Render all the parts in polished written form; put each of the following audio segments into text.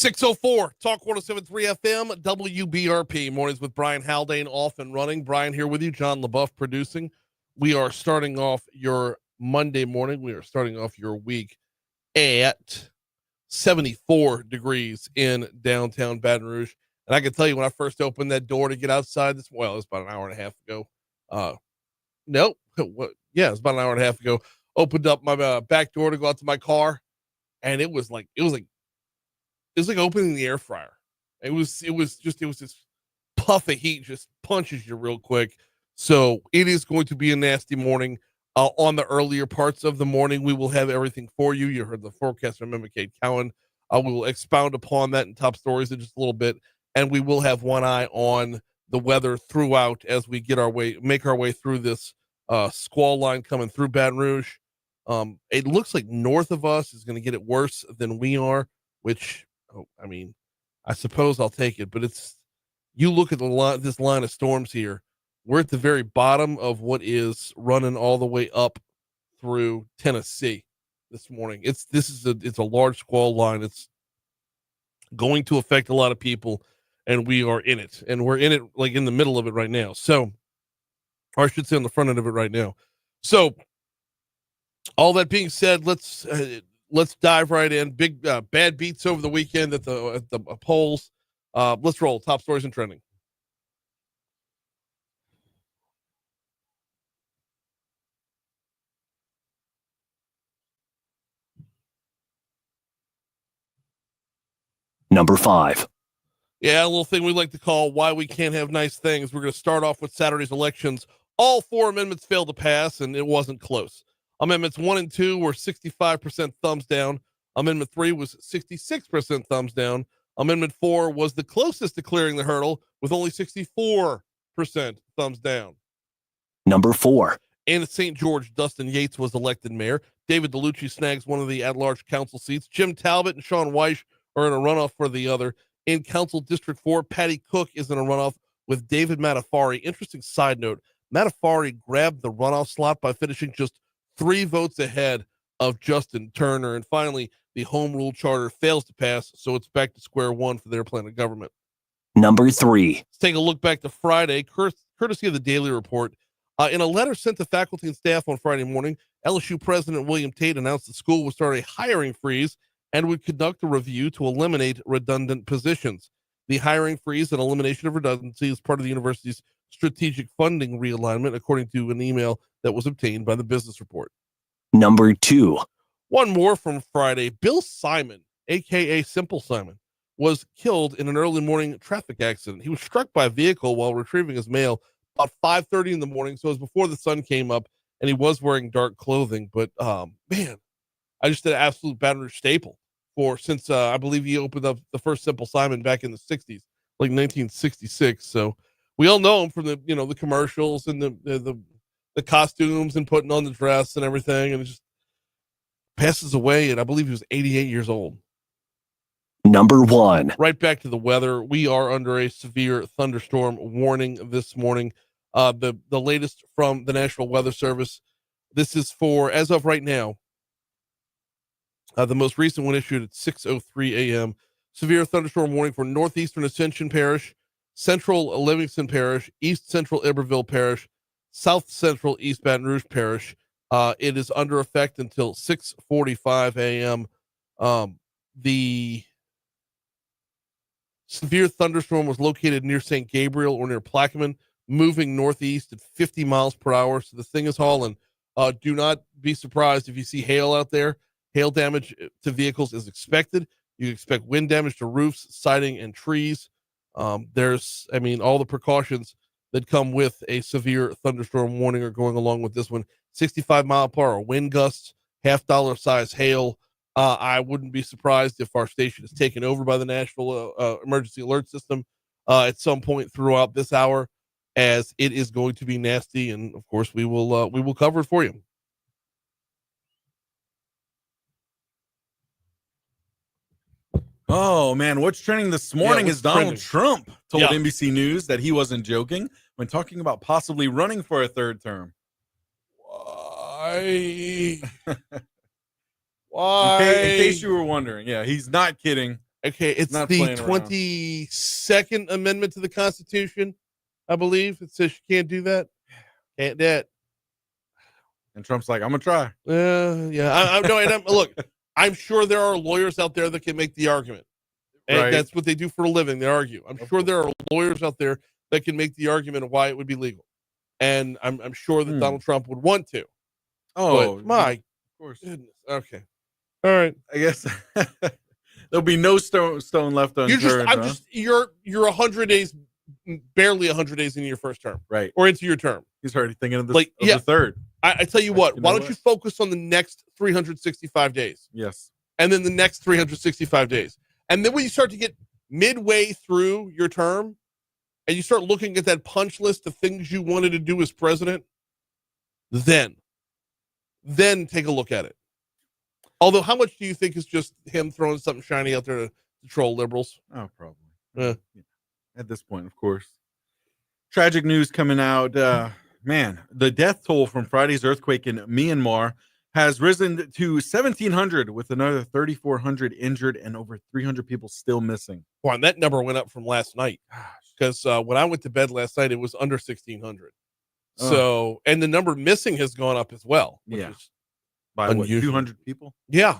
604 Talk 107.3 FM WBRP. Mornings with Brian Haldane off and running. Brian here with you. John LaBeouf producing. We are starting off your Monday morning. We are starting off your week at 74 degrees in downtown Baton Rouge. And I can tell you, when I first opened that door to get outside this, well, it was about an hour and a half ago. Nope. Yeah, it was about an hour and a half ago. Opened up my back door to go out to my car, and it was like opening the air fryer. It was this puff of heat just punches you real quick. So it is going to be a nasty morning. On the earlier parts of the morning, we will have everything for you. You heard the forecast from Kate Cowan. We will expound upon that in top stories in just a little bit, and we will have one eye on the weather throughout as we make our way through this squall line coming through Baton Rouge. It looks like north of us is going to get it worse than we are, which, I mean, I suppose I'll take it. But you look at this line of storms here. We're at the very bottom of what is running all the way up through Tennessee this morning. It's a large squall line. It's going to affect a lot of people, and we are in it. And we're in it like in the middle of it right now. So, or I should say on the front end of it right now. So, all that being said, let's dive right in. Big bad beats over the weekend at the polls. Let's roll. Top stories and trending. Number 5. Yeah, a little thing we like to call why we can't have nice things. We're going to start off with Saturday's elections. All 4 amendments failed to pass, and it wasn't close. Amendments 1 and 2 were 65% thumbs down. Amendment 3 was 66% thumbs down. Amendment 4 was the closest to clearing the hurdle with only 64% thumbs down. Number 4. In St. George, Dustin Yates was elected mayor. David DeLucci snags one of the at-large council seats. Jim Talbot and Sean Weish are in a runoff for the other. In Council District 4, Patty Cook is in a runoff with David Matafari. Interesting side note, Matafari grabbed the runoff slot by finishing just 3 votes ahead of Justin Turner. And finally, the home rule charter fails to pass, so it's back to square one for their plan of government. Number 3. Let's take a look back to Friday, courtesy of the Daily Report. In a letter sent to faculty and staff on Friday morning, LSU President William Tate announced the school would start a hiring freeze and would conduct a review to eliminate redundant positions. The hiring freeze and elimination of redundancy is part of the university's strategic funding realignment, according to an email that was obtained by the Business Report. Number 2. One more from Friday. Bill Simon, a.k.a. Simple Simon, was killed in an early morning traffic accident. He was struck by a vehicle while retrieving his mail about 5:30 in the morning, so it was before the sun came up, and he was wearing dark clothing. But, man, I just did an absolute Baton Rouge staple since I believe he opened up the first Simple Simon back in the 60s, like 1966. So we all know him from the commercials and the costumes and putting on the dress and everything, and it just passes away, and I believe he was 88 years old. Number 1. Right back to the weather. We are under a severe thunderstorm warning this morning. The latest from the National Weather Service. This is for, as of right now, the most recent one issued at 6:03 a.m. Severe thunderstorm warning for northeastern Ascension Parish, central Livingston Parish, east central Iberville Parish, south central East Baton Rouge Parish. It is under effect until 6:45 a.m. The severe thunderstorm was located near St. Gabriel or near Plaquemine, moving northeast at 50 miles per hour. So the thing is hauling. Do not be surprised if you see hail out there. Hail damage to vehicles is expected. You expect wind damage to roofs, siding, and trees. There's all the precautions that come with a severe thunderstorm warning are going along with this one. 65 mile per hour wind gusts, $50 size hail. I wouldn't be surprised if our station is taken over by the National Emergency Alert System at some point throughout this hour, as it is going to be nasty. And of course, we will cover it for you. Oh, man, what's trending this morning is Donald Trump told NBC News that he wasn't joking when talking about possibly running for a third term. Why? In case you were wondering, yeah, he's not kidding. Okay, it's Not the playing around. 22nd Amendment to the Constitution, I believe. It says you can't do that. Can't do it. And Trump's like, I'm gonna try. Yeah. I no, and look, I'm sure there are lawyers out there that can make the argument. And Right. that's what they do for a living. They argue. I'm sure there are lawyers out there that can make the argument of why it would be legal. And I'm sure that Donald Trump would want to. Oh, but my of course. goodness. Okay. All right. I guess there'll be no stone left unturned. You're 100 days, barely 100 days into your first term. Right. Or into your term. He's already thinking of this the third. I tell you what, why don't you focus on the next 365 days? Yes. And then the next 365 days. And then when you start to get midway through your term and you start looking at that punch list of things you wanted to do as president, then take a look at it. Although, how much do you think is just him throwing something shiny out there to troll liberals? Oh, probably. Yeah. At this point, of course. Tragic news coming out. Man, the death toll from Friday's earthquake in Myanmar has risen to 1,700, with another 3,400 injured and over 300 people still missing. Wow, and that number went up from last night. Because when I went to bed last night, it was under 1,600. So, and the number missing has gone up as well. Yeah. By what, 200 people? Yeah.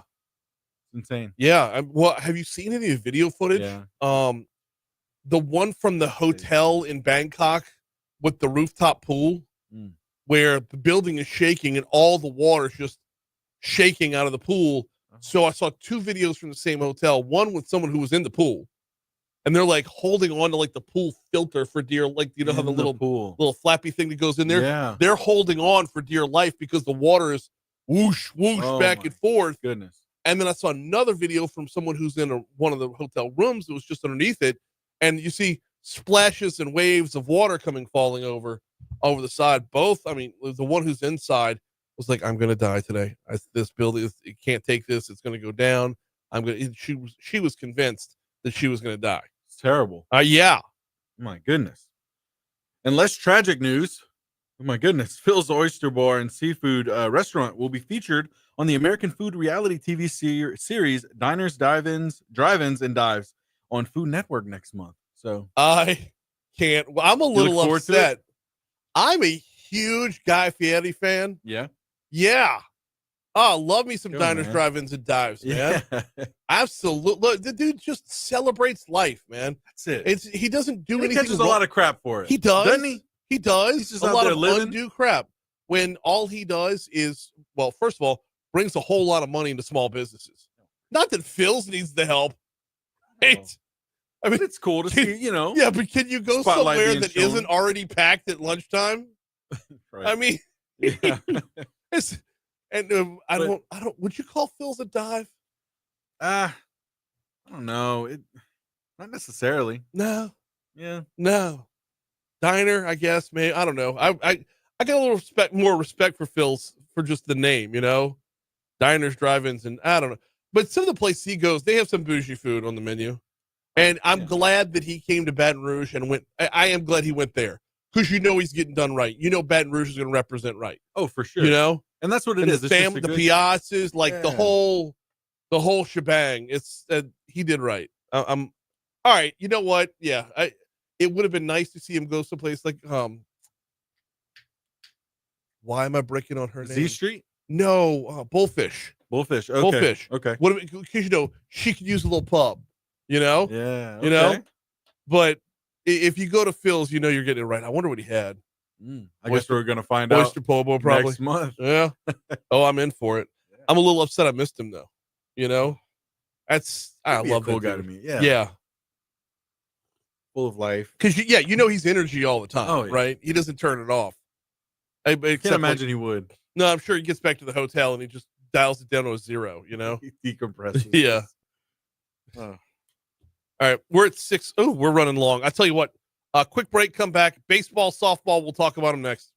Insane. Yeah. Well, have you seen any video footage? Yeah. The one from the hotel in Bangkok with the rooftop pool, where the building is shaking and all the water is just shaking out of the pool. So I saw two videos from the same hotel, one with someone who was in the pool, and they're like holding on to like the pool filter for dear, like, you know how the little flappy thing that goes in there? Yeah. They're holding on for dear life because the water is whoosh, back and forth. Goodness. And then I saw another video from someone who's in one of the hotel rooms that was just underneath it. And you see splashes and waves of water falling over the side. Both, I mean, the one who's inside was like, I'm going to die today. This building, it can't take this. It's going to go down. She was convinced that she was going to die. It's terrible. Yeah. My goodness. And less tragic news. Oh my goodness. Phil's Oyster Bar and Seafood Restaurant will be featured on the American food reality TV series Diners, Drive-Ins, and Dives on Food Network next month. So I can't. Well, I'm a little upset. I'm a huge Guy Fieri fan. Yeah. Yeah. Oh, love me some Diners, Drive-Ins, and Dives, man. Yeah. Absolutely. Look, the dude just celebrates life, man. That's it. He doesn't do anything. He catches a lot of crap for it. He does. Doesn't he? He does. He's just a out lot there of living. undue crap. When all he does is, well, first of all, brings a whole lot of money into small businesses. Not that Phil's needs the help. Right? I mean, it's cool to see, you know. Yeah, but can you go somewhere that isn't already packed at lunchtime? Right. I mean, yeah. I don't. Would you call Phil's a dive? I don't know. Not necessarily. No. Yeah. No. Diner, I guess. Maybe, I don't know. I got a little more respect for Phil's for just the name, you know. Diners, Drive-Ins, and I don't know. But some of the places he goes, they have some bougie food on the menu. And I'm glad that he came to Baton Rouge and went. I am glad he went there because you know he's getting done right. You know Baton Rouge is going to represent right. Oh, for sure. You know, and that's what it is. The family, the piazzas, like the whole shebang. It's he did right. I'm all right. You know what? Yeah, it would have been nice to see him go someplace like Why am I breaking on her name? Z Street? No, Bullfish. Bullfish. Okay. Bullfish. Okay. What? Because you know she could use a little pub. You know? Yeah. Okay. You know? But if you go to Phil's, you know you're getting it right. I wonder what he had. I guess we're going to find out. Oyster Pobo probably. Next month. Yeah. Oh, I'm in for it. Yeah. I'm a little upset I missed him, though. You know? I love cool that guy dude. to me. Yeah. Yeah. Full of life. Because, you know he's energy all the time, right? He doesn't turn it off. I can't imagine he would. No, I'm sure he gets back to the hotel and he just dials it down to a 0, you know? He decompresses. Yeah. All right, we're at 6. Oh, we're running long. I tell you what, quick break, come back. Baseball, softball, we'll talk about them next.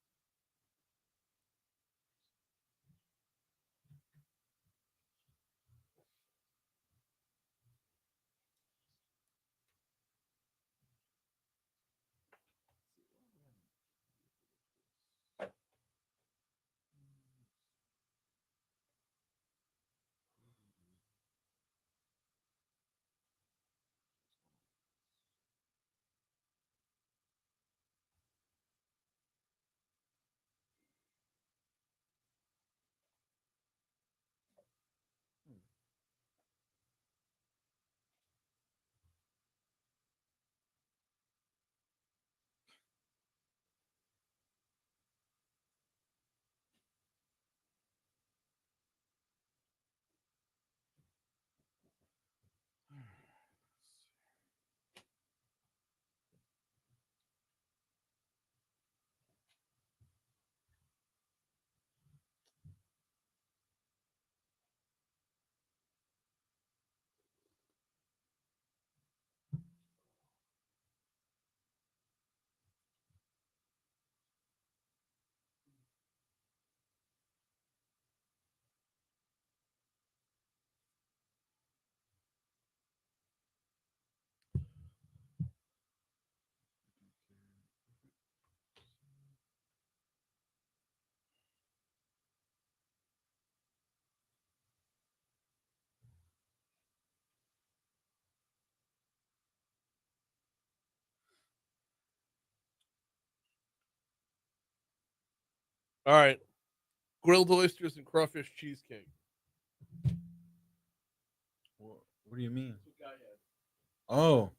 All right. Grilled oysters and crawfish cheesecake. What do you mean? Oh.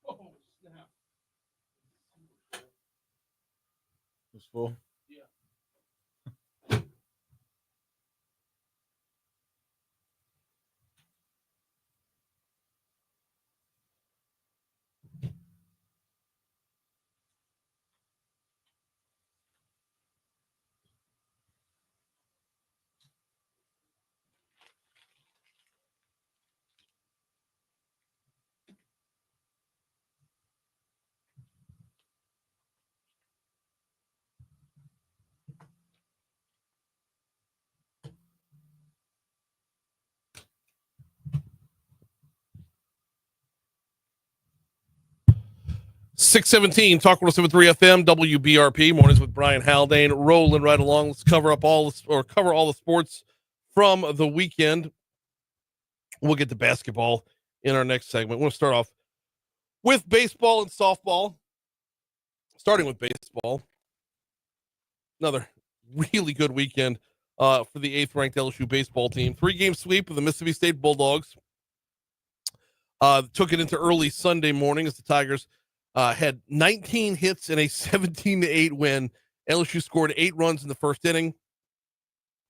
Oh, snap. It's full. 617 Talk 1073 FM WBRP mornings with Brian Haldane rolling right along. Let's cover all the sports from the weekend. We'll get to basketball in our next segment. We'll start off with baseball and softball. Starting with baseball, another really good weekend for the 8th ranked LSU baseball team. 3-game sweep of the Mississippi State Bulldogs. Took it into early Sunday morning as the Tigers had 19 hits and a 17-8 win. LSU scored 8 runs in the first inning.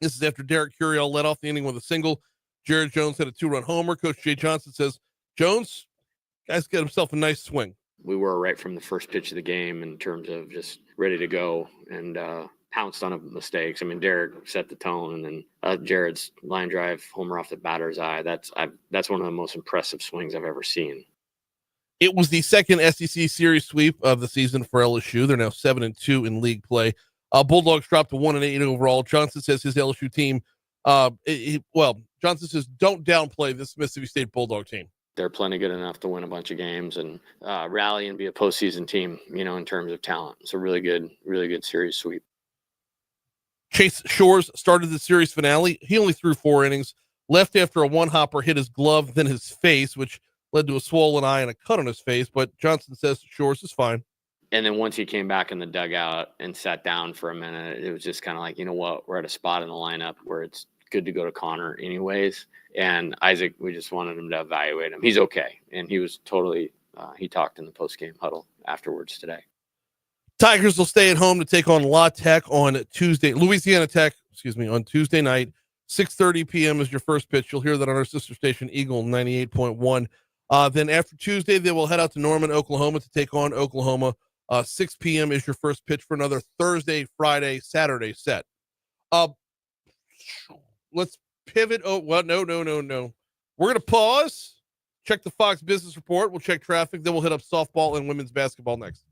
This is after Derek Curiel led off the inning with a single. Jared Jones had a 2-run homer. Coach Jay Johnson says, Jones, guy's got himself a nice swing. We were right from the first pitch of the game in terms of just ready to go and pounced on mistakes. I mean, Derek set the tone, and then Jared's line drive homer off the batter's eye. That's one of the most impressive swings I've ever seen. It was the second SEC series sweep of the season for LSU. They're now 7-2 in league play. Bulldogs dropped to 1-8 overall. Johnson says his LSU team, Johnson says don't downplay this Mississippi State Bulldog team. They're plenty good enough to win a bunch of games and rally and be a postseason team, in terms of talent. It's a really good series sweep. Chase Shores started the series finale. He only threw 4 innings, left after a one-hopper hit his glove, then his face, which led to a swollen eye and a cut on his face. But Johnson says Shores is fine. And then once he came back in the dugout and sat down for a minute, it was just kind of like, you know what, we're at a spot in the lineup where it's good to go to Connor anyways. And Isaac, we just wanted him to evaluate him. He's okay. And he was totally, he talked in the post-game huddle afterwards today. Tigers will stay at home to take on Louisiana Tech, on Tuesday night. 6:30 p.m. is your first pitch. You'll hear that on our sister station, Eagle 98.1. Then after Tuesday, they will head out to Norman, Oklahoma to take on Oklahoma. 6 p.m. is your first pitch for another Thursday, Friday, Saturday set. Let's pivot. Oh, well, no. We're going to pause, check the Fox Business Report. We'll check traffic. Then we'll hit up softball and women's basketball next.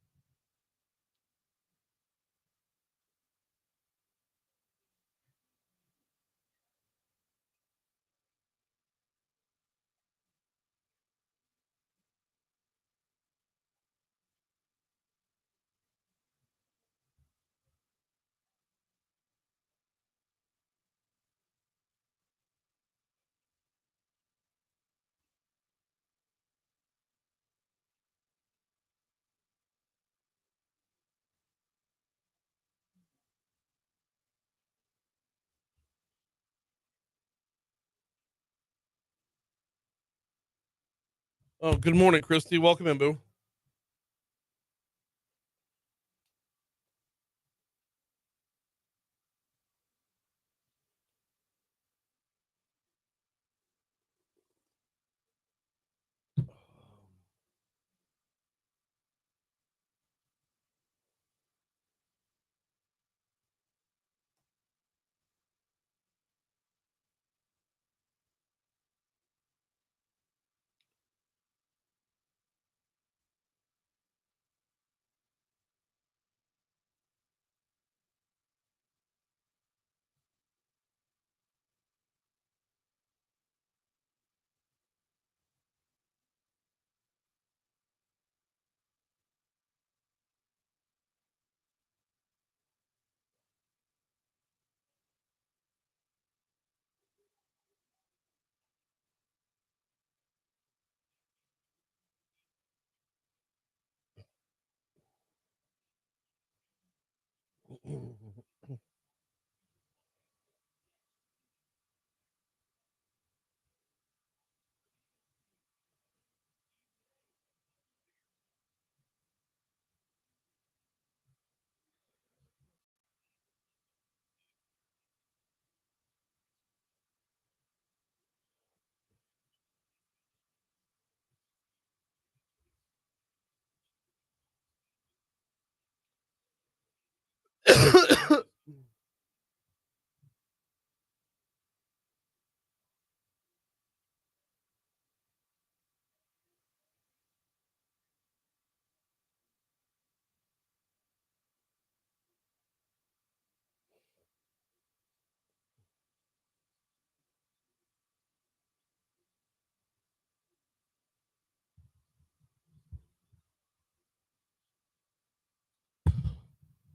Oh, good morning, Christy. Welcome in, boo.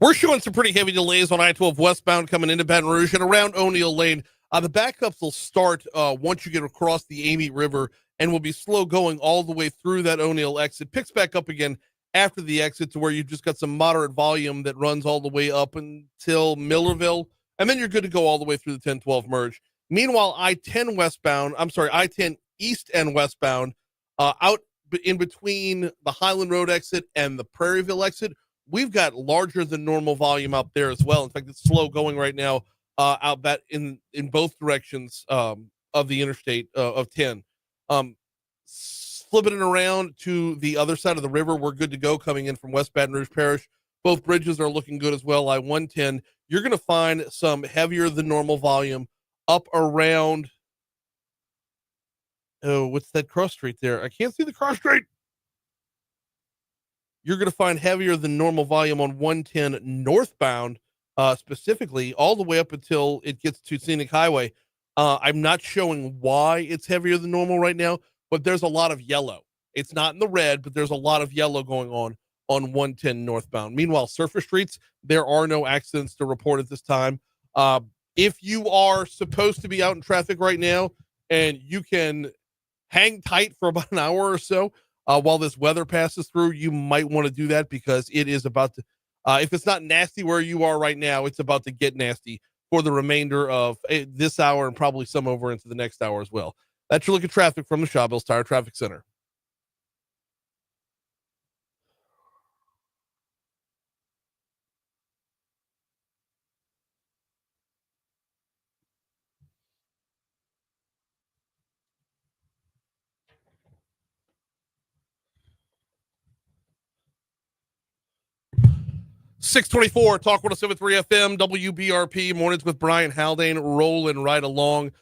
We're showing some pretty heavy delays on I-12 westbound coming into Baton Rouge and around O'Neill Lane. The backups will start once you get across the Amy River and will be slow going all the way through that O'Neill exit. Picks back up again after the exit to where you've just got some moderate volume that runs all the way up until Millerville, and then you're good to go all the way through the 10-12 merge. Meanwhile, I-10 east and westbound, out in between the Highland Road exit and the Prairieville exit, we've got larger than normal volume out there as well. In fact, it's slow going right now out that in both directions of the interstate of 10. Flipping it around to the other side of the river, we're good to go coming in from West Baton Rouge Parish. Both bridges are looking good as well. I-110, you're going to find some heavier than normal volume up around, what's that cross street there? I can't see the cross street. You're going to find heavier than normal volume on 110 northbound, specifically all the way up until it gets to Scenic Highway. I'm not showing why it's heavier than normal right now, but there's a lot of yellow. It's not in the red, but there's a lot of yellow going on 110 northbound. Meanwhile, surface streets, there are no accidents to report at this time. If you are supposed to be out in traffic right now and you can hang tight for about an hour or so, while this weather passes through, you might want to do that because it is about to, if it's not nasty where you are right now, it's about to get nasty for the remainder of this hour and probably some over into the next hour as well. That's your look at traffic from the Shawbills Tire Traffic Center. .624 Talk 107.3 FM WBRP mornings with Brian Haldane rolling right along.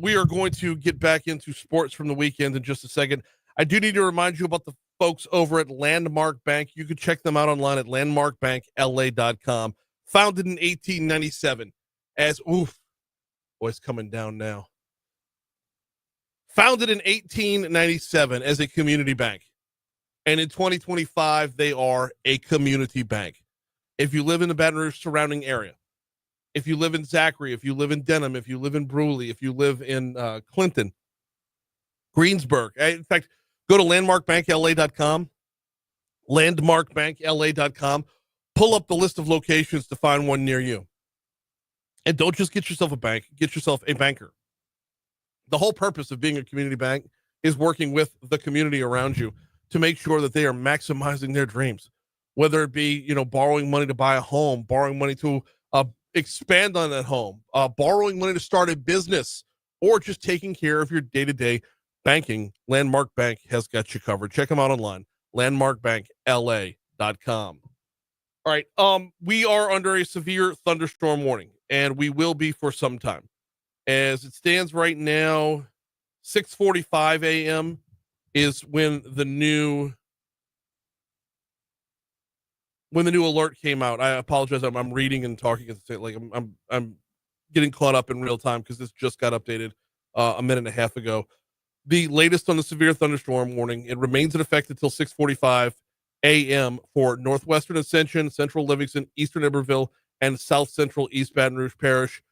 We are going to get back into sports from the weekend in just a second. I do need to remind you about the folks over at Landmark Bank. You can check them out online at landmarkbankla.com. Founded in 1897 as boy's coming down now. Founded in 1897 as a community bank. And in 2025, they are a community bank. If you live in the Baton Rouge surrounding area, if you live in Zachary, if you live in Denham, if you live in Brewley, if you live in Clinton, Greensburg, in fact, go to landmarkbankla.com, landmarkbankla.com, pull up the list of locations to find one near you. And don't just get yourself a bank, get yourself a banker. The whole purpose of being a community bank is working with the community around you to make sure that they are maximizing their dreams, whether it be, borrowing money to buy a home, borrowing money to expand on that home, borrowing money to start a business, or just taking care of your day-to-day banking. Landmark Bank has got you covered. Check them out online, landmarkbankla.com. All right, we are under a severe thunderstorm warning, and we will be for some time. As it stands right now, 6:45 a.m. is when the new alert came out. I apologize. I'm reading and talking at the same, like I'm getting caught up in real time because this just got updated a minute and a half ago. The latest on the severe thunderstorm warning, it remains in effect until 6:45 a.m. for Northwestern Ascension, Central Livingston, Eastern Iberville, and South Central East Baton Rouge Parish.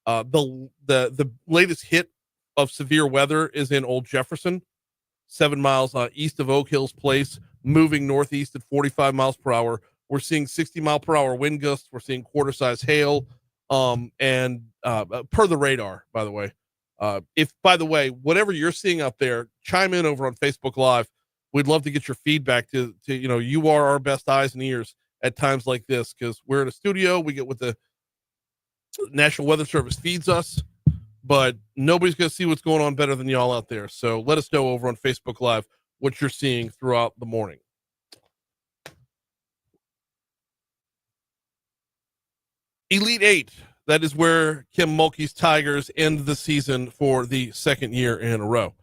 The latest hit of severe weather is in Old Jefferson, 7 miles east of Oak Hills Place, moving northeast at 45 miles per hour. We're seeing 60-mile-per-hour wind gusts. We're seeing quarter-size hail. And per the radar, by the way. By the way, whatever you're seeing out there, chime in over on Facebook Live. We'd love to get your feedback you are our best eyes and ears at times like this, because we're in a studio. We get what the National Weather Service feeds us, but nobody's going to see what's going on better than y'all out there. So let us know over on Facebook Live what you're seeing throughout the morning. Elite Eight. That is where Kim Mulkey's Tigers end the season for the second year in a row.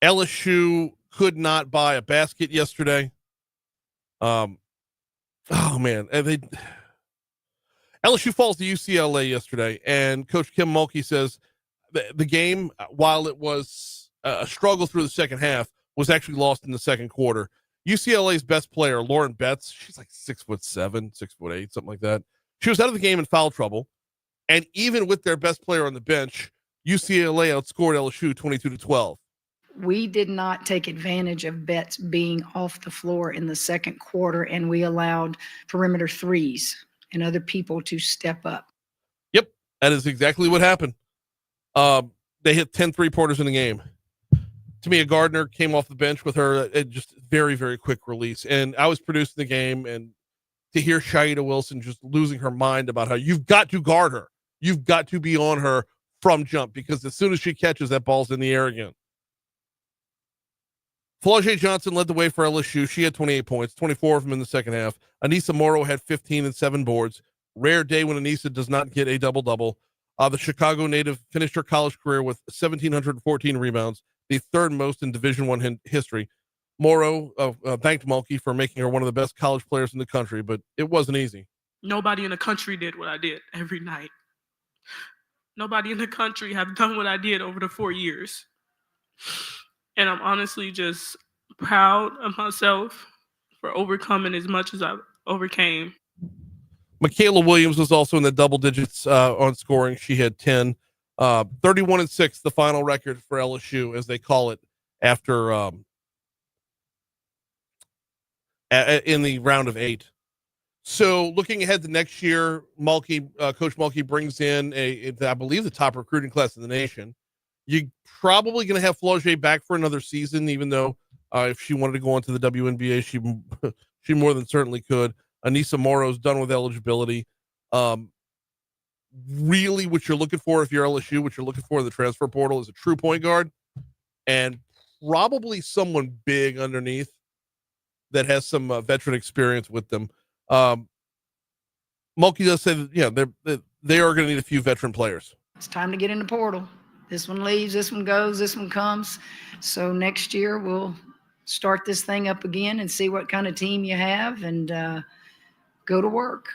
LSU could not buy a basket yesterday. Oh man, LSU falls to UCLA yesterday, and Coach Kim Mulkey says the game, while it was a struggle through the second half, was actually lost in the second quarter. UCLA's best player, Lauren Betts, she's like 6'7", 6'8", something like that. She was out of the game in foul trouble, and even with their best player on the bench, UCLA outscored LSU 22-12. We did not take advantage of Betts being off the floor in the second quarter, and we allowed perimeter threes and other people to step up. Yep, that is exactly what happened. They hit 10 three-pointers in the game. Tamia Gardner came off the bench with her, just very, very quick release. And I was producing the game, and to hear Shaida Wilson just losing her mind about how you've got to guard her. You've got to be on her from jump, because as soon as she catches, that ball's in the air again. Flau'jae Johnson led the way for LSU. She had 28 points, 24 of them in the second half. Anissa Morrow had 15 and 7 boards. Rare day when Anissa does not get a double-double. The Chicago native finished her college career with 1,714 rebounds, the third most in Division I history. Morrow thanked Mulkey for making her one of the best college players in the country, but it wasn't easy. Nobody in the country did what I did every night. Nobody in the country have done what I did over the 4 years. And I'm honestly just proud of myself for overcoming as much as I overcame. Michaela Williams was also in the double digits on scoring. She had 10. 31-6, the final record for LSU, as they call it, after in the round of 8. So looking ahead to next year, Coach Mulkey brings in I believe the top recruiting class in the nation. You're probably going to have Flau'jae back for another season, even though if she wanted to go on to the WNBA, she more than certainly could. Anissa Morrow's done with eligibility. Really, what you're looking for if you're LSU, what you're looking for in the transfer portal is a true point guard, and probably someone big underneath that has some veteran experience with them. Mulkey does say that, they are going to need a few veteran players. It's time to get in the portal. This one leaves, this one goes, this one comes. So next year we'll start this thing up again and see what kind of team you have, and go to work.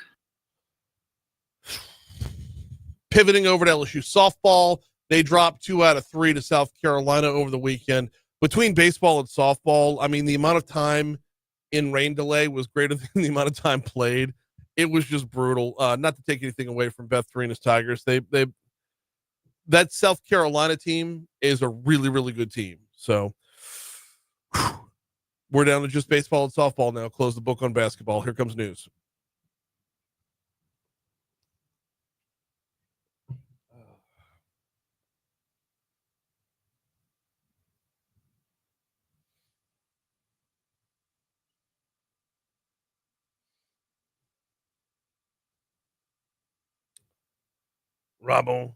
Pivoting over to LSU softball, they dropped 2 out of 3 to South Carolina over the weekend. Between baseball and softball, I mean, the amount of time in rain delay was greater than the amount of time played. It was just brutal. Not to take anything away from Beth Farina's Tigers. That South Carolina team is a really, really good team. So we're down to just baseball and softball now. Close the book on basketball. Here comes news. Rabo.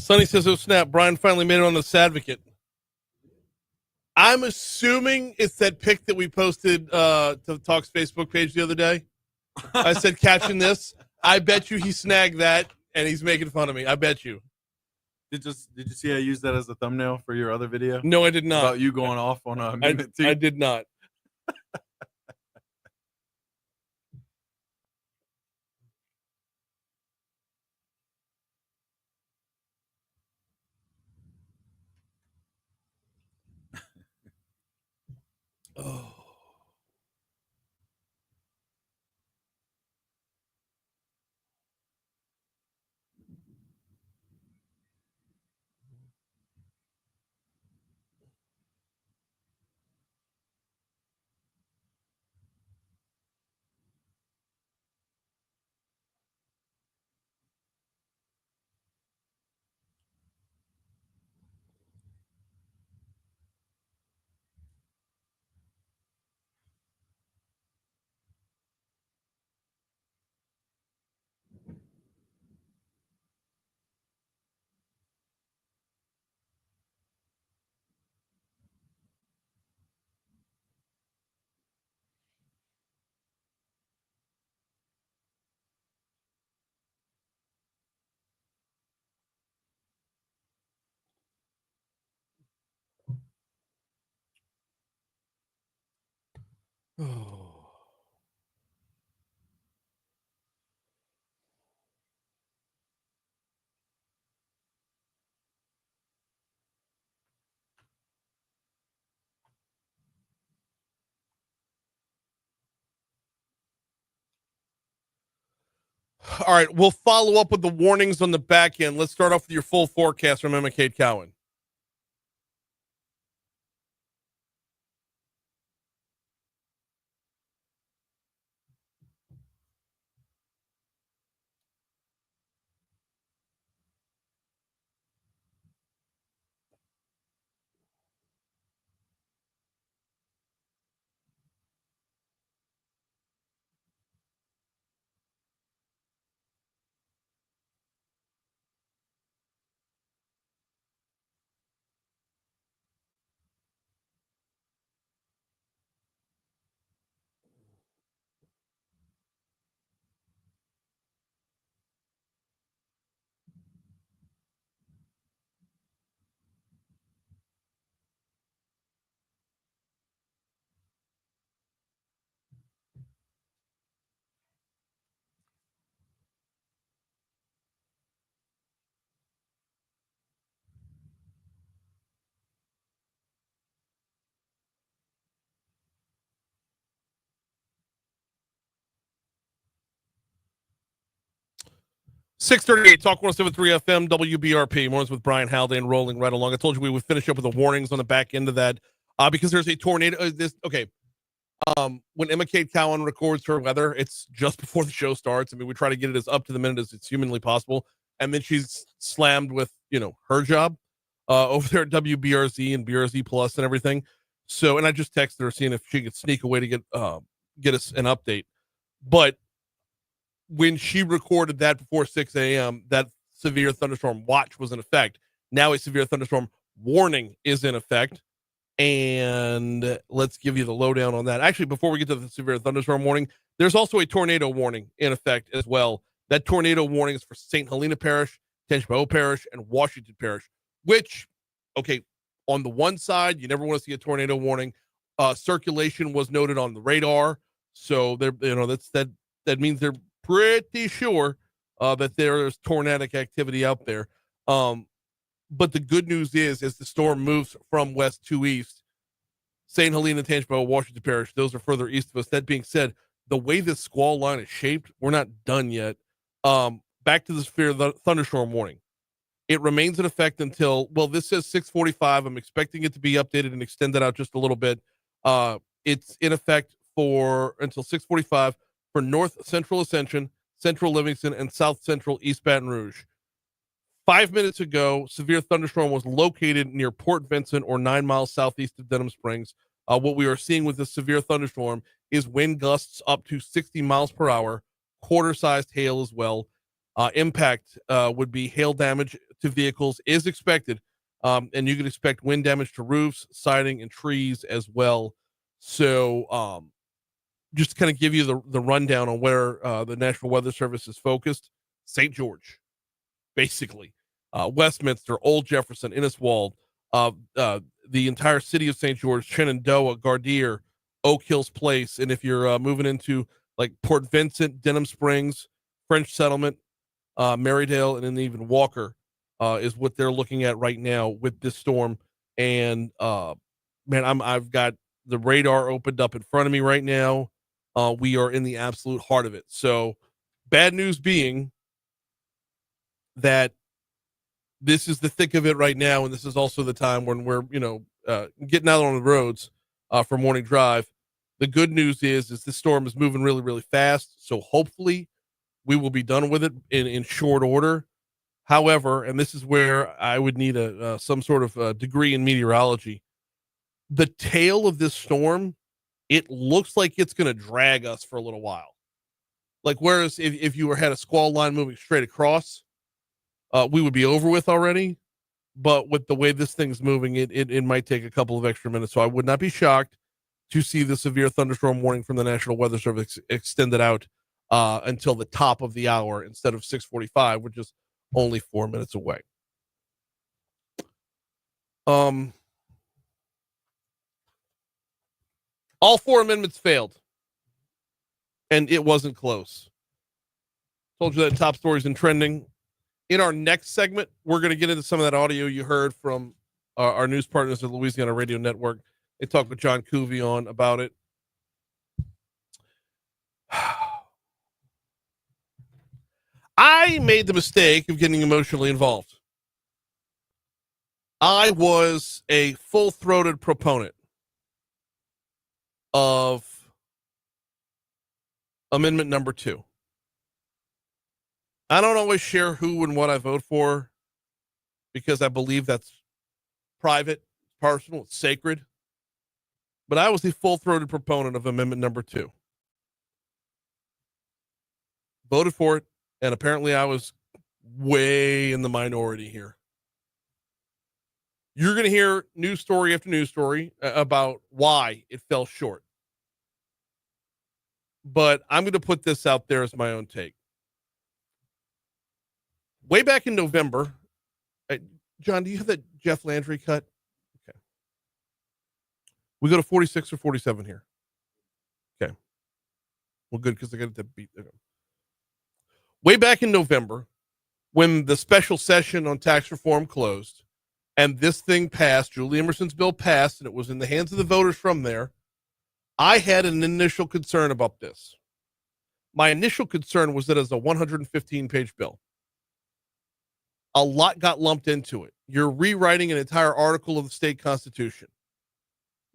Sonny says, "Oh snap! Brian finally made it on the Advocate." I'm assuming it's that pic that we posted to the Talks Facebook page the other day. I said, "Catching this." I bet you he snagged that and he's making fun of me. I bet you. Did you see I used that as a thumbnail for your other video? No, I did not. About you going off on Amendment 2? I did not. Oh. All right, we'll follow up with the warnings on the back end. Let's start off with your full forecast from Emma Kate Cowan. 6:38, Talk 107.3 FM, WBRP. Mornings with Brian Haldane rolling right along. I told you we would finish up with the warnings on the back end of that because there's a tornado. When Emma Kate Cowan records her weather, it's just before the show starts. I mean, we try to get it as up to the minute as it's humanly possible. And then she's slammed with, her job over there at WBRZ and BRZ Plus and everything. So, and I just texted her seeing if she could sneak away to get us an update. But when she recorded that before 6 a.m., that severe thunderstorm watch was in effect. Now a severe thunderstorm warning is in effect. And let's give you the lowdown on that. Actually, before we get to the severe thunderstorm warning, there's also a tornado warning in effect as well. That tornado warning is for St. Helena Parish, Tenchbo Parish, and Washington Parish, which, on the one side, you never want to see a tornado warning. Circulation was noted on the radar. So that means they're pretty sure that there's tornadic activity out there. But the good news is, as the storm moves from west to east, St. Helena, Tangipahoa, Washington Parish, those are further east of us. That being said, the way this squall line is shaped, we're not done yet. Back to the severe thunderstorm warning. It remains in effect until, this says 6:45. I'm expecting it to be updated and extended out just a little bit. It's in effect until 6:45 for North Central Ascension, Central Livingston, and South Central East Baton Rouge. 5 minutes ago, severe thunderstorm was located near Port Vincent or 9 miles southeast of Denham Springs. What we are seeing with this severe thunderstorm is wind gusts up to 60 miles per hour, quarter-sized hail as well. Impact would be hail damage to vehicles is expected, and you can expect wind damage to roofs, siding, and trees as well. So just to kind of give you the rundown on where the National Weather Service is focused, St. George, basically. Westminster, Old Jefferson, Inniswald, the entire city of St. George, Shenandoah, Gardere, Oak Hills Place, and if you're moving into like Port Vincent, Denham Springs, French Settlement, Marydale, and then even Walker is what they're looking at right now with this storm. And I've got the radar opened up in front of me right now. We are in the absolute heart of it. So bad news being that this is the thick of it right now, and this is also the time when we're, getting out on the roads for morning drive. The good news is this storm is moving really, really fast, so hopefully we will be done with it in short order. However, and this is where I would need some sort of degree in meteorology, the tail of this storm, it looks like it's going to drag us for a little while. Like, whereas if you had a squall line moving straight across, we would be over with already. But with the way this thing's moving, it might take a couple of extra minutes. So I would not be shocked to see the severe thunderstorm warning from the National Weather Service extended out until the top of the hour instead of 6:45, which is only 4 minutes away. All four amendments failed, and it wasn't close. Told you that top stories and trending. In our next segment, we're going to get into some of that audio you heard from our news partners at Louisiana Radio Network. They talked with John Couvion about it. I made the mistake of getting emotionally involved. I was a full-throated proponent of amendment number 2. I don't always share who and what I vote for because I believe that's private, personal, it's sacred. But I was a full-throated proponent of amendment number 2. Voted for it, and apparently I was way in the minority here. You're going to hear news story after news story about why it fell short. But I'm going to put this out there as my own take. Way back in November, John, do you have that Jeff Landry cut? Okay. We go to 46 or 47 here. Okay. Well, good, because I got to beat. Okay. Way back in November, when the special session on tax reform closed, and this thing passed, Julie Emerson's bill passed, and it was in the hands of the voters from there, I had an initial concern about this. My initial concern was that it's a 115-page bill. a lot got lumped into it. You're rewriting an entire article of the state constitution.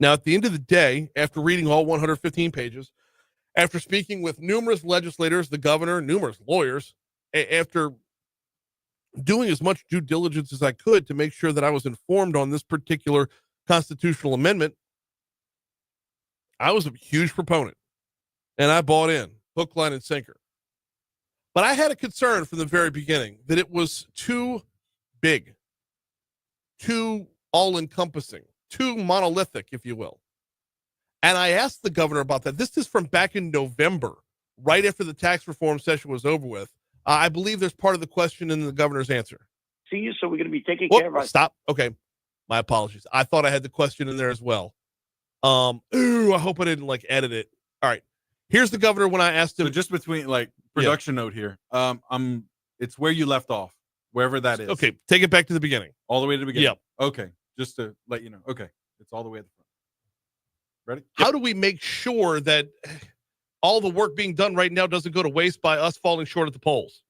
Now, at the end of the day, after reading all 115 pages, after speaking with numerous legislators, the governor, numerous lawyers, after doing as much due diligence as I could to make sure that I was informed on this particular constitutional amendment, I was a huge proponent and I bought in hook, line, and sinker. But I had a concern from the very beginning that it was too big, too all-encompassing, too monolithic, if you will. And I asked the governor about that. This is from back in November, right after the tax reform session was over with. I believe there's part of the question in the governor's answer. Seniors, so we're going to be taking care of our. Stop. Okay. My apologies. I thought I had the question in there as well. I hope I didn't edit it. All right. Here's the governor when I asked him. So just between production note here. It's where you left off, wherever that is. Okay. Take it back to the beginning. All the way to the beginning. Yep. Okay. Just to let you know. Okay. It's all the way at the front. Ready? How do we make sure that all the work being done right now doesn't go to waste by us falling short at the polls?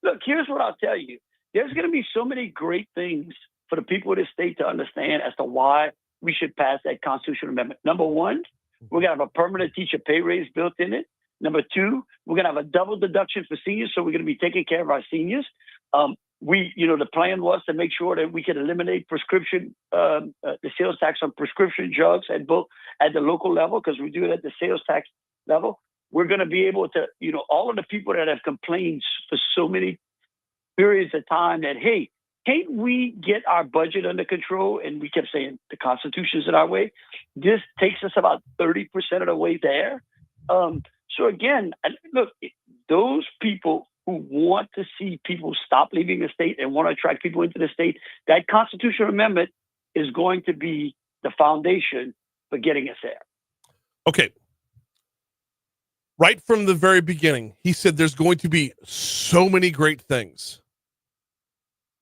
Look, here's what I'll tell you. There's going to be so many great things for the people of the state to understand as to why we should pass that constitutional amendment. Number one, we're going to have a permanent teacher pay raise built in it. Number two, we're going to have a double deduction for seniors, so we're going to be taking care of our seniors. The plan was to make sure that we could eliminate prescription, the sales tax on prescription drugs at the local level, because we do it at the sales tax level. We're going to be able to, all of the people that have complained for so many periods of time that, hey, can't we get our budget under control? And we kept saying the Constitution's in our way. This takes us about 30% of the way there. So again, look, those people who want to see people stop leaving the state and want to attract people into the state, that constitutional amendment is going to be the foundation for getting us there. Okay. Right from the very beginning, he said there's going to be so many great things.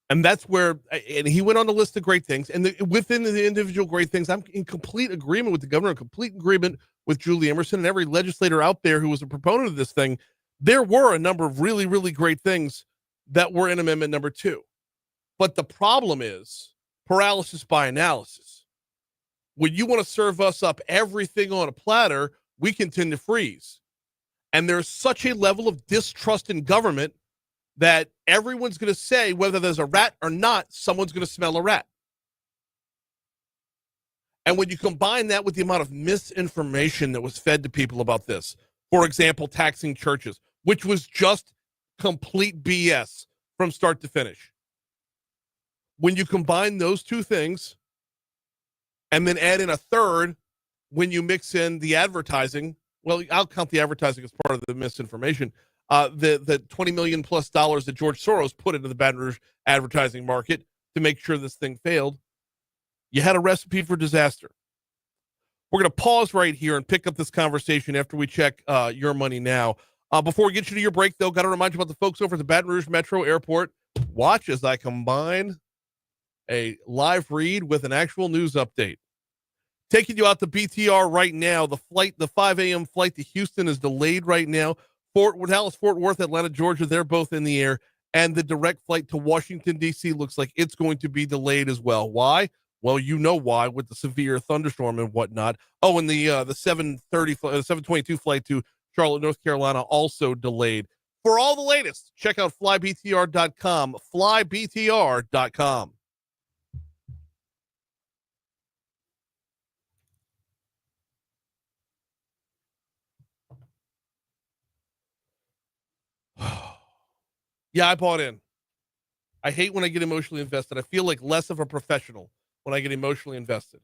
And that's where, and he went on the list of great things. And within the individual great things, I'm in complete agreement with the governor, in complete agreement with Julie Emerson and every legislator out there who was a proponent of this thing. There were a number of really, really great things that were in Amendment number 2. But the problem is paralysis by analysis. When you want to serve us up everything on a platter, we can tend to freeze. And there's such a level of distrust in government that everyone's going to say, whether there's a rat or not, someone's going to smell a rat. And when you combine that with the amount of misinformation that was fed to people about this, for example, taxing churches, which was just complete BS from start to finish. When you combine those two things and then add in a third, when you mix in the advertising, well, I'll count the advertising as part of the misinformation, the $20 million plus that George Soros put into the Baton Rouge advertising market to make sure this thing failed, you had a recipe for disaster. We're going to pause right here and pick up this conversation after we check Your Money Now. Before we get you to your break, though, got to remind you about the folks over at the Baton Rouge Metro Airport. Watch as I combine a live read with an actual news update. Taking you out to BTR right now. The 5 a.m. flight to Houston is delayed right now. Dallas, Fort Worth, Atlanta, Georgia, they're both in the air. And the direct flight to Washington, D.C. looks like it's going to be delayed as well. Why? Well, you know why, with the severe thunderstorm and whatnot. Oh, and the 722 flight to Charlotte, North Carolina, also delayed. For all the latest, check out flybtr.com, flybtr.com. Yeah, I bought in. I hate when I get emotionally invested. I feel like less of a professional when I get emotionally invested.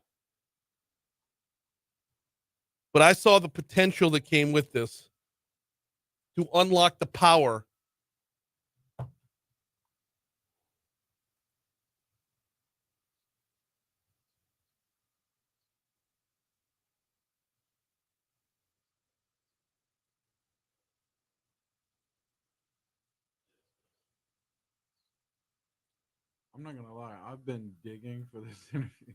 But I saw the potential that came with this to unlock the power I'm not going to lie. I've been digging for this interview.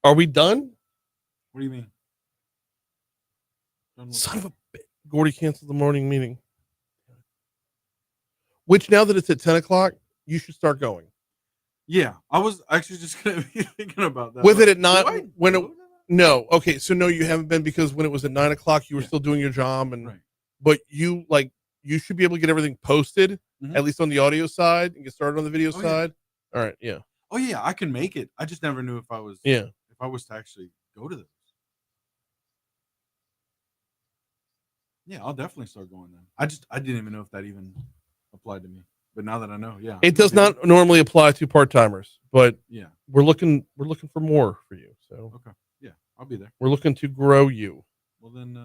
Are we done? What do you mean? Done with Son of a bitch. Gordy canceled the morning meeting. Which now that it's at 10 o'clock, you should start going. Yeah, I was actually just gonna be thinking about that. With Like, it at 9 do I when go it, to that? no, okay, so no, you haven't been because when it was at 9 o'clock, you were Yeah. still doing your job, and Right. but you should be able to get everything posted Mhm. at least on the audio side and get started on the video Oh, yeah. side. All right, yeah, Oh yeah, I can make it. I just never knew if I was yeah. to actually go to this. Yeah, I'll definitely start going then. I didn't even know if that even applied to me. But now that I know, yeah. It does I'll do not normally apply to part timers, but it. Yeah. we're looking for more for you. So Okay. Yeah, I'll be there. we're looking to grow you. Well then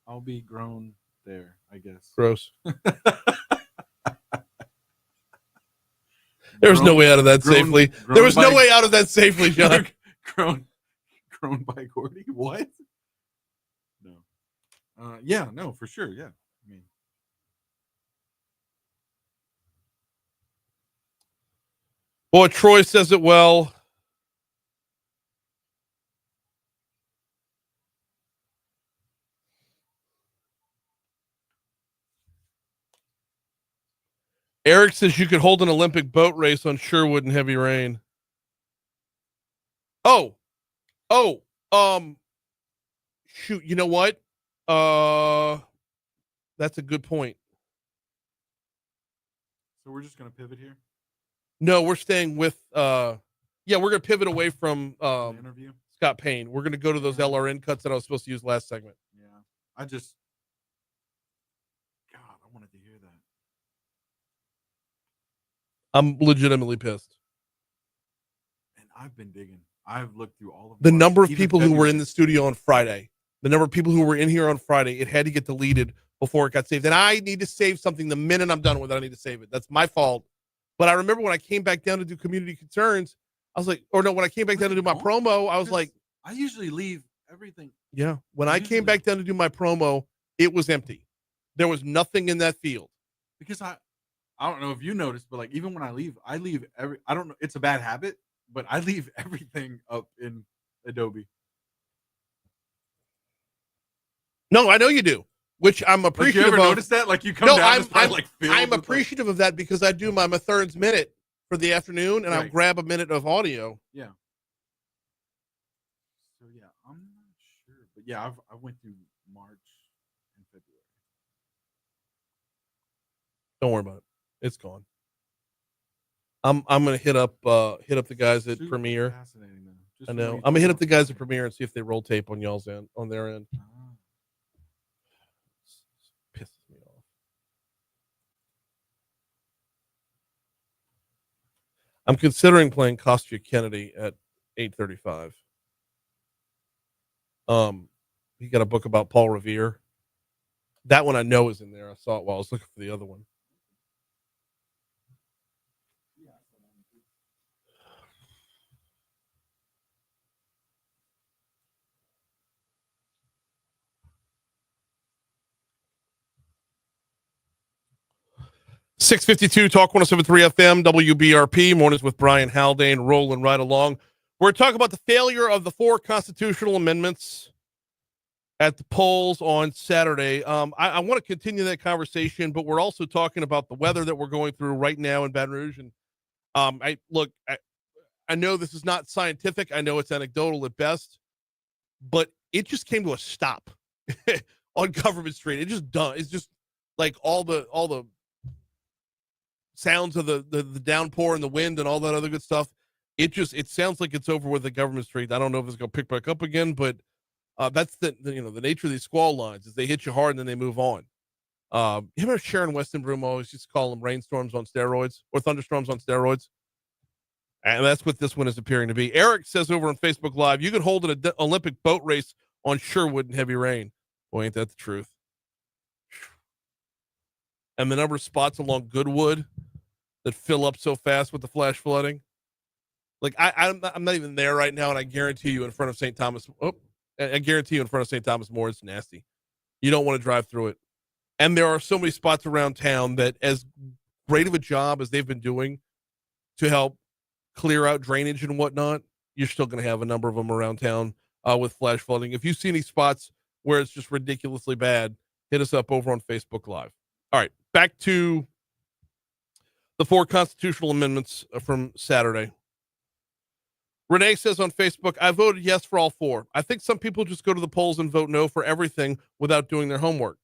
I'll be grown there, I guess. Gross. There's no way out of that safely. There was no way out of that safely, John. grown by Gordy. What? No. Yeah, no, for sure. Yeah. I mean, Boy, Troy says it well. Eric says you could hold an Olympic boat race on Sherwood in heavy rain. Oh, shoot. You know what? That's a good point. so we're just gonna pivot here. No, we're staying with, we're going to pivot away from, The interview. Scott Payne. We're going to go to those Yeah. LRN cuts that I was supposed to use last segment. Yeah. God, I wanted to hear that. I'm legitimately pissed. And I've been digging. I've looked through all of The March, number of even people who were in February. the studio on Friday, the number of people who were in here on Friday, it had to get deleted before it got saved. And I need to save something the minute I'm done with it. I need to save it. That's my fault. But I remember when I came back down to do community concerns, I was like, or no, when I came back down to do my promo, I was like, I usually leave everything. yeah. When I came back down to do my promo, it was empty. There was nothing in that field. Because I don't know if you noticed, but like even when I leave I don't know, it's a bad habit, but I leave everything up in Adobe. No, I know you do, which I'm Like, you appreciative ever of. notice that? Like you come No, down, it's probably like filled I'm with, like- appreciative of that because I do my Mathern's minute for the afternoon, and I'll Right. grab a minute of audio. Yeah. So yeah, I'm not sure, but yeah, I went through March and February. Don't worry about it; it's gone. I'm gonna hit up the guys at Super Premiere. Fascinating though. Just I from know. what you I'm gonna hit told up the me. guys at Premiere and see if they roll tape on y'all's end, on their end. Ah. Pisses me off. I'm considering playing Kostya Kennedy at 8:35. He got a book about Paul Revere. That one I know is in there. I saw it while I was looking for the other one. .652 Talk 107.3 FM WBRP mornings with Brian Haldane rolling right along. We're talking about the failure of the 4 constitutional amendments at the polls on Saturday. I want to continue that conversation, but we're also talking about the weather that we're going through right now in Baton Rouge. And I know this is not scientific. I know it's anecdotal at best, but it just came to a stop on Government Street. It just done. It's just like all the sounds of the downpour and the wind and all that other good stuff. It sounds like it's over with the Government Street. I don't know if it's going to pick back up again, but that's the nature of these squall lines is they hit you hard and then they move on. You remember Sharon Westenbroom always used to call them rainstorms on steroids or thunderstorms on steroids? And that's what this one is appearing to be. Eric says over on Facebook Live, you could hold an Olympic boat race on Sherwood in heavy rain. Boy, ain't that the truth. And the number of spots along Goodwood that fill up so fast with the flash flooding. Like I'm not even there right now, and I guarantee you in front of St. Thomas. I guarantee you in front of St. Thomas More, it's nasty. You don't want to drive through it. And there are so many spots around town that, as great of a job as they've been doing to help clear out drainage and whatnot, you're still going to have a number of them around town with flash flooding. If you see any spots where it's just ridiculously bad, hit us up over on Facebook Live. All right, back to the 4 constitutional amendments from Saturday. Renee says on Facebook, I voted yes for all 4. I think some people just go to the polls and vote no for everything without doing their homework.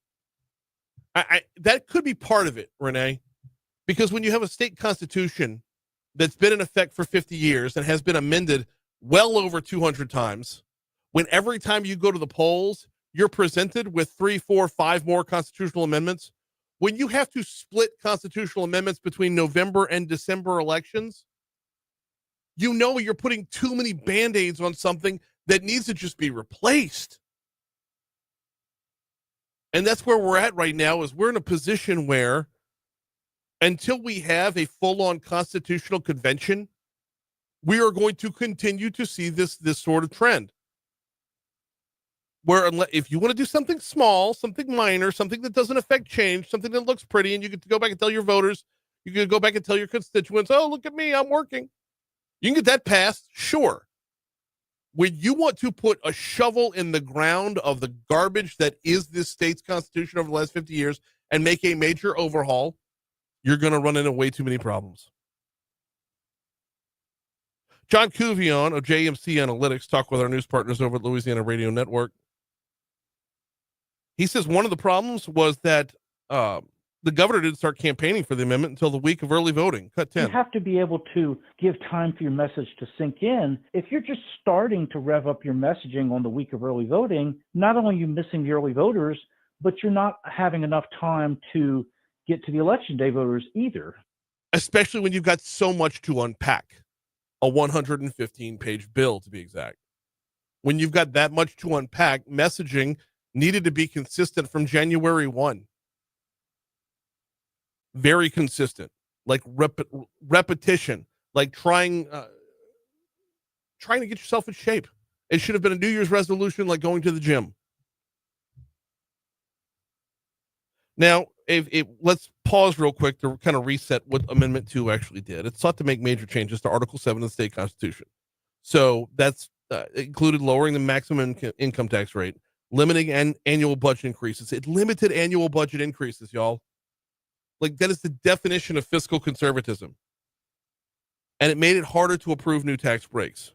That could be part of it, Renee, because when you have a state constitution that's been in effect for 50 years and has been amended well over 200 times, when every time you go to the polls, you're presented with 3, 4, 5 more constitutional amendments, when you have to split constitutional amendments between November and December elections, you know you're putting too many Band-Aids on something that needs to just be replaced. And that's where we're at right now, is we're in a position where until we have a full-on constitutional convention, we are going to continue to see this sort of trend. Where if you want to do something small, something minor, something that doesn't affect change, something that looks pretty, and you get to go back and tell your voters, you can go back and tell your constituents, oh, look at me, I'm working. You can get that passed, sure. When you want to put a shovel in the ground of the garbage that is this state's constitution over the last 50 years and make a major overhaul, you're going to run into way too many problems. John Cuvion of JMC Analytics talked with our news partners over at Louisiana Radio Network. He says one of the problems was that the governor didn't start campaigning for the amendment until the week of early voting. Cut 10. You have to be able to give time for your message to sink in. If you're just starting to rev up your messaging on the week of early voting, not only are you missing the early voters, but you're not having enough time to get to the election day voters either. Especially when you've got so much to unpack. A 115-page bill, to be exact. When you've got that much to unpack, messaging needed to be consistent from January 1. Very consistent, like repetition, like trying to get yourself in shape. It should have been a New Year's resolution, like going to the gym. Now, let's pause real quick to kind of reset what Amendment 2 actually did. It sought to make major changes to Article 7 of the state constitution. So that's included lowering the maximum income tax rate, limiting annual budget increases. It limited annual budget increases, y'all. Like, that is the definition of fiscal conservatism. And it made it harder to approve new tax breaks.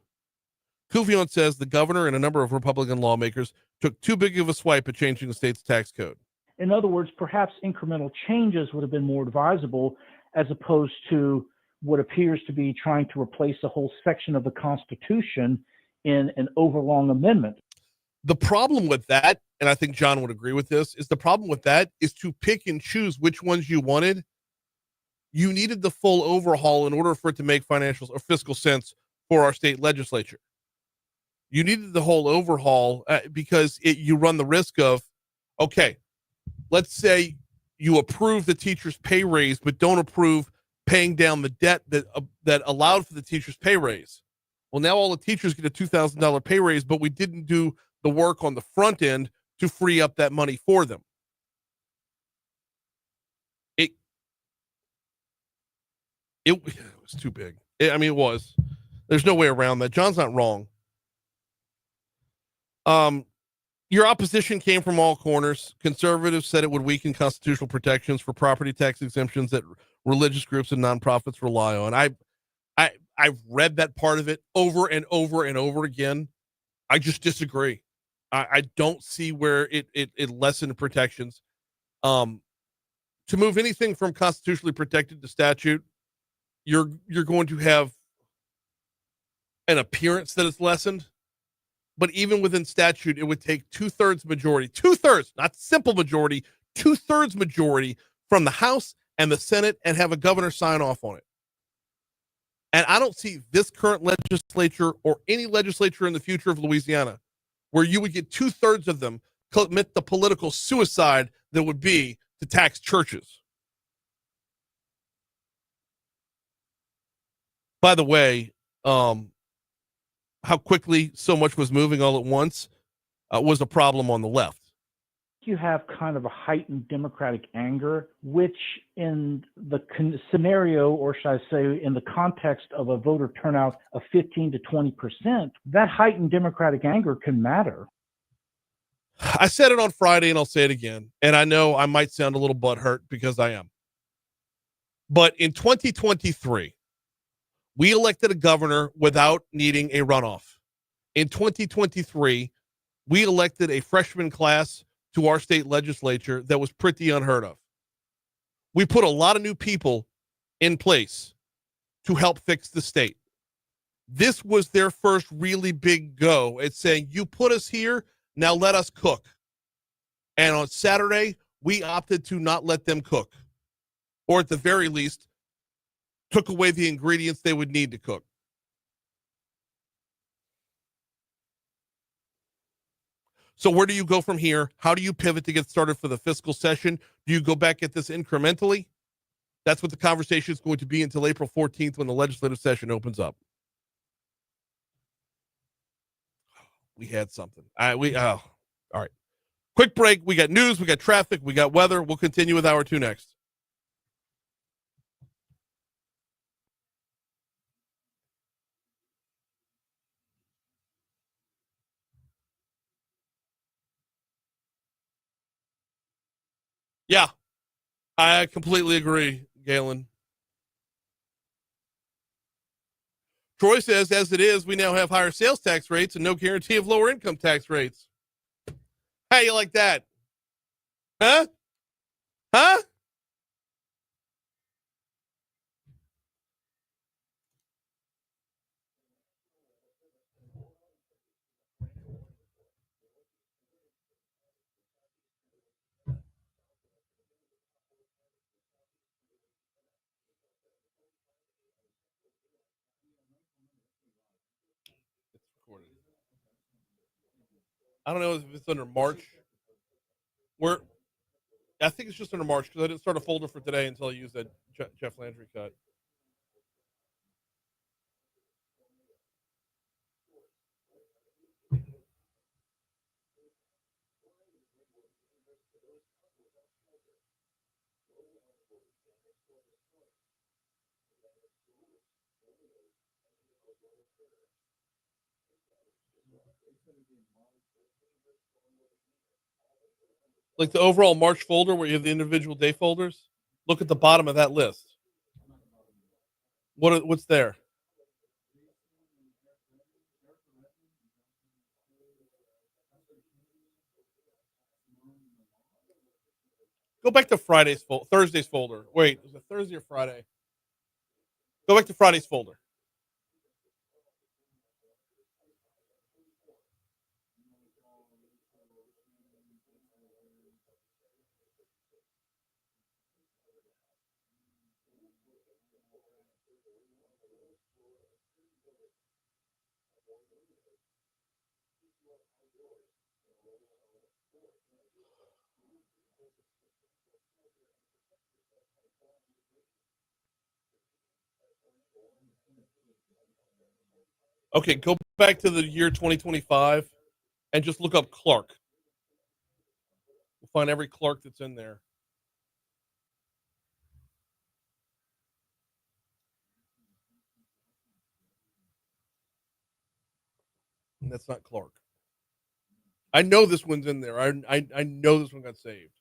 Cuvion says the governor and a number of Republican lawmakers took too big of a swipe at changing the state's tax code. In other words, perhaps incremental changes would have been more advisable as opposed to what appears to be trying to replace a whole section of the Constitution in an overlong amendment. The problem with that, and I think John would agree with this, is the problem with that is to pick and choose which ones you wanted. You needed the full overhaul in order for it to make financial or fiscal sense for our state legislature. You needed the whole overhaul because you run the risk of, okay, let's say you approve the teacher's pay raise, but don't approve paying down the debt that allowed for the teacher's pay raise. Well, now all the teachers get a $2,000 pay raise, but we didn't do the work on the front end to free up that money for them. It was too big. It was. There's no way around that. John's not wrong. Your opposition came from all corners. Conservatives said it would weaken constitutional protections for property tax exemptions that religious groups and nonprofits rely on. I've read that part of it over and over and over again. I just disagree. I don't see where it lessened protections. To move anything from constitutionally protected to statute, you're going to have an appearance that it's lessened. But even within statute, it would take 2/3 majority, 2/3, not simple majority, 2/3 majority from the House and the Senate and have a governor sign off on it. And I don't see this current legislature or any legislature in the future of Louisiana where you would get 2/3 of them commit the political suicide that would be to tax churches. By the way, how quickly so much was moving all at once was a problem on the left. you have kind of a heightened Democratic anger, which in the scenario, or should I say in the context of a voter turnout of 15 to 20%, that heightened Democratic anger can matter. I said it on Friday and I'll say it again. And I know I might sound a little butthurt because I am. But in 2023, we elected a governor without needing a runoff. In 2023, we elected a freshman class to our state legislature that was pretty unheard of. We put a lot of new people in place to help fix the state. This was their first really big go at saying, you put us here, now let us cook. And on Saturday, we opted to not let them cook, or at the very least, took away the ingredients they would need to cook. So where do you go from here? How do you pivot to get started for the fiscal session? Do you go back at this incrementally? That's what the conversation is going to be until April 14th when the legislative session opens up. We had something. All right. Quick break. We got news, we got traffic, we got weather. We'll continue with hour 2 next. Yeah, I completely agree, Galen. Troy says, as it is, we now have higher sales tax rates and no guarantee of lower income tax rates. How you like that? Huh? Huh? I don't know if it's under March. I think it's just under March because I didn't start a folder for today until I used that Jeff Landry cut. Like the overall March folder where you have the individual day folders. Look at the bottom of that list. What's there? Go back to Thursday's folder. Wait, was it Thursday or Friday? Go back to Friday's folder. Okay, go back to the year 2025 and just look up Clark. We'll find every Clark that's in there. And that's not Clark. I know this one's in there. I know this one got saved.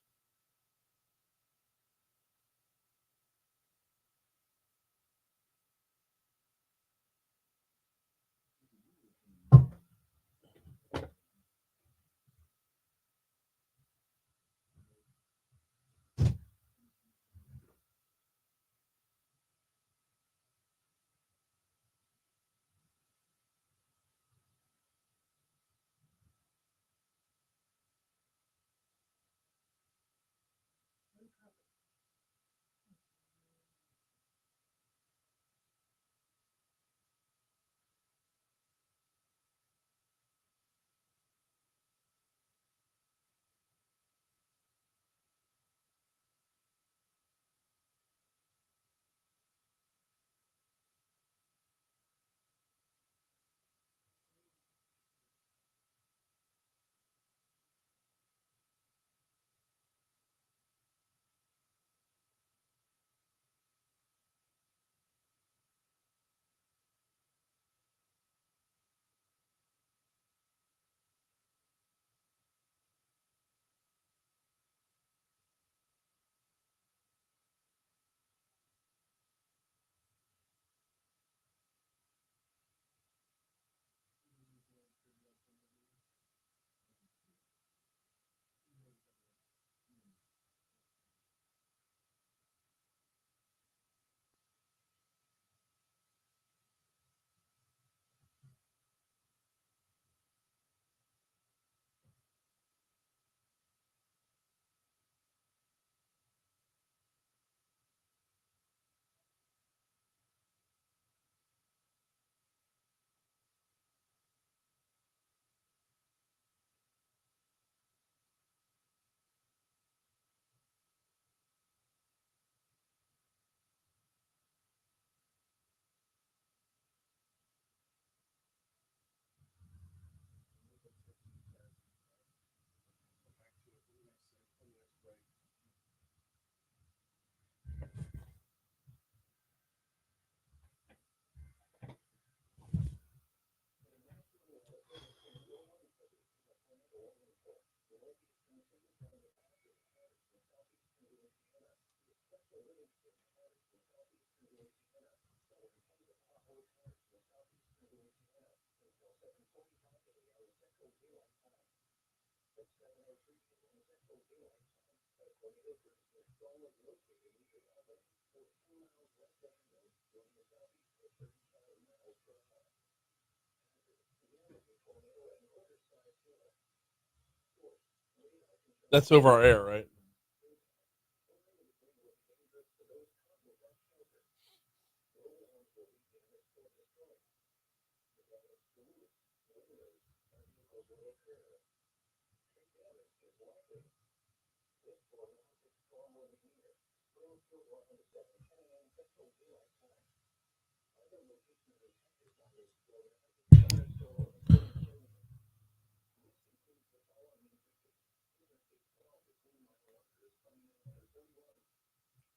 That's over our air, right?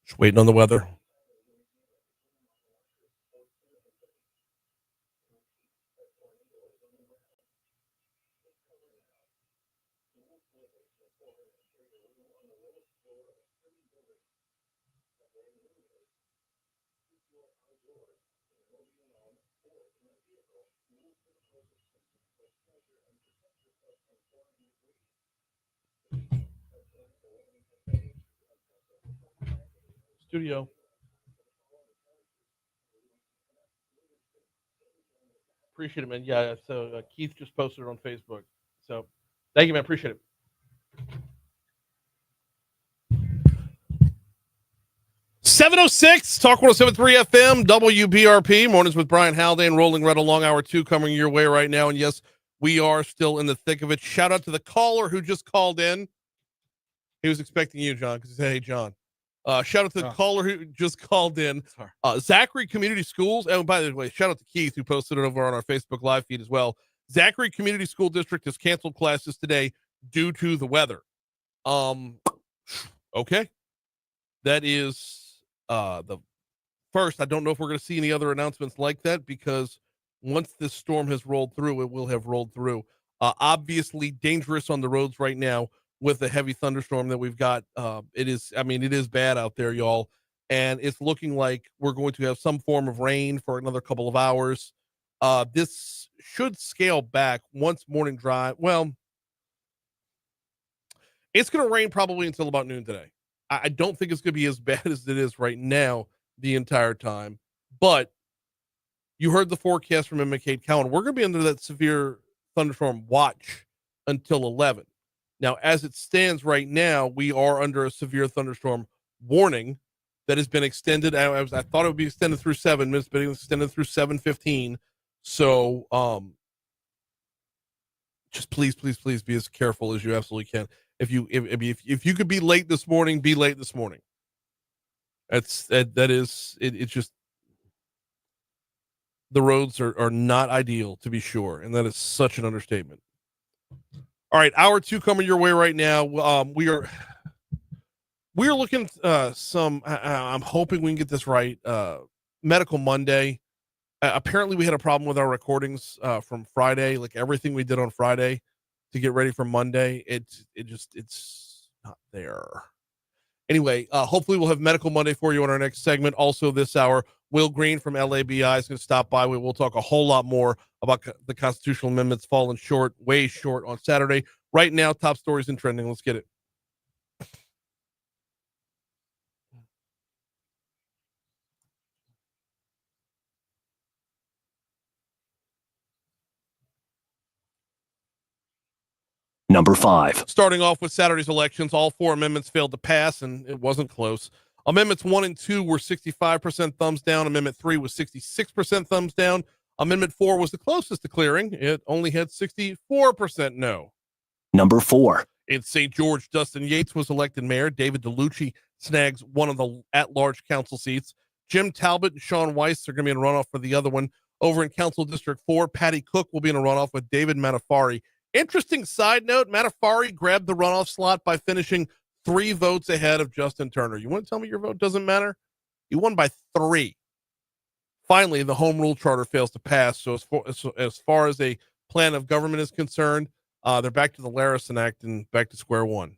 Just waiting on the weather. Studio. Appreciate it, man. Yeah, so Keith just posted it on Facebook. So thank you, man. Appreciate it. .706 Talk 107.3 FM WBRP mornings with Brian Haldane rolling right along hour 2 coming your way right now. And yes, we are still in the thick of it. Shout out to the caller who just called in. He was expecting you, John, because he said, hey, John. Shout out to the caller who just called in. Zachary Community Schools. And by the way, shout out to Keith who posted it over on our Facebook live feed as well. Zachary Community School District has canceled classes today due to the weather. Okay. That is the first. I don't know if we're going to see any other announcements like that because once this storm has rolled through, it will have rolled through. Obviously dangerous on the roads right now with the heavy thunderstorm that we've got. It is bad out there, y'all. And it's looking like we're going to have some form of rain for another couple of hours. This should scale back once morning dry. Well, it's going to rain probably until about noon today. I don't think it's going to be as bad as it is right now the entire time. But you heard the forecast from McCade Cowan. We're going to be under that severe thunderstorm watch until 11. Now, as it stands right now, we are under a severe thunderstorm warning that has been extended. I thought it would be extended through 7 minutes, but it's extended through 7:15. So just please be as careful as you absolutely can. If you could be late this morning, be late this morning. It's just the roads are not ideal, to be sure, and that is such an understatement. All right, hour 2 coming your way right now. We're looking some. I'm hoping we can get this right. Medical Monday. Apparently, we had a problem with our recordings from Friday. Like everything we did on Friday to get ready for Monday, it's not there. Anyway, hopefully we'll have Medical Monday for you on our next segment. Also this hour, Will Green from LABI is going to stop by. We'll talk a whole lot more about the constitutional amendments falling short, way short on Saturday. Right now, top stories and trending. Let's get it. Number 5. Starting off with Saturday's elections, all 4 amendments failed to pass, and it wasn't close. Amendments 1 and 2 were 65% thumbs down. Amendment 3 was 66% thumbs down. Amendment 4 was the closest to clearing. It only had 64% no. Number 4. In St. George, Dustin Yates was elected mayor. David DeLucci snags one of the at-large council seats. Jim Talbot and Sean Weiss are going to be in a runoff for the other one. Over in Council District 4, Patty Cook will be in a runoff with David Matafari. Interesting side note, Matafari grabbed the runoff slot by finishing 3 votes ahead of Justin Turner. You want to tell me your vote doesn't matter? He won by 3. Finally, the home rule charter fails to pass. So as far as a plan of government is concerned, they're back to the Larison Act and back to square one.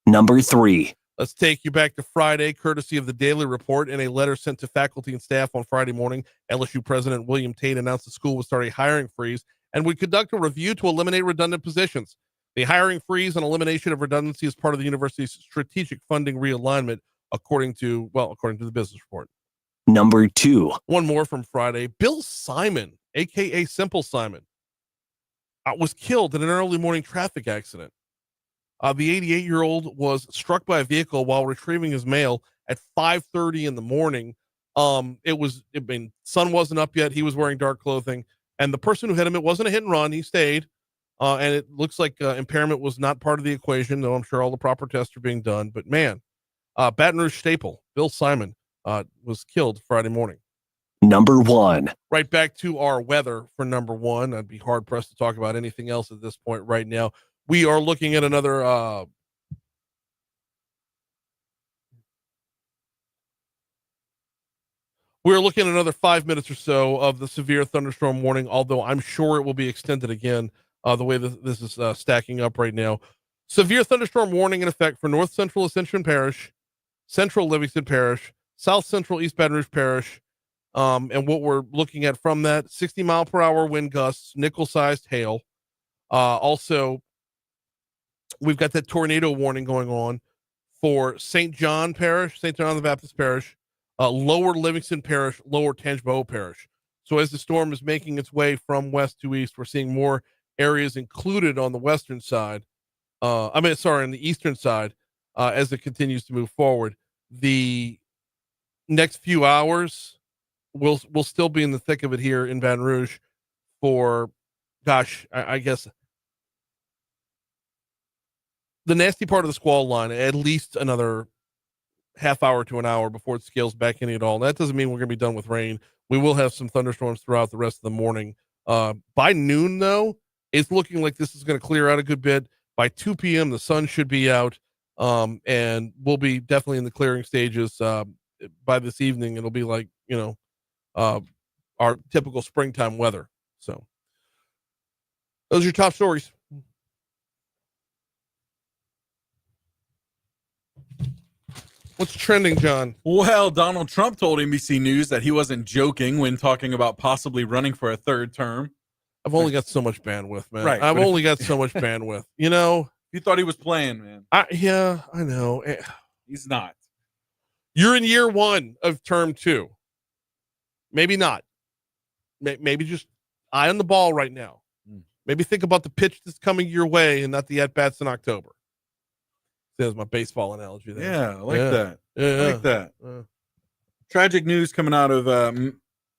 Number 3. Let's take you back to Friday, courtesy of the Daily Report. In a letter sent to faculty and staff on Friday morning, LSU President William Tate announced the school would start a hiring freeze and would conduct a review to eliminate redundant positions. The hiring freeze and elimination of redundancy is part of the university's strategic funding realignment, according to the business report. Number 2. One more from Friday. Bill Simon, aka Simple Simon, was killed in an early morning traffic accident. The 88-year-old was struck by a vehicle while retrieving his mail at 5:30 in the morning. Sun wasn't up yet. He was wearing dark clothing, and the person who hit him, it wasn't a hit and run. He stayed, and it looks like impairment was not part of the equation, though I'm sure all the proper tests are being done. But man, Baton Rouge staple Bill Simon was killed Friday morning. Number 1. Right back to our weather for number 1. I'd be hard pressed to talk about anything else at this point right now. We are looking at another we're looking at another 5 minutes or so of the severe thunderstorm warning, although I'm sure it will be extended again the way this is stacking up right now. Severe thunderstorm warning in effect for North Central Ascension Parish, Central Livingston Parish, South Central East Baton Rouge Parish. And what we're looking at from that, 60-mile-per-hour wind gusts, nickel-sized hail. Also, we've got that tornado warning going on for St. John Parish, St. John the Baptist Parish, Lower Livingston Parish, Lower Tangipahoa Parish. So as the storm is making its way from west to east, we're seeing more areas included on the western side. On the eastern side, as it continues to move forward. The next few hours, we'll still be in the thick of it here in Baton Rouge for, I guess, the nasty part of the squall line, at least another half hour to an hour before it scales back any at all. And that doesn't mean we're going to be done with rain. We will have some thunderstorms throughout the rest of the morning. By noon, though, it's looking like this is going to clear out a good bit. By 2 p.m., the sun should be out, and we'll be definitely in the clearing stages. By this evening, it'll be like, our typical springtime weather. So those are your top stories. What's trending, John? Well, Donald Trump told NBC News that he wasn't joking when talking about possibly running for a third term. I've only got so much bandwidth, man. Right, I've only got so much bandwidth. You thought he was playing, man. I know. He's not. You're in year 1 of term 2. Maybe not. Maybe just eye on the ball right now. Maybe think about the pitch that's coming your way and not the at-bats in October. There's my baseball analogy there. Yeah, I like that. Yeah. I like that. Tragic news coming out of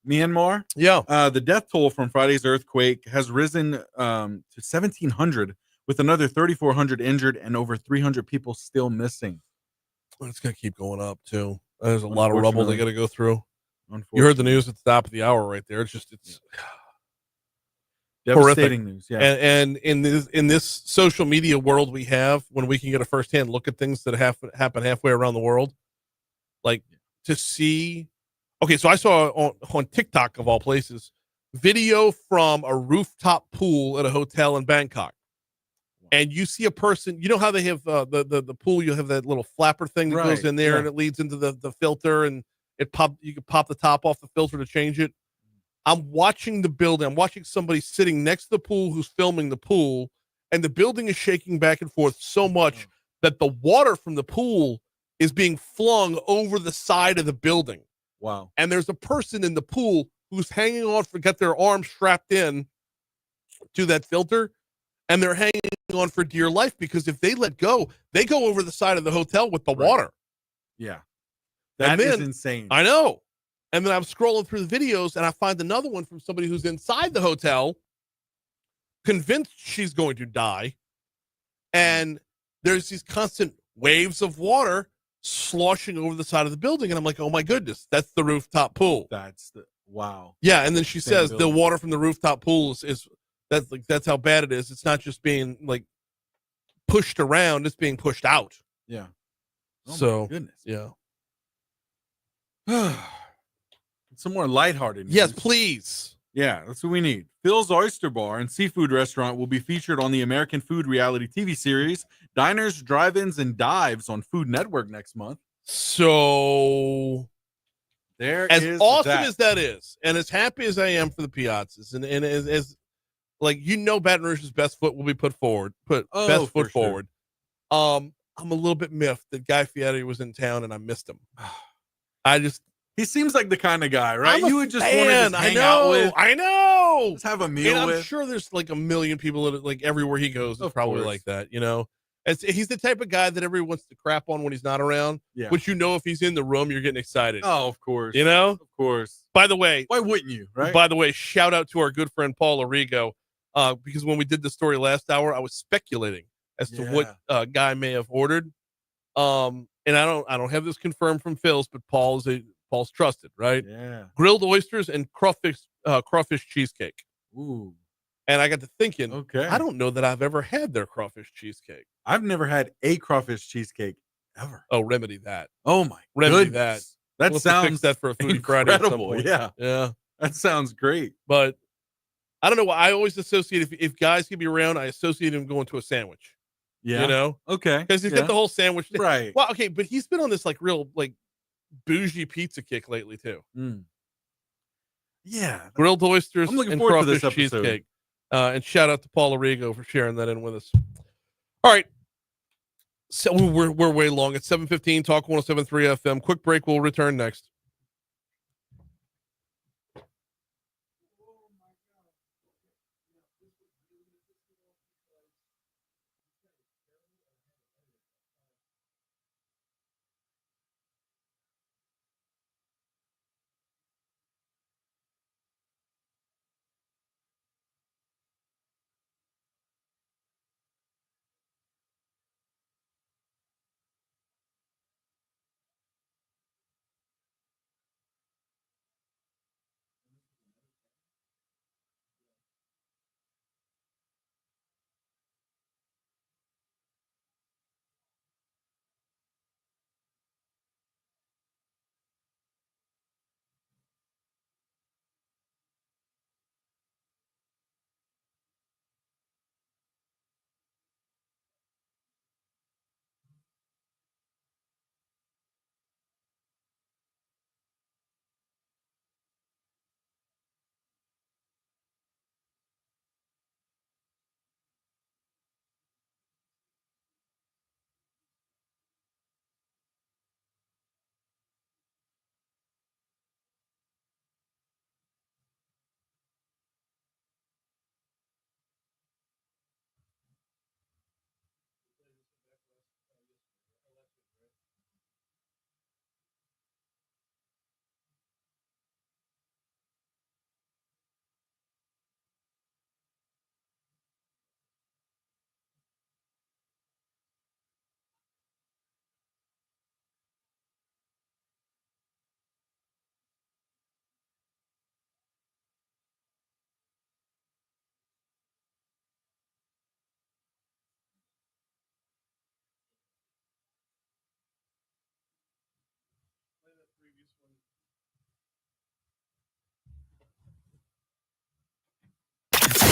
Myanmar. Yeah. The death toll from Friday's earthquake has risen to 1,700, with another 3,400 injured and over 300 people still missing. It's going to keep going up, too. There's a lot of rubble they got to go through. You heard the news at the top of the hour right there. It's devastating horrific news. Yeah. And in this social media world we have, when we can get a firsthand look at things that happen halfway around the world, like to see. Okay, so I saw on TikTok, of all places, video from a rooftop pool at a hotel in Bangkok. And you see a person, you know how they have the pool, you have that little flapper thing that goes in there and it leads into the filter, and you can pop the top off the filter to change it. I'm watching the building. I'm watching somebody sitting next to the pool who's filming the pool, and the building is shaking back and forth so much that the water from the pool is being flung over the side of the building. Wow. And there's a person in the pool who's hanging on got their arms strapped in to that filter, and they're hanging on for dear life, because if they let go, they go over the side of the hotel with the water. Yeah. That is insane. I know. And then I'm scrolling through the videos, and I find another one from somebody who's inside the hotel, convinced she's going to die. And there's these constant waves of water sloshing over the side of the building. And I'm like, oh my goodness, that's the rooftop pool. Wow. Yeah. And then she says the water from the rooftop pool is that's how bad it is. It's not just being like pushed around, it's being pushed out. Yeah. Oh so my goodness. Yeah. Some more lighthearted news. Yes, please. Yeah, that's what we need. Phil's Oyster Bar and Seafood Restaurant will be featured on the American food reality TV series Diners, Drive-Ins, and Dives on Food Network next month. So There as is awesome that. as that is, and as happy as I am for the Piazzas, and as like Baton Rouge's best foot will be put forward, best for foot sure. forward. I'm a little bit miffed that Guy Fieri was in town and I missed him. He seems like the kind of guy, right? I'm You would just want to just hang out with. I know. Just have a meal And I'm with. sure there's like a million people that like everywhere he goes. It's Of probably course. like that, He's the type of guy that everyone wants to crap on when he's not around. Yeah. Which if he's in the room, you're getting excited. Oh, of course. Of course. By the way, why wouldn't you? Right. By the way, shout out to our good friend Paul Arrigo, because when we did the story last hour, I was speculating as to what Guy may have ordered. And I don't have this confirmed from Phil's, but Paul's trusted, right? Yeah. Grilled oysters and crawfish cheesecake. Ooh. And I got to thinking, Okay. I don't know that I've ever had their crawfish cheesecake. I've never had a crawfish cheesecake ever. Oh, remedy that. Oh my Remedy goodness. that. That sounds fix that for a Foodie Friday at some incredible. point. Yeah. Yeah. That sounds great. But I don't know. I always associate if guys can be around, I associate him going to a sandwich. Yeah. Okay. Because he's got the whole sandwich thing. Right. Well, okay, but he's been on this like real like bougie pizza kick lately too. Yeah. Grilled oysters I'm looking and forward to this crawfish episode. cheesecake. And shout out to Paul Arrigo for sharing that in with us. All right. So we're way long. It's 7:15. Talk 107.3 FM. Quick break. We'll return next.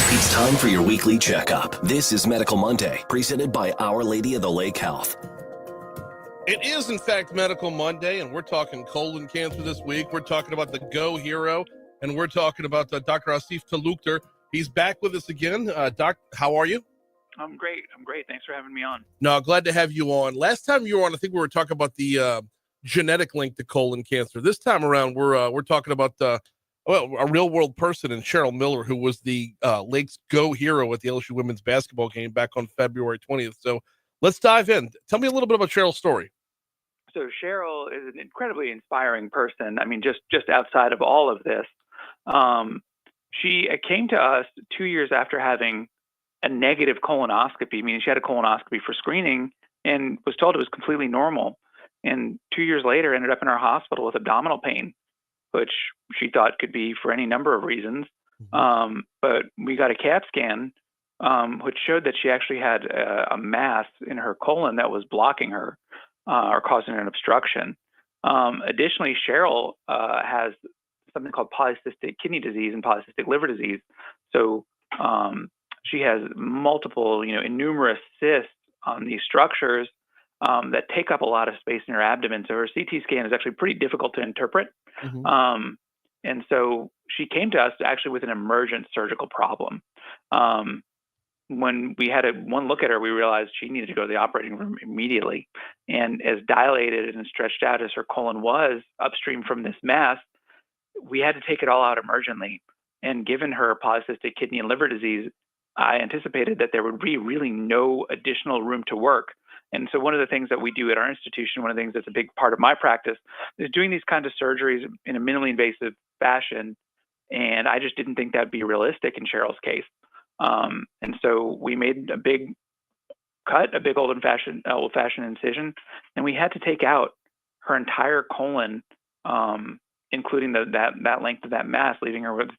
It's time for your weekly checkup. This is Medical Monday, presented by Our Lady of the Lake Health. It is, in fact, Medical Monday, and we're talking colon cancer this week. We're talking about the Go Hero, and we're talking about Dr. Asif Talukder. He's back with us again. Doc, how are you? I'm great. Thanks for having me on. No, glad to have you on. Last time you were on, I think we were talking about the genetic link to colon cancer. This time around, we're talking about a real world person in Cheryl Miller, who was the Lake's Go Hero at the LSU women's basketball game back on February 20th. So let's dive in. Tell me a little bit about Cheryl's story. So Cheryl is an incredibly inspiring person. I mean, just outside of all of this, she came to us 2 years after having a negative colonoscopy, meaning she had a colonoscopy for screening and was told it was completely normal. And 2 years later, ended up in our hospital with abdominal pain, which she thought could be for any number of reasons. But we got a CAT scan, which showed that she actually had a mass in her colon that was blocking her or causing an obstruction. Additionally, Cheryl has something called polycystic kidney disease and polycystic liver disease. So she has multiple, numerous cysts on these structures that take up a lot of space in her abdomen. So her CT scan is actually pretty difficult to interpret. Mhm. And so she came to us actually with an emergent surgical problem. When we had one look at her, we realized she needed to go to the operating room immediately. And as dilated and stretched out as her colon was upstream from this mass, we had to take it all out emergently. And given her polycystic kidney and liver disease, I anticipated that there would be really no additional room to work. And so one of the things that we do at our institution, one of the things that's a big part of my practice, is doing these kinds of surgeries in a minimally invasive fashion. And I just didn't think that'd be realistic in Cheryl's case. And so we made a big cut, a big old-fashioned incision, and we had to take out her entire colon, including that length of that mass, leaving her with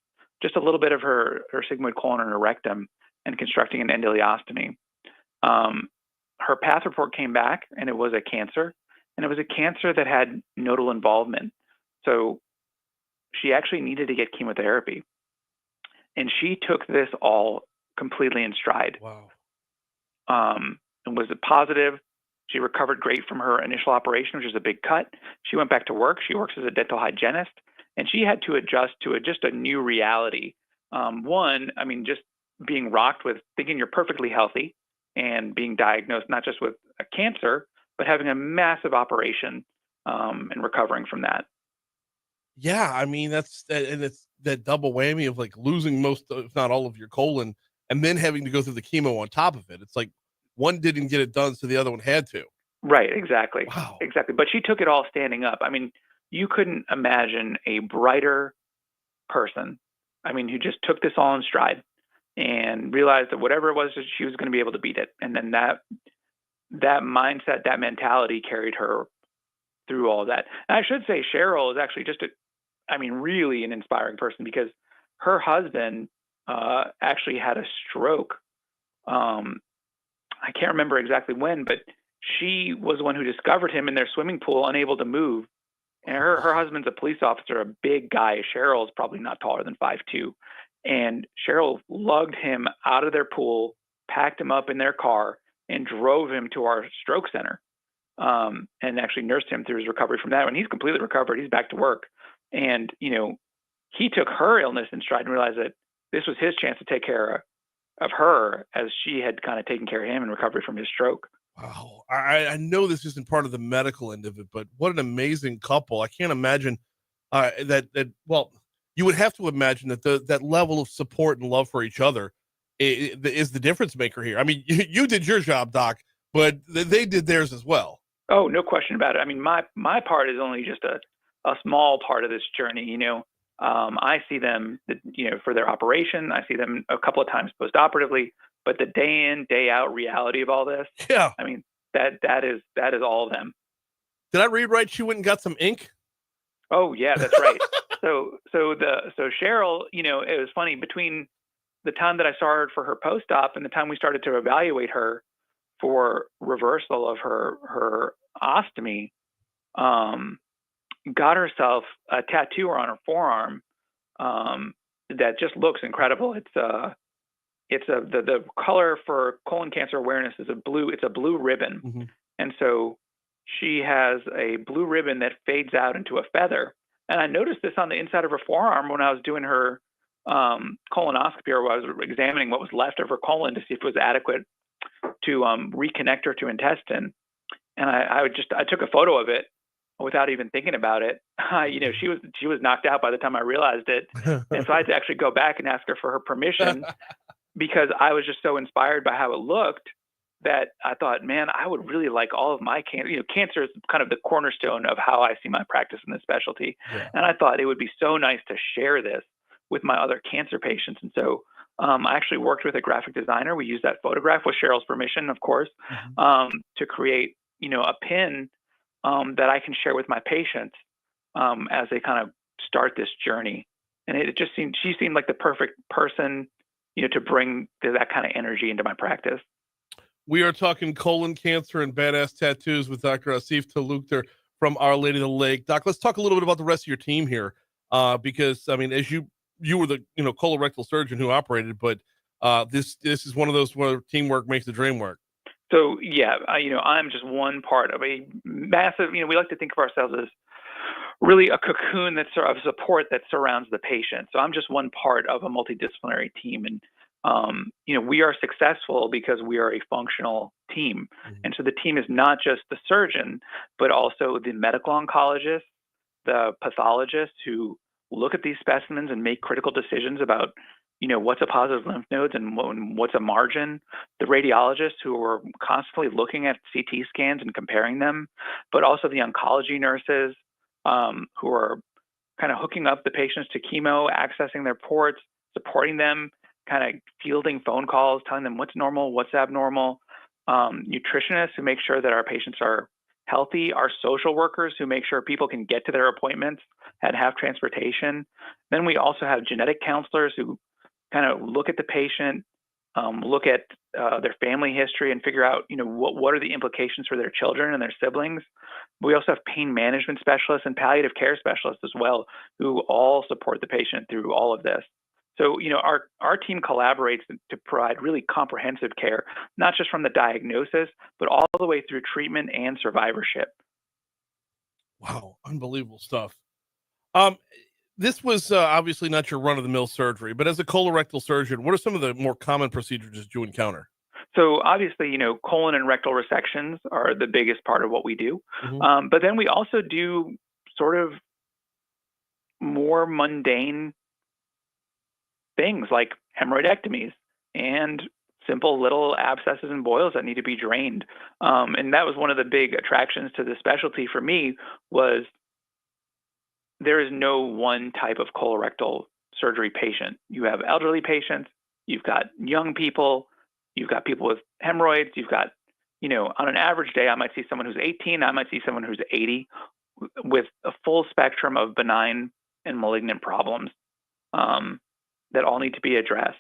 just a little bit of her sigmoid colon and her rectum, and constructing an endoleostomy. Her path report came back, and it was a cancer, and it was a cancer that had nodal involvement. So she actually needed to get chemotherapy, and she took this all completely in stride. Wow. And was positive. She recovered great from her initial operation, which was a big cut. She went back to work. She works as a dental hygienist, and she had to adjust to just a new reality. Just being rocked with thinking you're perfectly healthy and being diagnosed not just with a cancer, but having a massive operation and recovering from that. Yeah, I mean that's and it's that double whammy of like losing most, if not all, of your colon, and then having to go through the chemo on top of it. It's like one didn't get it done, so the other one had to. Right, exactly. Wow. Exactly. But she took it all standing up. I mean, you couldn't imagine a brighter person, who just took this all in stride and realized that whatever it was, that she was going to be able to beat it. And then that mindset, that mentality carried her through all that. And I should say Cheryl is actually really an inspiring person, because her husband actually had a stroke. I can't remember exactly when, but she was the one who discovered him in their swimming pool, unable to move. And her husband's a police officer, a big guy. Cheryl's probably not taller than 5'2". And Cheryl lugged him out of their pool, packed him up in their car, and drove him to our stroke center, and actually nursed him through his recovery from that. When he's completely recovered, he's back to work. And, he took her illness in stride and realized that this was his chance to take care of her, as she had kind of taken care of him in recovery from his stroke. Wow. I know this isn't part of the medical end of it, but what an amazing couple. I can't imagine well, you would have to imagine that that level of support and love for each other is the difference maker here. I mean, you did your job, Doc, but they did theirs as well. Oh, no question about it. I mean, my part is only just a small part of this journey. I see them, for their operation. I see them a couple of times post-operatively, but the day in, day out reality of all this. Yeah. I mean, that is all of them. Did I read right? She went and got some ink. Oh yeah, that's right. So Cheryl, it was funny, between the time that I saw her for her post-op and the time we started to evaluate her for reversal of her ostomy, got herself a tattoo on her forearm that just looks incredible. The color for colon cancer awareness is it's a blue ribbon. Mm-hmm. And so she has a blue ribbon that fades out into a feather. And I noticed this on the inside of her forearm when I was doing her colonoscopy, or I was examining what was left of her colon to see if it was adequate to reconnect her to intestine. And I took a photo of it without even thinking about it. She was knocked out by the time I realized it. And so I had to actually go back and ask her for her permission, because I was just so inspired by how it looked that I thought, man, I would really like all of my cancer. Cancer is kind of the cornerstone of how I see my practice in this specialty. Yeah. And I thought it would be so nice to share this with my other cancer patients. And so I actually worked with a graphic designer. We used that photograph with Cheryl's permission, of course, to create, a pin that I can share with my patients as they kind of start this journey. And she seemed like the perfect person, to bring that kind of energy into my practice. We are talking colon cancer and badass tattoos with Dr. Asif Talukder from Our Lady of the Lake. Doc, let's talk a little bit about the rest of your team here. because I mean, as you were the colorectal surgeon who operated, but this is one of those where teamwork makes the dream work. So yeah, I'm just one part of a massive. We like to think of ourselves as really a cocoon that's of support that surrounds the patient. So I'm just one part of a multidisciplinary team, and we are successful because we are a functional team. Mm-hmm. And so the team is not just the surgeon, but also the medical oncologist, the pathologists who look at these specimens and make critical decisions about what's a positive lymph nodes and what's a margin, the radiologists who are constantly looking at CT scans and comparing them, but also the oncology nurses who are kind of hooking up the patients to chemo, accessing their ports, supporting them, kind of fielding phone calls, telling them what's normal, what's abnormal, nutritionists who make sure that our patients are healthy, our social workers who make sure people can get to their appointments and have transportation. Then we also have genetic counselors who kind of look at the patient, look at their family history and figure out, what are the implications for their children and their siblings. We also have pain management specialists and palliative care specialists as well, who all support the patient through all of this. So, our team collaborates to provide really comprehensive care, not just from the diagnosis, but all the way through treatment and survivorship. Wow, unbelievable stuff. This was obviously not your run-of-the-mill surgery, but as a colorectal surgeon, what are some of the more common procedures that you encounter? So obviously, colon and rectal resections are the biggest part of what we do. Mm-hmm. But then we also do sort of more mundane things like hemorrhoidectomies and simple little abscesses and boils that need to be drained. And that was one of the big attractions to the specialty for me was there is no one type of colorectal surgery patient. You have elderly patients, you've got young people, you've got people with hemorrhoids, you've got, on an average day, I might see someone who's 18, I might see someone who's 80 with a full spectrum of benign and malignant problems that all need to be addressed.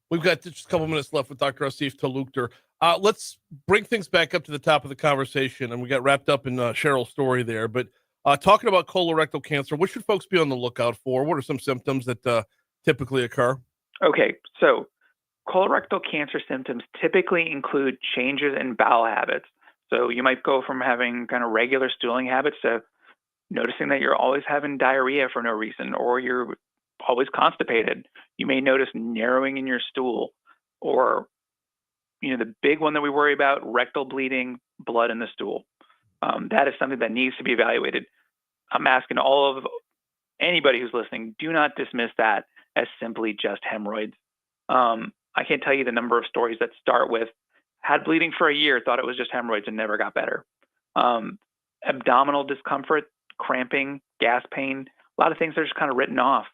We've got just a couple minutes left with Dr. Asif Talukder. Let's bring things back up to the top of the conversation, and we got wrapped up in Cheryl's story there. But talking about colorectal cancer, what should folks be on the lookout for? What are some symptoms that typically occur? Okay, so colorectal cancer symptoms typically include changes in bowel habits. So you might go from having kind of regular stooling habits to noticing that you're always having diarrhea for no reason, or you're always constipated. You may notice narrowing in your stool, or the big one that we worry about, rectal bleeding, blood in the stool. That is something that needs to be evaluated. I'm asking anybody who's listening, do not dismiss that as simply just hemorrhoids. I can't tell you the number of stories that start with had bleeding for a year, thought it was just hemorrhoids and never got better. Abdominal discomfort, cramping, gas pain, a lot of things are just kind of written off.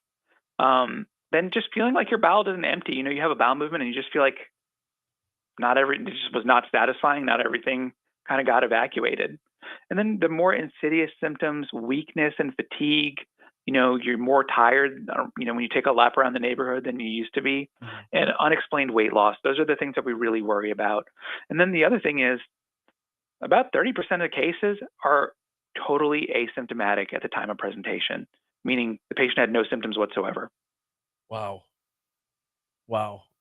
Then just feeling like your bowel doesn't empty. You have a bowel movement and you just feel like it just was not satisfying. Not everything kind of got evacuated. And then the more insidious symptoms, weakness and fatigue, you're more tired, when you take a lap around the neighborhood than you used to be, and unexplained weight loss. Those are the things that we really worry about. And then the other thing is about 30% of cases are totally asymptomatic at the time of presentation, meaning the patient had no symptoms whatsoever. Wow.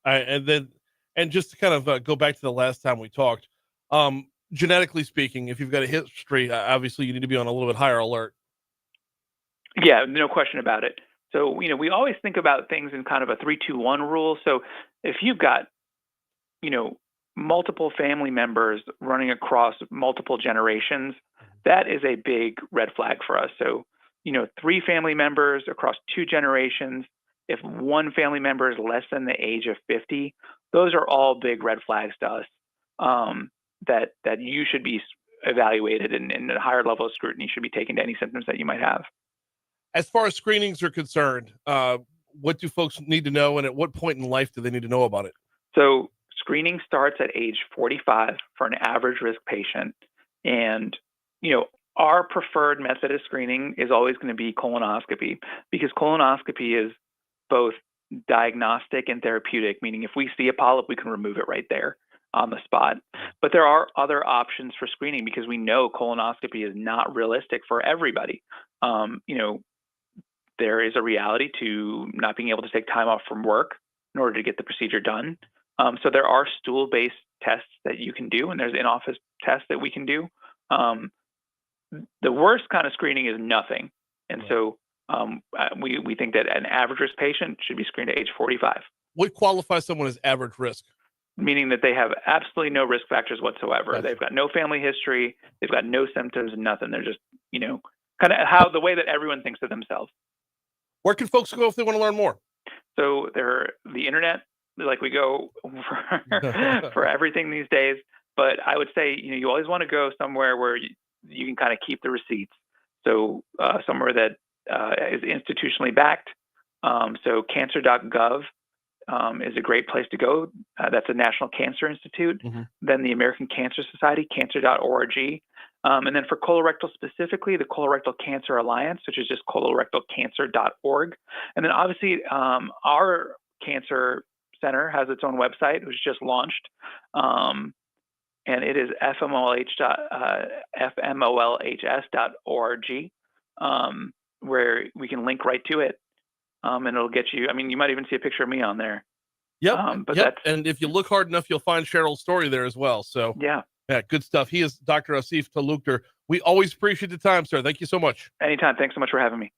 And just to kind of go back to the last time we talked, genetically speaking, if you've got a history, obviously you need to be on a little bit higher alert. Yeah, no question about it. So, we always think about things in kind of a 3-2-1 rule. So if you've got, multiple family members running across multiple generations, that is a big red flag for us. So, 3 family members across 2 generations, if one family member is less than the age of 50, those are all big red flags to us that you should be evaluated and a higher level of scrutiny should be taken to any symptoms that you might have. As far as screenings are concerned, what do folks need to know, and at what point in life do they need to know about it? So screening starts at age 45 for an average risk patient. And, our preferred method of screening is always going to be colonoscopy, because colonoscopy is both diagnostic and therapeutic, meaning if we see a polyp, we can remove it right there. on the spot. But there are other options for screening because we know colonoscopy is not realistic for everybody. There is a reality to not being able to take time off from work in order to get the procedure done. So there are stool-based tests that you can do, and there's in-office tests that we can do. The worst kind of screening is nothing. And so we think that an average risk patient should be screened at age 45. What qualifies someone as average risk? Meaning that they have absolutely no risk factors whatsoever. Gotcha. They've got no family history. They've got no symptoms, nothing. They're just, kind of the way that everyone thinks of themselves. Where can folks go if they want to learn more? So the internet, like we go for everything these days. But I would say, you always want to go somewhere where you can kind of keep the receipts. So somewhere that is institutionally backed. So cancer.gov is a great place to go. That's the National Cancer Institute. Mm-hmm. Then the American Cancer Society, cancer.org. And then for colorectal specifically, the Colorectal Cancer Alliance, which is just colorectalcancer.org. And then obviously our cancer center has its own website, which was just launched. And it is fmolhs.org, where we can link right to it. And it'll get you, you might even see a picture of me on there. Yep. But and if you look hard enough, you'll find Cheryl's story there as well. So yeah, good stuff. He is Dr. Asif Talukder. We always appreciate the time, sir. Thank you so much. Anytime. Thanks so much for having me.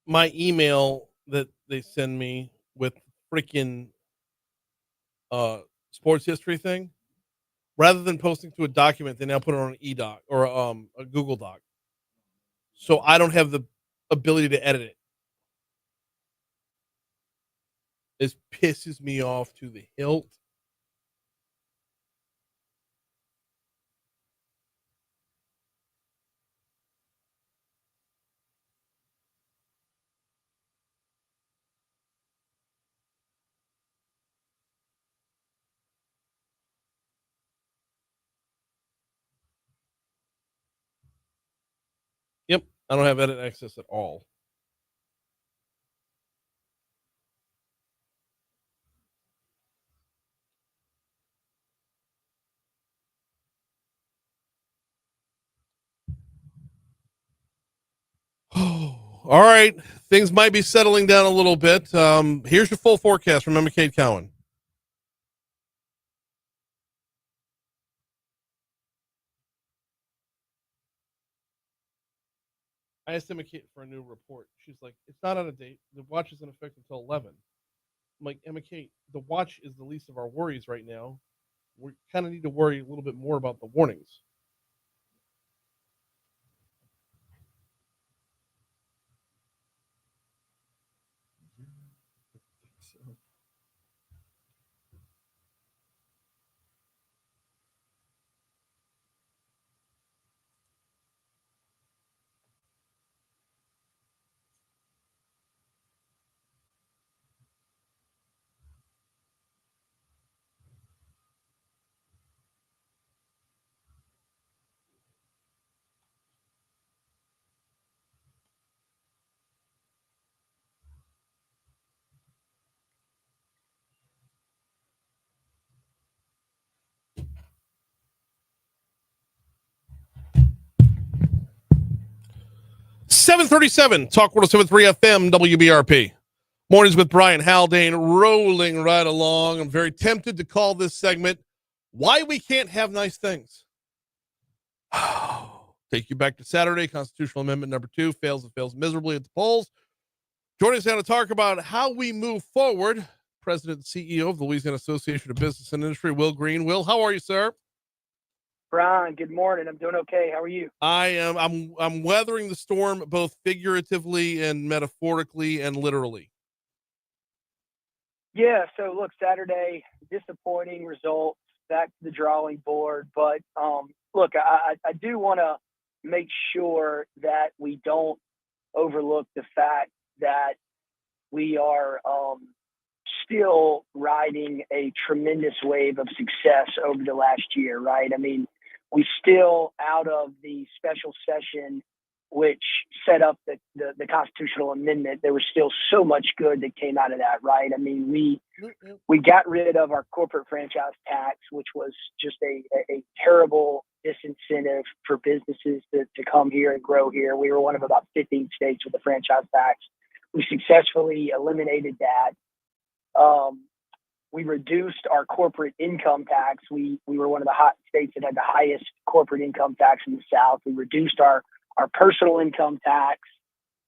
My email that they send me with freaking sports history thing, rather than posting to a document, they now put it on an e-doc or a Google Doc. So I don't have the ability to edit it. This pisses me off to the hilt. Yep, I don't have edit access at all. All right, things might be settling down a little bit. Here's your full forecast from Emma Kate Cowan. I asked Emma Kate for a new report. She's like, it's not out of date. The watch is in effect until 11. I'm like, Emma Kate, the watch is the least of our worries right now. We kind of need to worry a little bit more about the warnings. .737 Talk 107.3 FM WBRP. Mornings with Brian Haldane rolling right along. I'm very tempted to call this segment Why We Can't Have Nice Things. Take you back to Saturday. Constitutional Amendment number 2 fails and fails miserably at the polls. Joining us now to talk about how we move forward, President and CEO of the Louisiana Association of Business and Industry, Will Green. Will, how are you, sir? Brian, good morning. I'm doing okay. How are you? I'm weathering the storm both figuratively and metaphorically and literally. Yeah, so look, Saturday, disappointing results, back to the drawing board. But look, I do want to make sure that we don't overlook the fact that we are still riding a tremendous wave of success over the last year, right? I mean, we still, out of the special session, which set up the constitutional amendment, there was still so much good that came out of that, right? I mean, we got rid of our corporate franchise tax, which was just a terrible disincentive for businesses to come here and grow here. We were one of about 15 states with a franchise tax. We successfully eliminated that. We reduced our corporate income tax. We were one of the hot states that had the highest corporate income tax in the South. We reduced our personal income tax.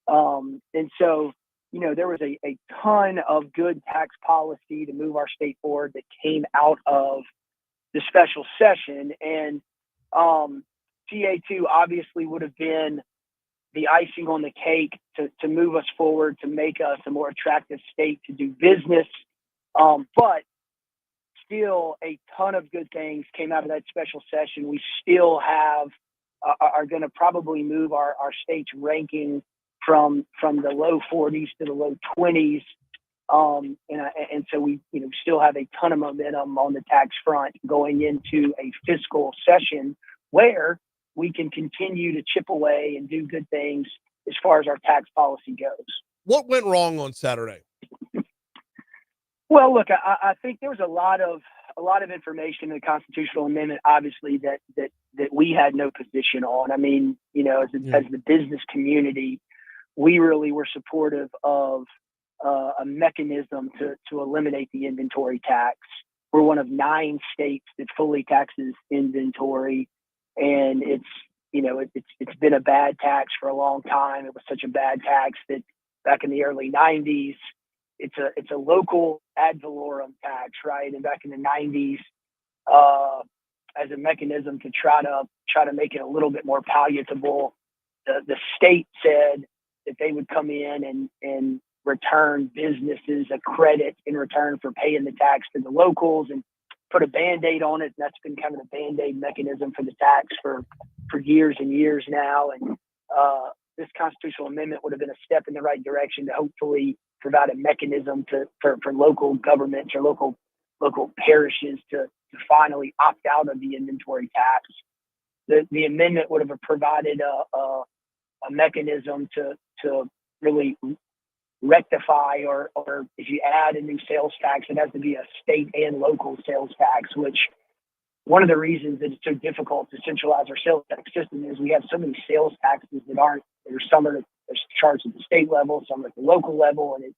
And so, you know, there was a ton of good tax policy to move our state forward that came out of the special session. And TA2 obviously would have been the icing on the cake to move us forward, to make us a more attractive state to do business. But still a ton of good things came out of that special session. We still are going to probably move our state's ranking from the low 40s to the low 20s. And so we still have a ton of momentum on the tax front going into a fiscal session where we can continue to chip away and do good things as far as our tax policy goes. What went wrong on Saturday? Well, look, I think there was a lot of information in the constitutional amendment, obviously, that we had no position on. I mean, you know, as the business community, we really were supportive of a mechanism to eliminate the inventory tax. We're one of 9 states that fully taxes inventory, and it's been a bad tax for a long time. It was such a bad tax that back in the early 90s. It's a local ad valorem tax, right? And back in the 90s, as a mechanism to try to make it a little bit more palatable, the state said that they would come in and return businesses a credit in return for paying the tax to the locals and put a Band-Aid on it. And that's been kind of the Band-Aid mechanism for the tax for years and years now. And this constitutional amendment would have been a step in the right direction to hopefully provide a mechanism for local governments or local parishes to finally opt out of the inventory tax. The amendment would have provided a mechanism to really rectify, or if you add a new sales tax, it has to be a state and local sales tax, which one of the reasons that it's so difficult to centralize our sales tax system is we have so many sales taxes there's some are charged at the state level, some at the local level, and it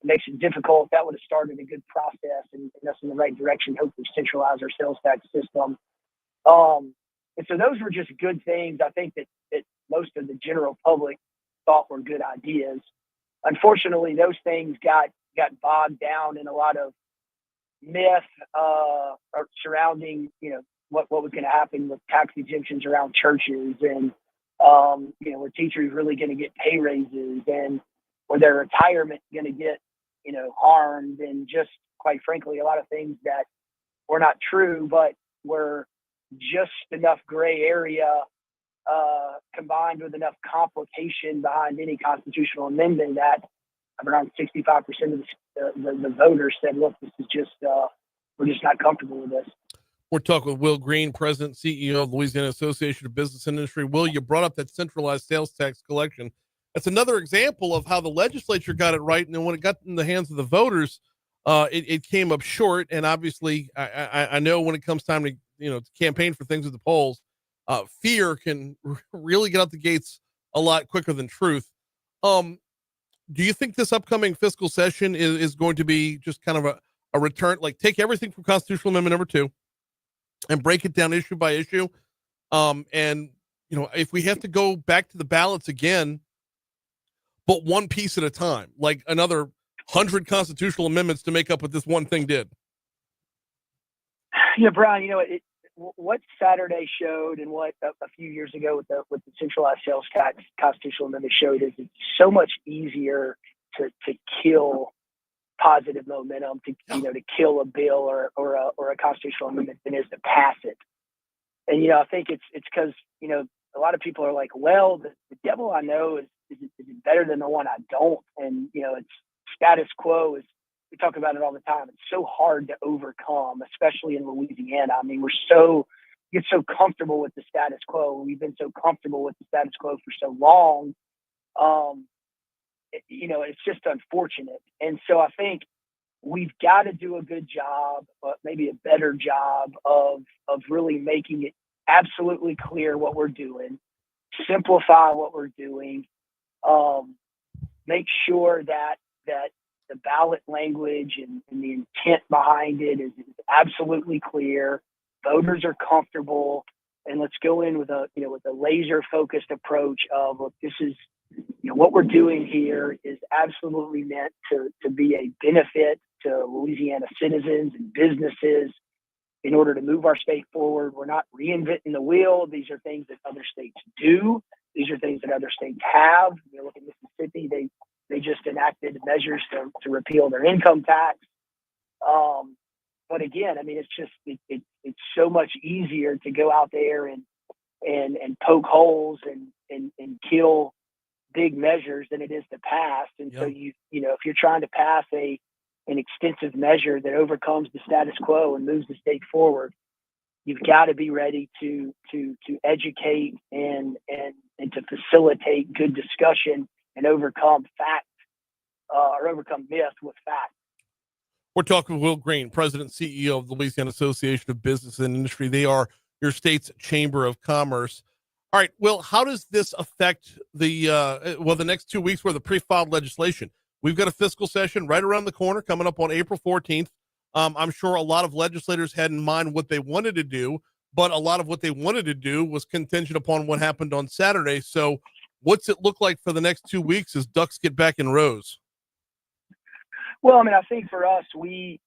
makes it difficult. That would have started a good process and us in the right direction, hopefully centralize our sales tax system. And so those were just good things, I think, that most of the general public thought were good ideas. Unfortunately, those things got bogged down in a lot of myth surrounding, what was going to happen with tax exemptions around churches, and were teachers really going to get pay raises, and were their retirement going to get harmed, and just quite frankly a lot of things that were not true but were just enough gray area combined with enough complication behind any constitutional amendment that around 65% of the voters said, look, this is just we're just not comfortable with this. We're talking with Will Green, President, CEO of the Louisiana Association of Business and Industry. Will, you brought up that centralized sales tax collection. That's another example of how the legislature got it right, and then when it got in the hands of the voters, it came up short. And obviously, I know when it comes time to campaign for things at the polls, fear can really get out the gates a lot quicker than truth. Do you think this upcoming fiscal session is going to be just kind of a return, like take everything from Constitutional Amendment number 2 and break it down issue by issue? And if we have to go back to the ballots again, but one piece at a time, like another 100 constitutional amendments to make up what this one thing did. Yeah, Brian, what Saturday showed and what a few years ago with the centralized sales tax constitutional amendment showed is it's so much easier to kill positive momentum, to kill a bill or a constitutional amendment than it is to pass it. And I think it's because a lot of people are like, well, the devil I know is it better than the one I don't, and it's status quo is. We talk about it all the time. It's so hard to overcome, especially in Louisiana. I mean, get so comfortable with the status quo. We've been so comfortable with the status quo for so long. It's just unfortunate. And so I think we've got to do a good job, but maybe a better job of really making it absolutely clear what we're doing, simplify what we're doing, make sure that the ballot language and the intent behind it is absolutely clear. Voters are comfortable, and let's go in with a laser focused approach of, look, this is, what we're doing here is absolutely meant to be a benefit to Louisiana citizens and businesses in order to move our state forward. We're not reinventing the wheel. These are things that other states do. These are things that other states have. Look at Mississippi. They just enacted measures to repeal their income tax. But again, I mean, it's just it's so much easier to go out there and poke holes and kill big measures than it is to pass. And so if you're trying to pass an extensive measure that overcomes the status quo and moves the state forward, you've got to be ready to educate and to facilitate good discussion and overcome fact or overcome myth with fact. We're talking with Will Green, President and CEO of the Louisiana Association of Business and Industry. They are your state's Chamber of Commerce. All right, Will, how does this affect the next 2 weeks where the pre-filed legislation? We've got a fiscal session right around the corner coming up on April 14th. I'm sure a lot of legislators had in mind what they wanted to do, but a lot of what they wanted to do was contingent upon what happened on Saturday. So what's it look like for the next 2 weeks as ducks get back in rows? Well, I mean, I think for us, we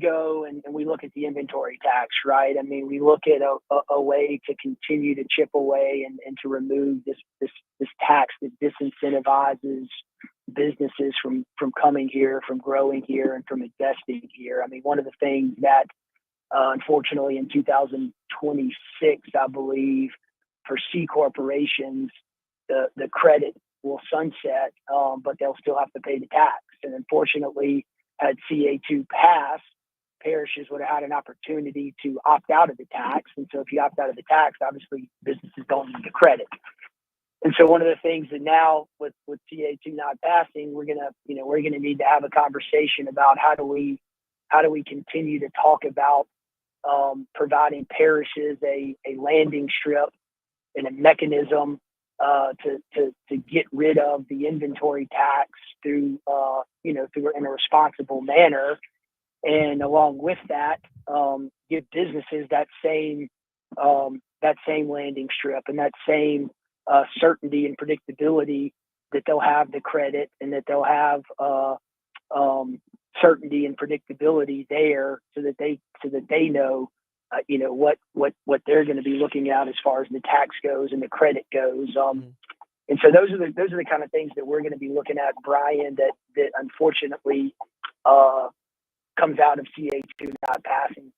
go and we look at the inventory tax, right? I mean, we look at a way to continue to chip away and to remove this tax that disincentivizes businesses from coming here, from growing here, and from investing here. I mean, one of the things that, unfortunately, in 2026, I believe, for C corporations, the credit will sunset, but they'll still have to pay the tax. And unfortunately, had CA2 passed, parishes would have had an opportunity to opt out of the tax. And so if you opt out of the tax, obviously businesses don't need the credit. And so one of the things that now with CA2 not passing, we're gonna need to have a conversation about how do we continue to talk about providing parishes a landing strip and a mechanism to get rid of the inventory tax through in a responsible manner, and along with that, give businesses that same landing strip and that same certainty and predictability that they'll have the credit and that they'll have certainty and predictability there, so that they know what they're going to be looking at as far as the tax goes and the credit goes. And so those are the kind of things that we're going to be looking at, Brian, that unfortunately comes out of CA2 not passing.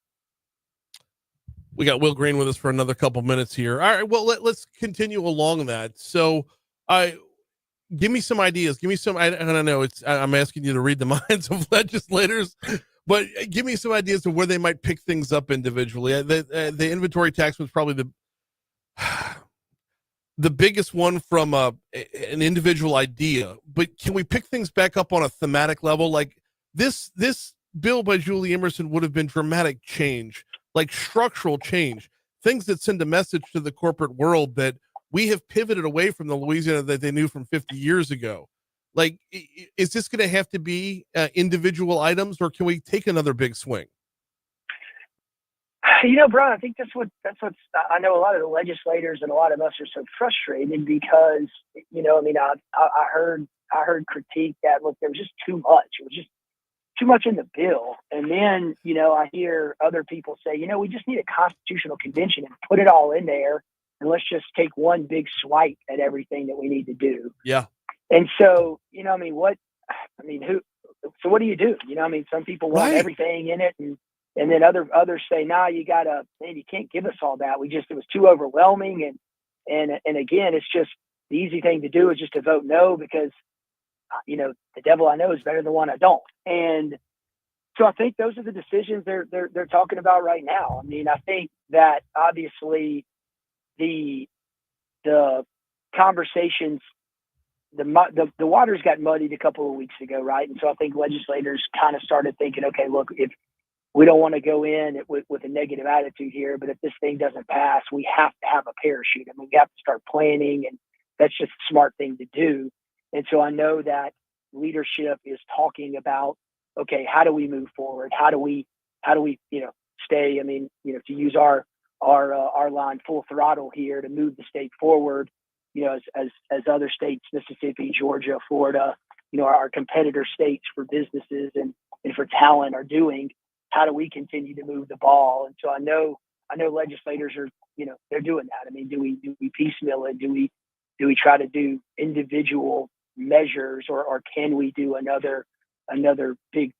We got Will Green with us for another couple minutes here. All right, well, let's continue along that. So give me some ideas. Give me some, I don't know, I'm asking you to read the minds of legislators, but give me some ideas of where they might pick things up individually. The inventory tax was probably the biggest one from an individual idea, but can we pick things back up on a thematic level? Like this bill by Julie Emerson would have been dramatic change, like structural change, things that send a message to the corporate world that we have pivoted away from the Louisiana that they knew from 50 years ago. Like, is this going to have to be individual items, or can we take another big swing? Brian, I think that's what's, I know a lot of the legislators and a lot of us are so frustrated because, I heard critique that, look, there was just too much. It was just too much in the bill. And then, I hear other people say, we just need a constitutional convention and put it all in there. And let's just take one big swipe at everything that we need to do. Yeah. And so, what do you do? Some people want everything in it, and then others say, nah, you can't give us all that. It was too overwhelming. And again, it's just the easy thing to do is just to vote no, because, the devil I know is better than the one I don't. And so I think those are the decisions they're talking about right now. I think that obviously the conversations, the waters got muddied a couple of weeks ago, right? And so I think legislators kind of started thinking, okay, look, if we don't want to go in with a negative attitude here, but if this thing doesn't pass, we have to have a parachute. We have to start planning, and that's just a smart thing to do. And so I know that leadership is talking about, okay, how do we move forward? How do we stay? To use our line, full throttle here to move the state forward. As other states, Mississippi, Georgia, Florida, our competitor states for businesses and for talent are doing. How do we continue to move the ball? And so I know legislators are, they're doing that. Do we piecemeal it? Do we try to do individual measures, or can we do another big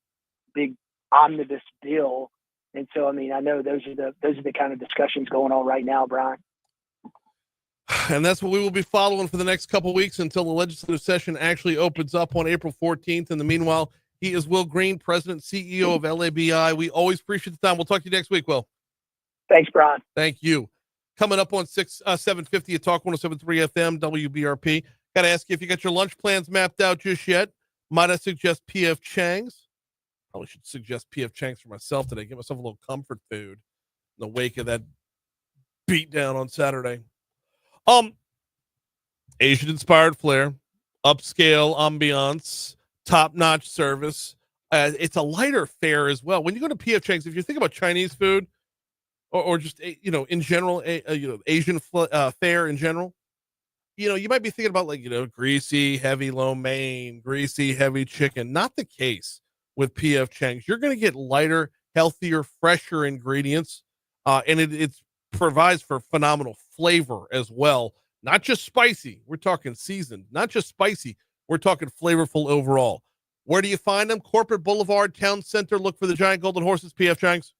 omnibus bill? And so, I know those are the kind of discussions going on right now, Brian. And that's what we will be following for the next couple of weeks until the legislative session actually opens up on April 14th. In the meanwhile, he is Will Green, President, CEO of LABI. We always appreciate the time. We'll talk to you next week, Will. Thanks, Brian. Thank you. Coming up on 750 at Talk 107.3 FM, WBRP. Got to ask you if you got your lunch plans mapped out just yet. Might I suggest P.F. Chang's? Probably should suggest P.F. Chang's for myself today. Give myself a little comfort food in the wake of that beatdown on Saturday. Asian-inspired flair, upscale ambiance, top-notch service. It's a lighter fare as well. When you go to P.F. Chang's, if you think about Chinese food or just in general, Asian fare in general, You might be thinking about like, greasy, heavy lo mein, greasy, heavy chicken. Not the case with PF Chang's. You're going to get lighter, healthier, fresher ingredients. And it provides for phenomenal flavor as well. Not just spicy. We're talking seasoned, not just spicy. We're talking flavorful overall. Where do you find them? Corporate Boulevard, Town Center. Look for the giant golden horses, PF Chang's.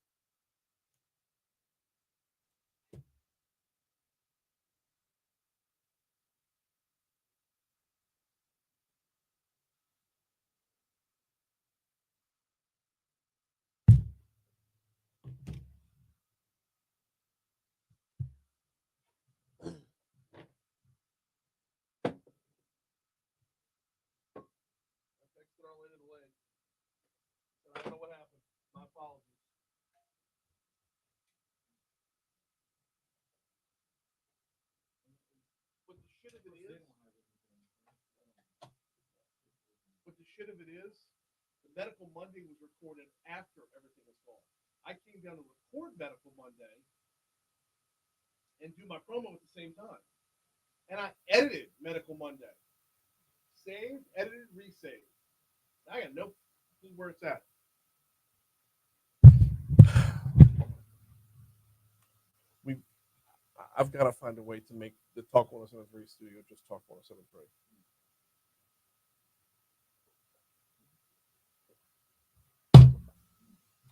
I don't know what happened. My apologies. What the shit of it is, the Medical Monday was recorded after everything was gone. I came down to record Medical Monday and do my promo at the same time. And I edited Medical Monday. Saved, edited, resaved. I got no clue where it's at. I've got to find a way to make the Talk 1073 studio just Talk 1073.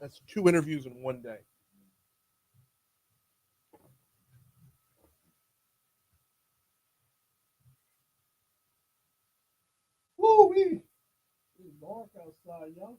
That's 2 interviews in one day. Woo-wee. It's dark outside, y'all.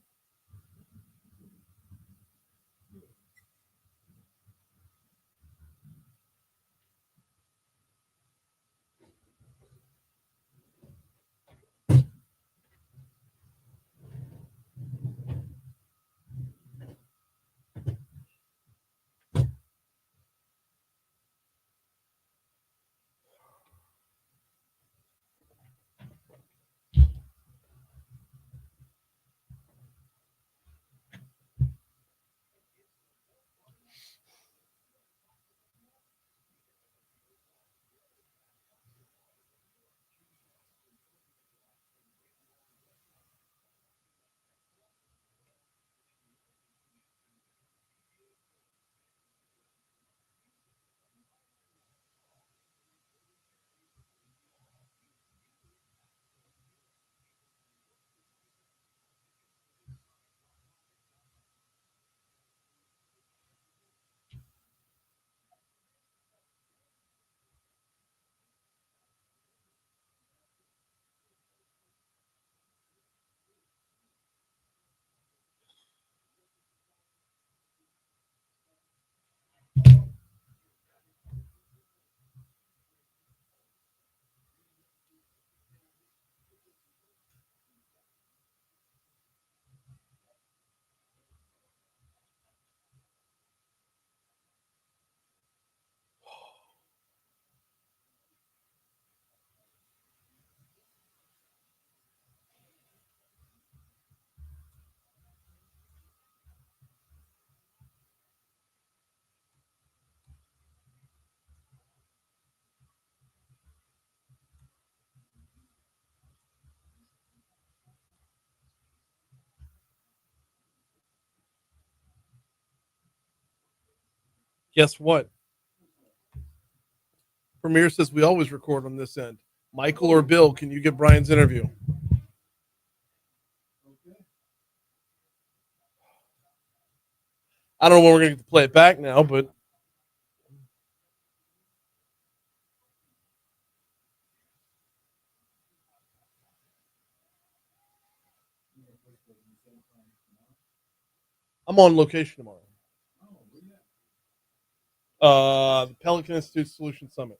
Guess what? Premier says we always record on this end. Michael or Bill, can you get Brian's interview? I don't know when we're going to get to play it back now, but I'm on location tomorrow. The Pelican Institute Solution Summit.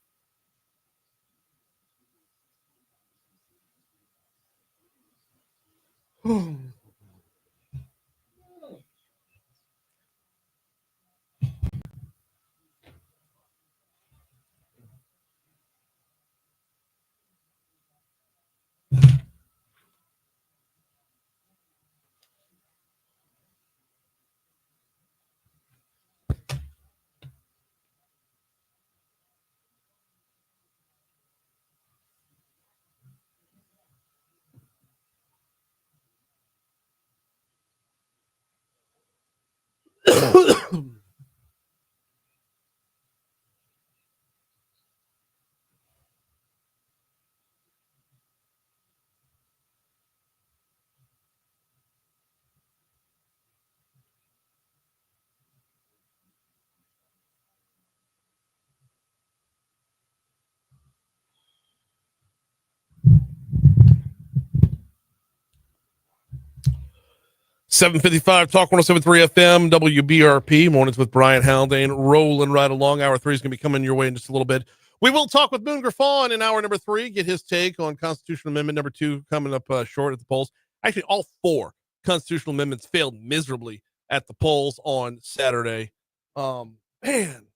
7:55 Talk 107.3 FM WBRP mornings with Brian Haldane rolling right along. Hour 3 is going to be coming your way in just a little bit. We will talk with Moon Griffon in hour number 3, get his take on Constitutional Amendment number 2 coming up short at the polls. Actually, all 4 constitutional amendments failed miserably at the polls on Saturday. Man.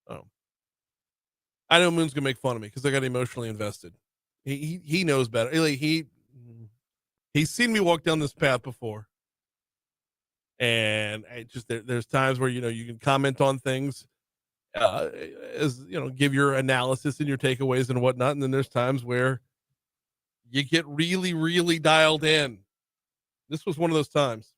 Oh. I know Moon's going to make fun of me because I got emotionally invested. He knows better. He's seen me walk down this path before. And there's times where, you can comment on things, give your analysis and your takeaways and whatnot. And then there's times where you get really, really dialed in. This was one of those times.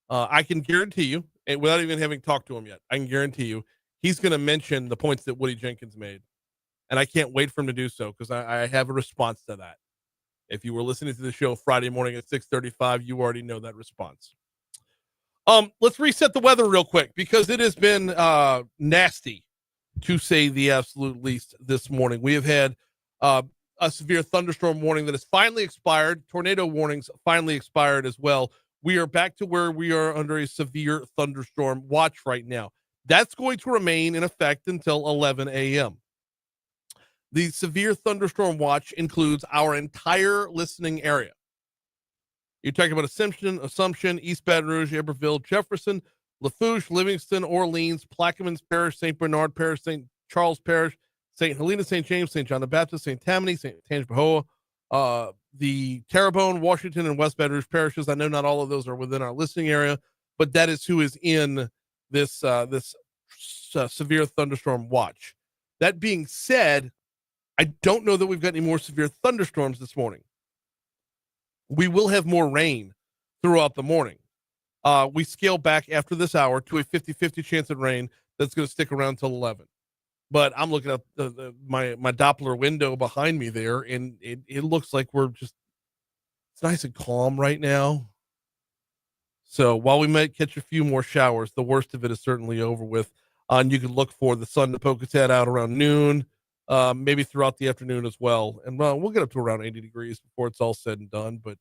I can guarantee you, and without even having talked to him yet, I can guarantee you he's going to mention the points that Woody Jenkins made. And I can't wait for him to do so because I have a response to that. If you were listening to the show Friday morning at 6:35, you already know that response. Let's reset the weather real quick because it has been nasty, to say the absolute least, this morning. We have had a severe thunderstorm warning that has finally expired. Tornado warnings finally expired as well. We are back to where we are under a severe thunderstorm watch right now. That's going to remain in effect until 11 a.m. The severe thunderstorm watch includes our entire listening area. You're talking about Assumption, East Baton Rouge, Iberville, Jefferson, Lafourche, Livingston, Orleans, Plaquemines Parish, St. Bernard Parish, St. Charles Parish, St. Helena, St. James, St. John the Baptist, St. Tammany, St. Tangipahoa, the Terrebonne, Washington, and West Baton Rouge parishes. I know not all of those are within our listening area, but that is who is in this severe thunderstorm watch. That being said, I don't know that we've got any more severe thunderstorms this morning. We will have more rain throughout the morning. We scale back after this hour to a 50-50 chance of rain that's going to stick around till 11. But I'm looking at my Doppler window behind me there, and it looks like it's nice and calm right now. So while we might catch a few more showers, the worst of it is certainly over with. And you can look for the sun to poke its head out around noon. Maybe throughout the afternoon as well. And we'll get up to around 80 degrees before it's all said and done. But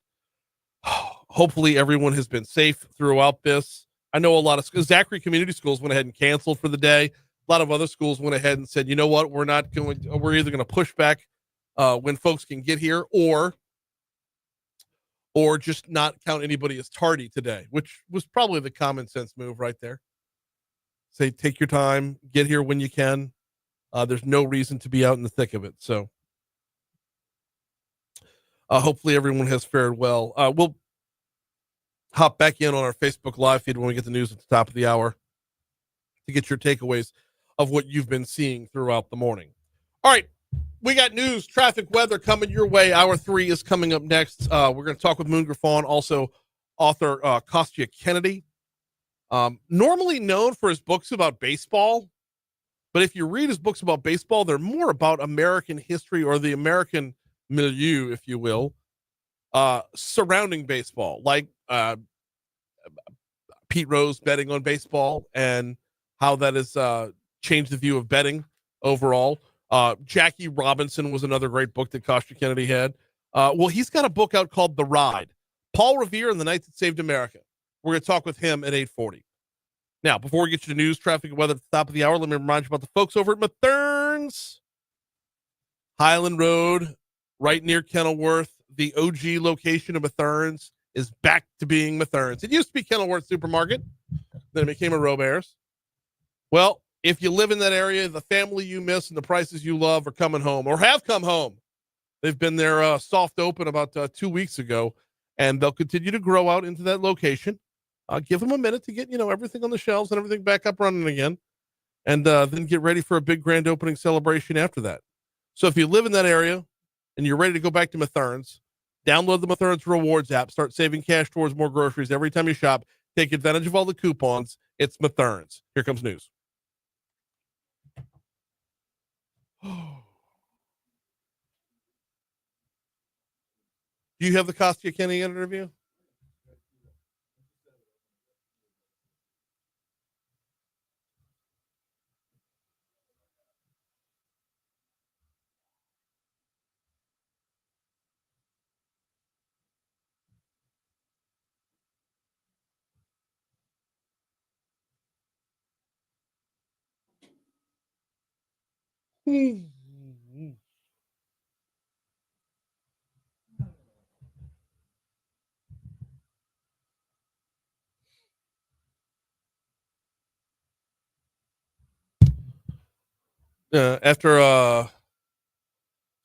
hopefully everyone has been safe throughout this. I know a lot of Zachary Community Schools went ahead and canceled for the day. A lot of other schools went ahead and said, you know what, we're either going to push back when folks can get here or just not count anybody as tardy today, which was probably the common sense move right there. Say, take your time, get here when you can. There's no reason to be out in the thick of it. So hopefully everyone has fared well. We'll hop back in on our Facebook Live feed when we get the news at the top of the hour to get your takeaways of what you've been seeing throughout the morning. All right. We got news, traffic, weather coming your way. Hour 3 is coming up next. We're going to talk with Moon Griffon, also author Kostya Kennedy. Normally known for his books about baseball. But if you read his books about baseball, they're more about American history or the American milieu, if you will, surrounding baseball, like Pete Rose betting on baseball and how that has changed the view of betting overall. Jackie Robinson was another great book that Kostya Kennedy had. Well, he's got a book out called The Ride, Paul Revere and the Night That Saved America. We're going to talk with him at 8:40. Now, before we get you to news, traffic, and weather at the top of the hour, let me remind you about the folks over at Mathern's. Highland Road, right near Kenilworth. The OG location of Mathern's is back to being Mathern's. It used to be Kenilworth Supermarket. Then it became a Robert's. Well, if you live in that area, the family you miss and the prices you love are coming home or have come home. They've been there soft open about 2 weeks ago, and they'll continue to grow out into that location. Give them a minute to get, everything on the shelves and everything back up running again. And then get ready for a big grand opening celebration after that. So if you live in that area and you're ready to go back to Mathern's, download the Mathern's Rewards app. Start saving cash towards more groceries every time you shop. Take advantage of all the coupons. It's Mathern's. Here comes news. Do you have the Kostya Kenny interview?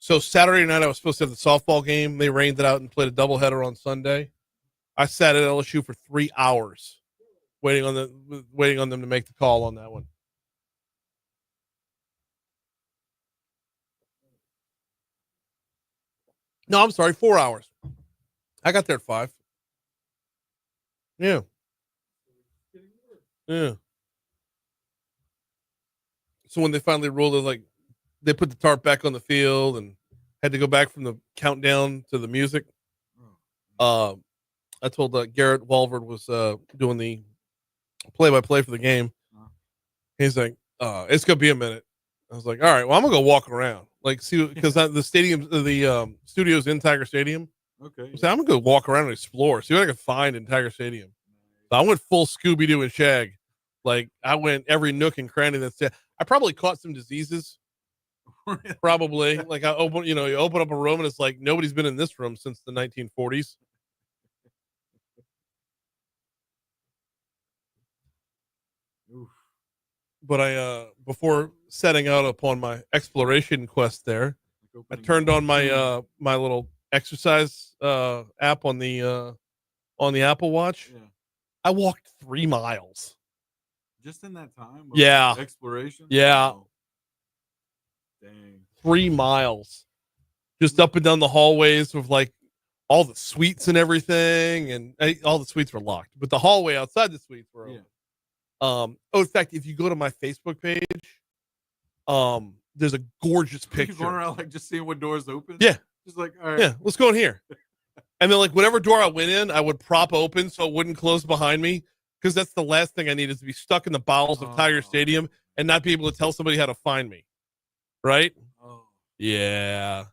So Saturday night I was supposed to have the softball game. They rained it out and played a doubleheader on Sunday. I sat at LSU for 3 hours waiting on them to make the call on that one. No, I'm sorry, 4 hours. I got there at 5. Yeah. Yeah. So when they finally ruled it, like they put the tarp back on the field and had to go back from the countdown to the music. I told Garrett Walford was doing the play-by-play for the game. He's like, it's gonna be a minute. I was like, all right, well, I'm gonna go walk around, like, see, because the stadium, the studio's in Tiger Stadium. Okay. So I'm gonna go walk around and explore, see what I can find in Tiger Stadium. So I went full Scooby Doo and Shag. Like I went every nook and cranny that's there. I probably caught some diseases. Probably. Like you open up a room and it's like nobody's been in this room since the 1940s. Oof. But I before setting out upon my exploration quest there, I turned on my my little exercise app on the Apple Watch. Yeah. I walked 3 miles. Just in that time? Yeah. Exploration? Yeah. Wow. Dang. 3 miles. Just up and down the hallways with like all the suites and everything, and all the suites were locked, but the hallway outside the suites were open. In fact, if you go to my Facebook page, there's a gorgeous picture. You're going around like just seeing what doors open? Yeah. Just like, all right. Yeah, let's go in here. And then like whatever door I went in, I would prop open so it wouldn't close behind me, because that's the last thing I need, is to be stuck in the bowels of Tiger Stadium and not be able to tell somebody how to find me. Right? Oh. Yeah.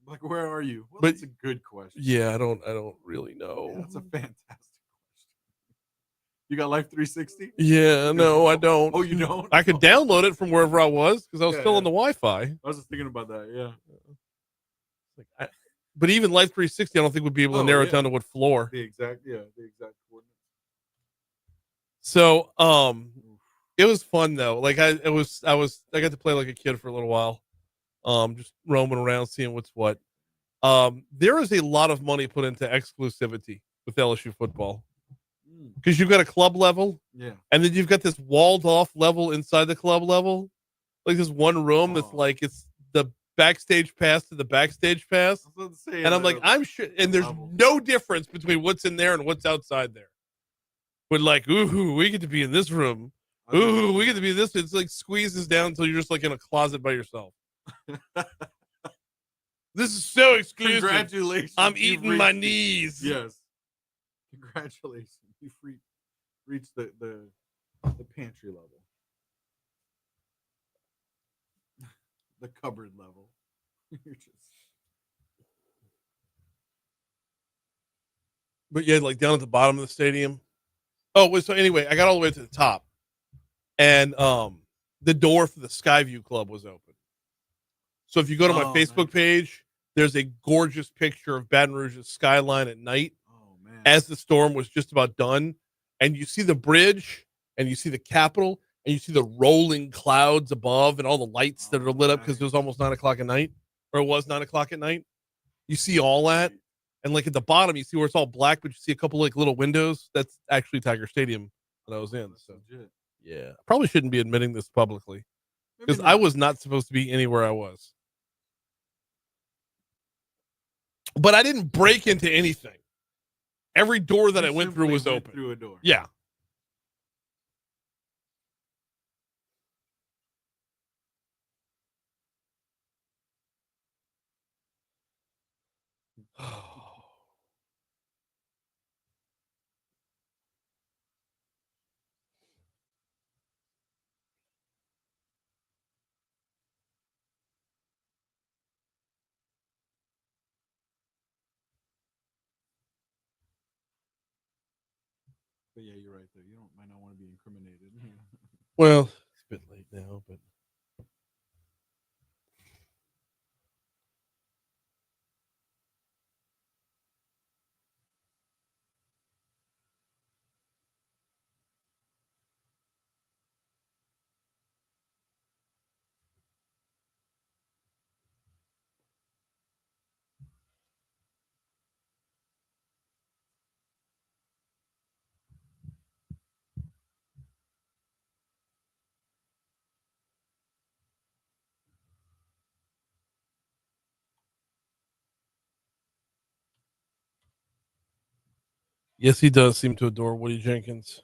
Like, where are you? Well, But- that's a good question. Yeah, I don't really know. Yeah, that's a fantastic question. You got Life 360? Yeah, no, I don't. Oh, you don't? I could download it from wherever I was because I was Yeah, still yeah. on the Wi-Fi. I was just thinking about that. Yeah. But even Life 360, I don't think would be able to narrow it down to what floor. The exact coordinates. So, it was fun though. Like I got to play like a kid for a little while. Just roaming around, seeing what's what. There is a lot of money put into exclusivity with LSU football, because you've got a club level, Yeah. and then you've got this walled off level inside the club level, like this one room that's like it's the backstage pass to the backstage pass. I was about to say, And I'm like, I'm sure, and there's no difference between what's in there and what's outside there. But like, ooh, we get to be in this room. Ooh, we get to be in this. It's like squeezes down until you're just like in a closet by yourself. This is so exclusive. Congratulations. I'm You've eating my reached- knees. Yes. Congratulations. You've reached the pantry level. The cupboard level. You're just... But yeah, like down at the bottom of the stadium. Oh, so anyway, I got all the way to the top, and the door for the Skyview Club was open. So if you go to my Facebook page, there's a gorgeous picture of Baton Rouge's skyline at night as the storm was just about done, and you see the bridge, and you see the Capitol, and you see the rolling clouds above, and all the lights that are lit up because it was almost 9 o'clock at night, or it was 9 o'clock at night. You see all that. And like at the bottom, you see where it's all black, but you see a couple like little windows. That's actually Tiger Stadium that I was in. So yeah, I probably shouldn't be admitting this publicly because I was not supposed to be anywhere I was. But I didn't break into anything. Every door that I You went through simply was went open. through a door. Yeah. But yeah, you're right there. You might not want to be incriminated. Well, it's a bit late now, but yes, he does seem to adore Woody Jenkins.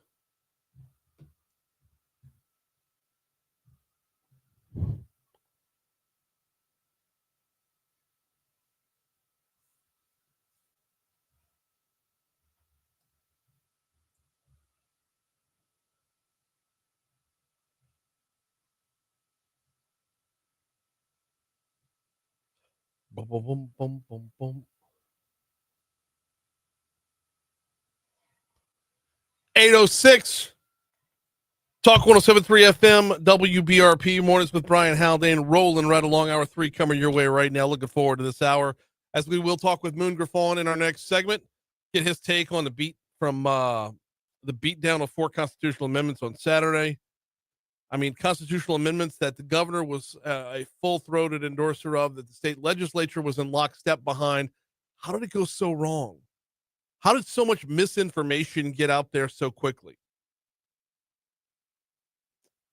Boom, boom, boom, boom, boom, boom. 806 Talk 1073 FM, WBRP, Mornings with Brian Haldane, rolling right along hour 3, coming your way right now. Looking forward to this hour, as we will talk with Moon Griffon in our next segment, get his take on the beat from the beatdown of 4 constitutional amendments on Saturday. I mean, constitutional amendments that the governor was a full-throated endorser of, that the state legislature was in lockstep behind. How did it go so wrong? How did so much misinformation get out there so quickly?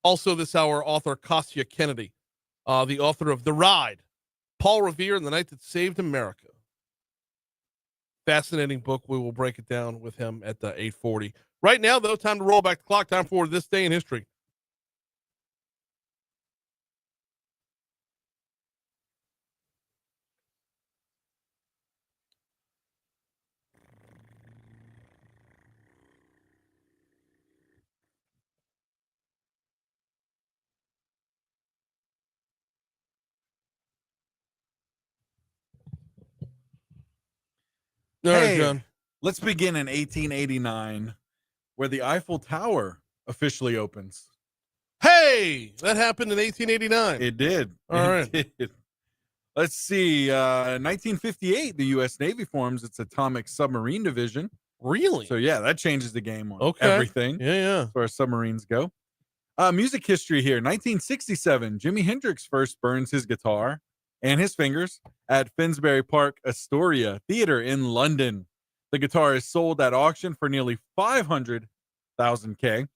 Also this hour, author Kasia Kennedy, the author of The Ride, Paul Revere and the Night That Saved America. Fascinating book. We will break it down with him at the 8:40. Right now, though, time to roll back the clock. Time for This Day in History. All right, Hey, John. let's begin in 1889, where the Eiffel Tower officially opens. Hey, that happened in 1889. It did. All right. Did. Let's see. 1958, the U.S. Navy forms its atomic submarine division. Really? So yeah, that changes the game on Okay. everything. Yeah. As far as submarines go. Music history here. 1967, Jimi Hendrix first burns his guitar and his fingers at Finsbury Park Astoria Theatre in London. The guitar is sold at auction for nearly 500,000 K,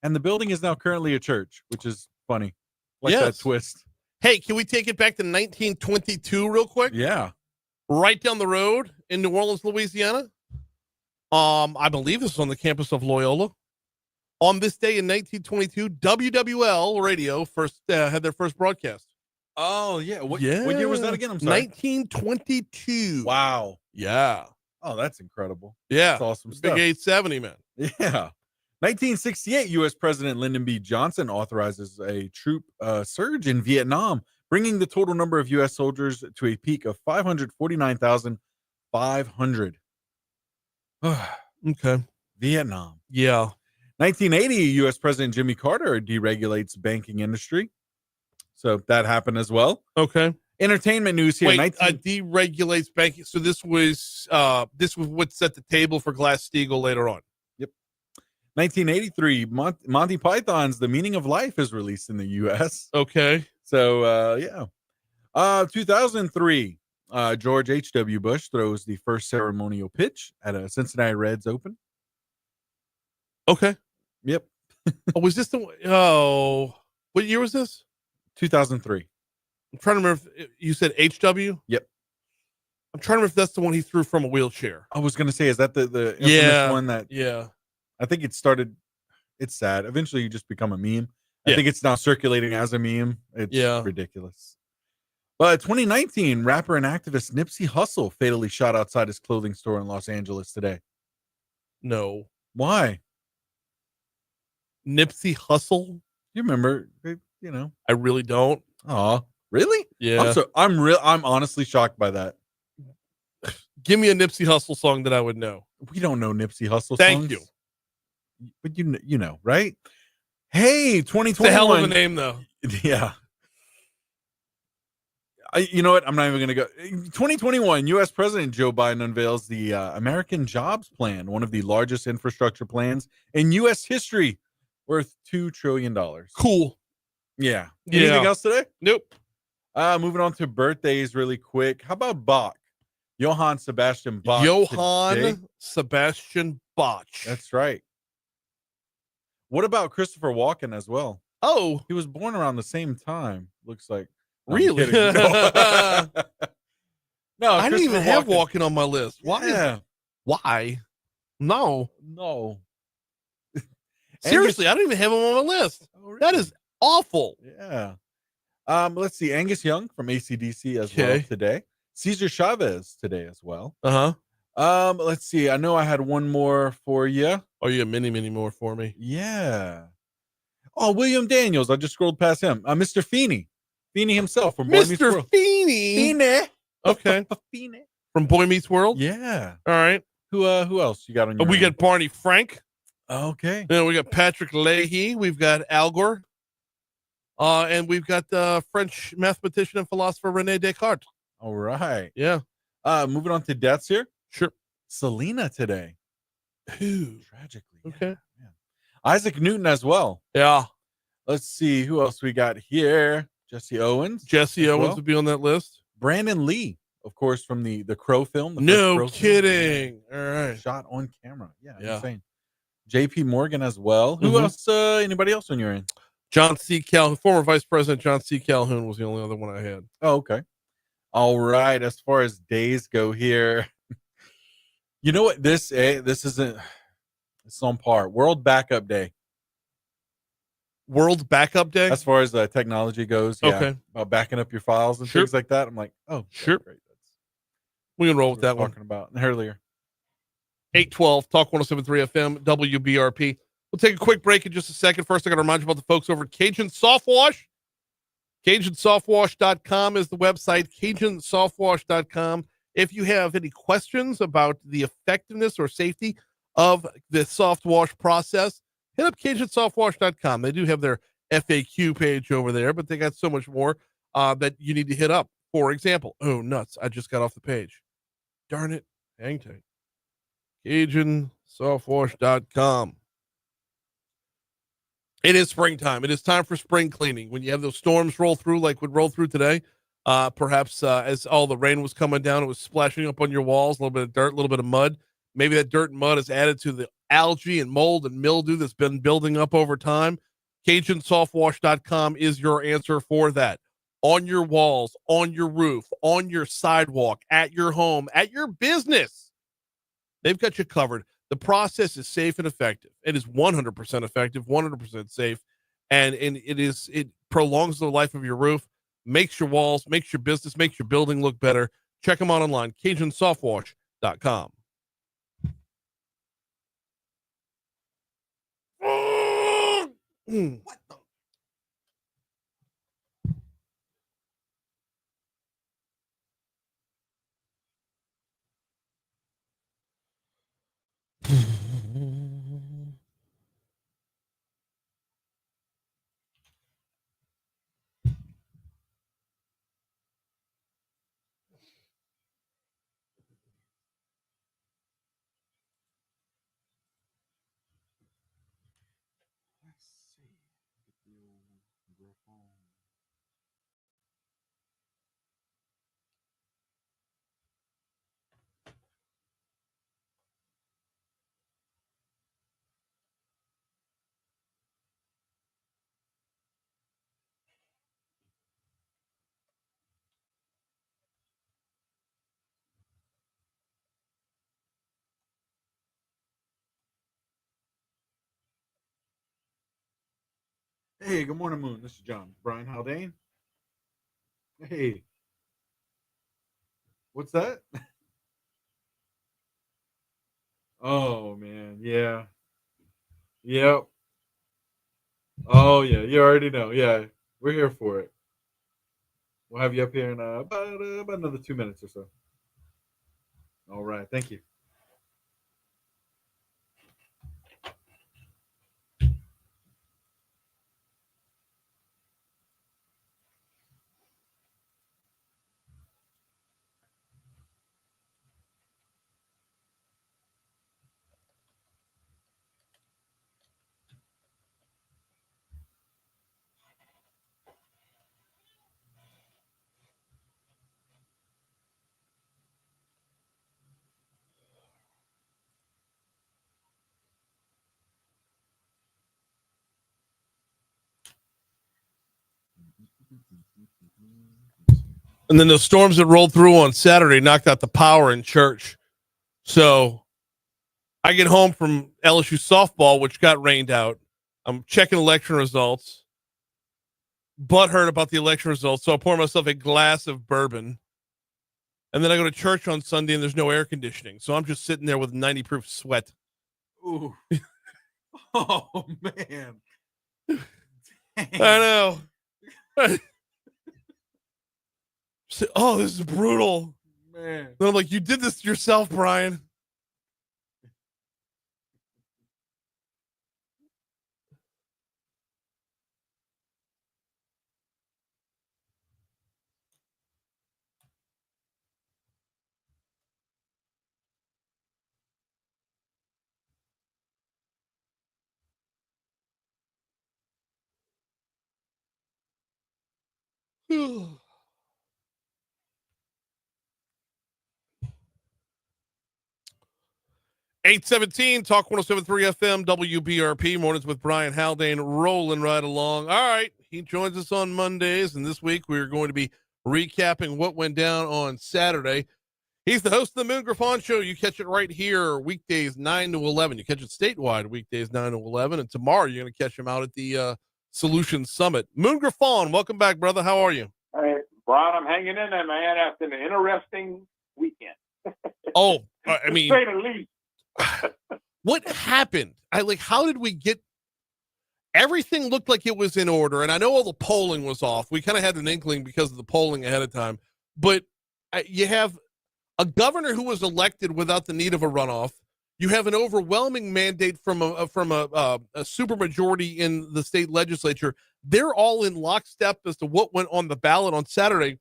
and the building is now currently a church, which is funny. Like that twist. Hey, can we take it back to 1922 real quick? Yeah. Right down the road in New Orleans, Louisiana. I believe this is on the campus of Loyola. On this day in 1922, WWL radio first had their first broadcast. Oh, yeah. What year was that again? I'm sorry. 1922. Wow. Yeah. Oh, that's incredible. Yeah. That's awesome Big stuff. 870, man. Yeah. 1968, U.S. President Lyndon B. Johnson authorizes a troop surge in Vietnam, bringing the total number of U.S. soldiers to a peak of 549,500. Okay. Vietnam. Yeah. 1980, U.S. President Jimmy Carter deregulates banking industry. So that happened as well. Okay. Entertainment news here. Wait, deregulates banking. So this was what set the table for Glass-Steagall later on. Yep. 1983, Monty Python's The Meaning of Life is released in the U.S. Okay. So, yeah. 2003, George H.W. Bush throws the first ceremonial pitch at a Cincinnati Reds Open. Okay. Yep. Was this what year was this? 2003. I'm trying to remember if you said HW. Yep. I'm trying to remember if that's the one he threw from a wheelchair. I was gonna say, is that the infamous one that? Yeah. I think it started. It's sad. Eventually, you just become a meme. I Yeah. think it's now circulating as a meme. It's Yeah. ridiculous. But 2019, rapper and activist Nipsey Hussle fatally shot outside his clothing store in Los Angeles today. No. Why? Nipsey Hussle? You remember? You know. I really don't. Oh, really? Yeah. I'm honestly shocked by that. Give me a Nipsey Hussle song that I would know. We don't know Nipsey Hussle Thank songs. you. But you know, right? Hey, 2021. It's a hell of a name, though. Yeah. You know what? I'm not even going to go. 2021, U.S. President Joe Biden unveils the American Jobs Plan, one of the largest infrastructure plans in U.S. history, worth $2 trillion. Cool. Yeah. Anything else today? Nope. Moving on to birthdays really quick. How about Bach? Johann Sebastian Bach. Johann today. Sebastian Bach. That's right. What about Christopher Walken as well? Oh. He was born around the same time, looks like. No, really? no, I didn't even have Walken on my list. Why? Yeah. Why? No. Seriously, I don't even have him on my list. Oh, really? That is awful. Yeah. Let's see. Angus Young from AC/DC as well today. Cesar Chavez today as well. Let's see. I know I had one more for you. Oh, you have many more for me. Yeah. Oh, William Daniels. I just scrolled past him. Mr. Feeney. Feeney himself from Boy Meets Mr. World. Feeney. Feeney. Okay. Feeney. From Boy Meets World? Yeah. All right. Who else you got on your We got Barney Frank. Okay. Then we got Patrick Leahy. We've got Al Gore. And we've got French mathematician and philosopher Rene Descartes. All right. Yeah. Moving on to deaths here. Sure. Selena today. Who? Tragically. Okay. Yeah. Isaac Newton as well. Yeah. Let's see who else we got here. Jesse Owens. Jesse Owens would be on that list. Brandon Lee, of course, from the Crow film. No kidding. All right. Shot on camera. Yeah. Yeah. Insane. JP Morgan as well. Who else? Anybody else on your end? John C. Calhoun, former Vice President John C. Calhoun was the only other one I had. Oh, okay. All right. As far as days go here, you know what? This isn't. It's on par. World Backup Day. World Backup Day? As far as technology goes, yeah. Okay. About backing up your files and things like that. I'm like, oh, sure. Great. We can roll with that one. Talking about earlier. 812 Talk 107.3 FM WBRP. We'll take a quick break in just a second. First, I got to remind you about the folks over at Cajun Soft Wash. CajunSoftWash.com is the website. CajunSoftWash.com. If you have any questions about the effectiveness or safety of the soft wash process, hit up CajunSoftWash.com. They do have their FAQ page over there, but they got so much more that you need to hit up. For example, oh, nuts. I just got off the page. Darn it. Hang tight. CajunSoftWash.com. It is springtime. It is time for spring cleaning. When you have those storms roll through like would roll through today, perhaps as all the rain was coming down, it was splashing up on your walls, a little bit of dirt, a little bit of mud. Maybe that dirt and mud is added to the algae and mold and mildew that's been building up over time. CajunSoftWash.com is your answer for that. On your walls, on your roof, on your sidewalk, at your home, at your business. They've got you covered. The process is safe and effective. It is 100% effective, 100% safe, and it prolongs the life of your roof, makes your walls, makes your business, makes your building look better. Check them out online, CajunSoftWash.com. What the? Hey, good morning, Moon. This is John. Brian Haldane. Hey. What's that? Oh, man. Yeah. Yep. Oh, yeah. You already know. Yeah. We're here for it. We'll have you up here in about another 2 minutes or so. All right. Thank you. And then the storms that rolled through on Saturday knocked out the power in church. So I get home from LSU softball, which got rained out. I'm checking election results. Butthurt about the election results. So I pour myself a glass of bourbon. And then I go to church on Sunday and there's no air conditioning. So I'm just sitting there with 90 proof sweat. Ooh. Oh, man. I know. Oh, this is brutal. Man. Then I'm like, you did this to yourself, Brian. Whew. 817 Talk 1073 FM WBRP mornings with Brian Haldane rolling right along. All right, he joins us on Mondays, and this week we're going to be recapping what went down on Saturday. He's the host of the Moon Griffon Show. You catch it right here weekdays 9 to 11. You catch it statewide weekdays 9 to 11, and tomorrow you're going to catch him out at the Solutions Summit. Moon Griffon, welcome back, brother. How are you? Hey, Brian, I'm hanging in there, man, after an interesting weekend. Oh, I mean, to say the least. What happened? How did we get everything looked like it was in order? And I know all the polling was off. We kind of had an inkling because of the polling ahead of time, but you have a governor who was elected without the need of a runoff. You have an overwhelming mandate from a supermajority in the state legislature. They're all in lockstep as to what went on the ballot on Saturday.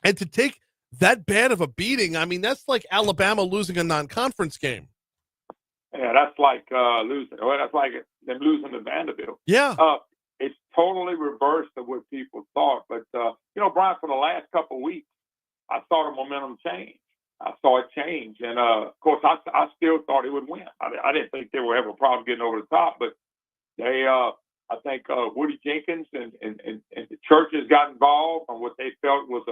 And to take that bad of a beating, I mean, that's like Alabama losing a non-conference game. Yeah, that's like losing. Well, that's like them losing to Vanderbilt. Yeah. It's totally reversed of what people thought. But, Brian, for the last couple of weeks, I saw the momentum change. I saw it change. And, of course, I still thought it would win. I didn't think they would have a problem getting over the top. But they, I think Woody Jenkins and the churches got involved on what they felt was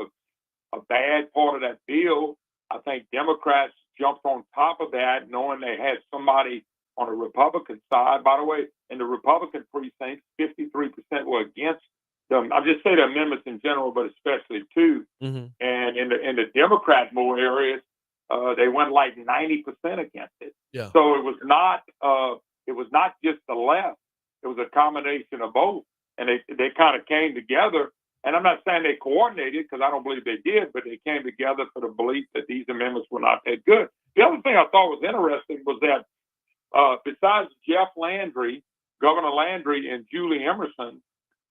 a bad part of that bill. I think Democrats jumped on top of that, knowing they had somebody on the Republican side. By the way, in the Republican precincts, 53% were against them. I'm just saying the amendments in general, but especially two. Mm-hmm. And in the Democrat more areas, they went like 90% against it. Yeah. So it was not just the left. It was a combination of both, and they kind of came together. And I'm not saying they coordinated, because I don't believe they did, but they came together for the belief that these amendments were not that good. The other thing I thought was interesting was that besides Jeff Landry, Governor Landry, and Julie Emerson,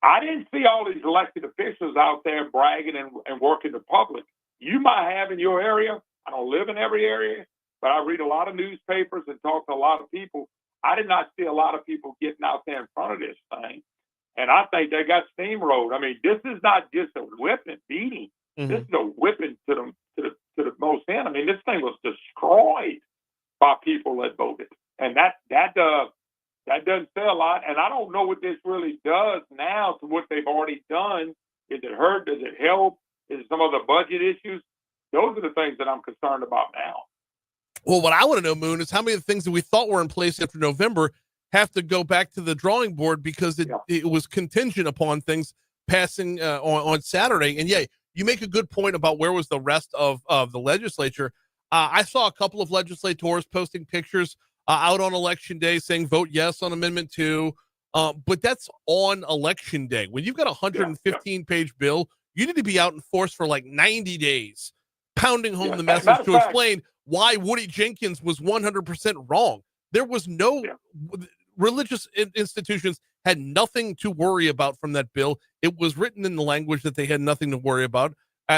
I didn't see all these elected officials out there bragging and working the public. You might have in your area. I don't live in every area, but I read a lot of newspapers and talk to a lot of people. I did not see a lot of people getting out there in front of this thing. And I think they got steamrolled. I mean, this is not just a whipping beating. Mm-hmm. This is a whipping to the most end. I mean, this thing was destroyed by people that voted, and that doesn't say a lot. And I don't know what this really does now to what they've already done. Is it hurt? Does it help? Is it some of the budget issues? Those are the things that I'm concerned about now. Well, what I want to know, Moon, is how many of the things that we thought were in place after November have to go back to the drawing board because it was contingent upon things passing on Saturday. And yeah, you make a good point about where was the rest of the legislature. I saw a couple of legislators posting pictures out on election day saying vote yes on Amendment 2. But that's on election day. When you've got a 115-page bill, you need to be out in force for like 90 days, pounding home the message to explain why Woody Jenkins was 100% wrong. There was no religious institutions had nothing to worry about from that bill. It was written in the language that they had nothing to worry about.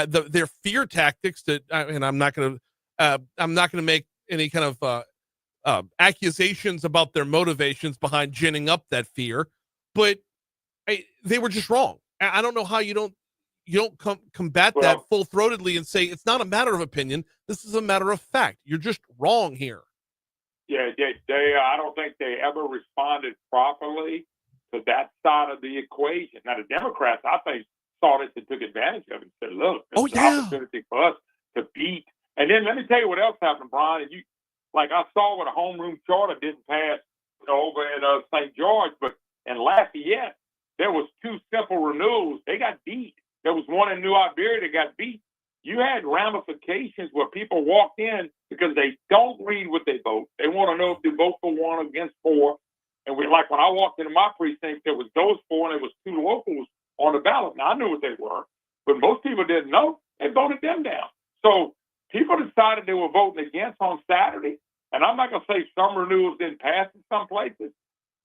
Their fear tactics and I'm not going to make any kind of accusations about their motivations behind ginning up that fear, but they were just wrong. I don't know how you don't combat that full-throatedly and say it's not a matter of opinion. This is a matter of fact. You're just wrong here. Yeah, I don't think they ever responded properly to that side of the equation. Now, the Democrats, I think, saw this and took advantage of it and said, look, it's an opportunity for us to beat. And then let me tell you what else happened, Brian. And I saw what a homeroom charter didn't pass over in St. George, but in Lafayette, there was 2 simple renewals. They got beat. There was one in New Iberia that got beat. You had ramifications where people walked in because they don't read what they vote. They want to know if they vote for 1 or against 4. And when I walked into my precinct, there was those 4 and there was 2 locals on the ballot. Now, I knew what they were, but most people didn't know. They voted them down. So people decided they were voting against on Saturday. And I'm not going to say some renewals didn't pass in some places,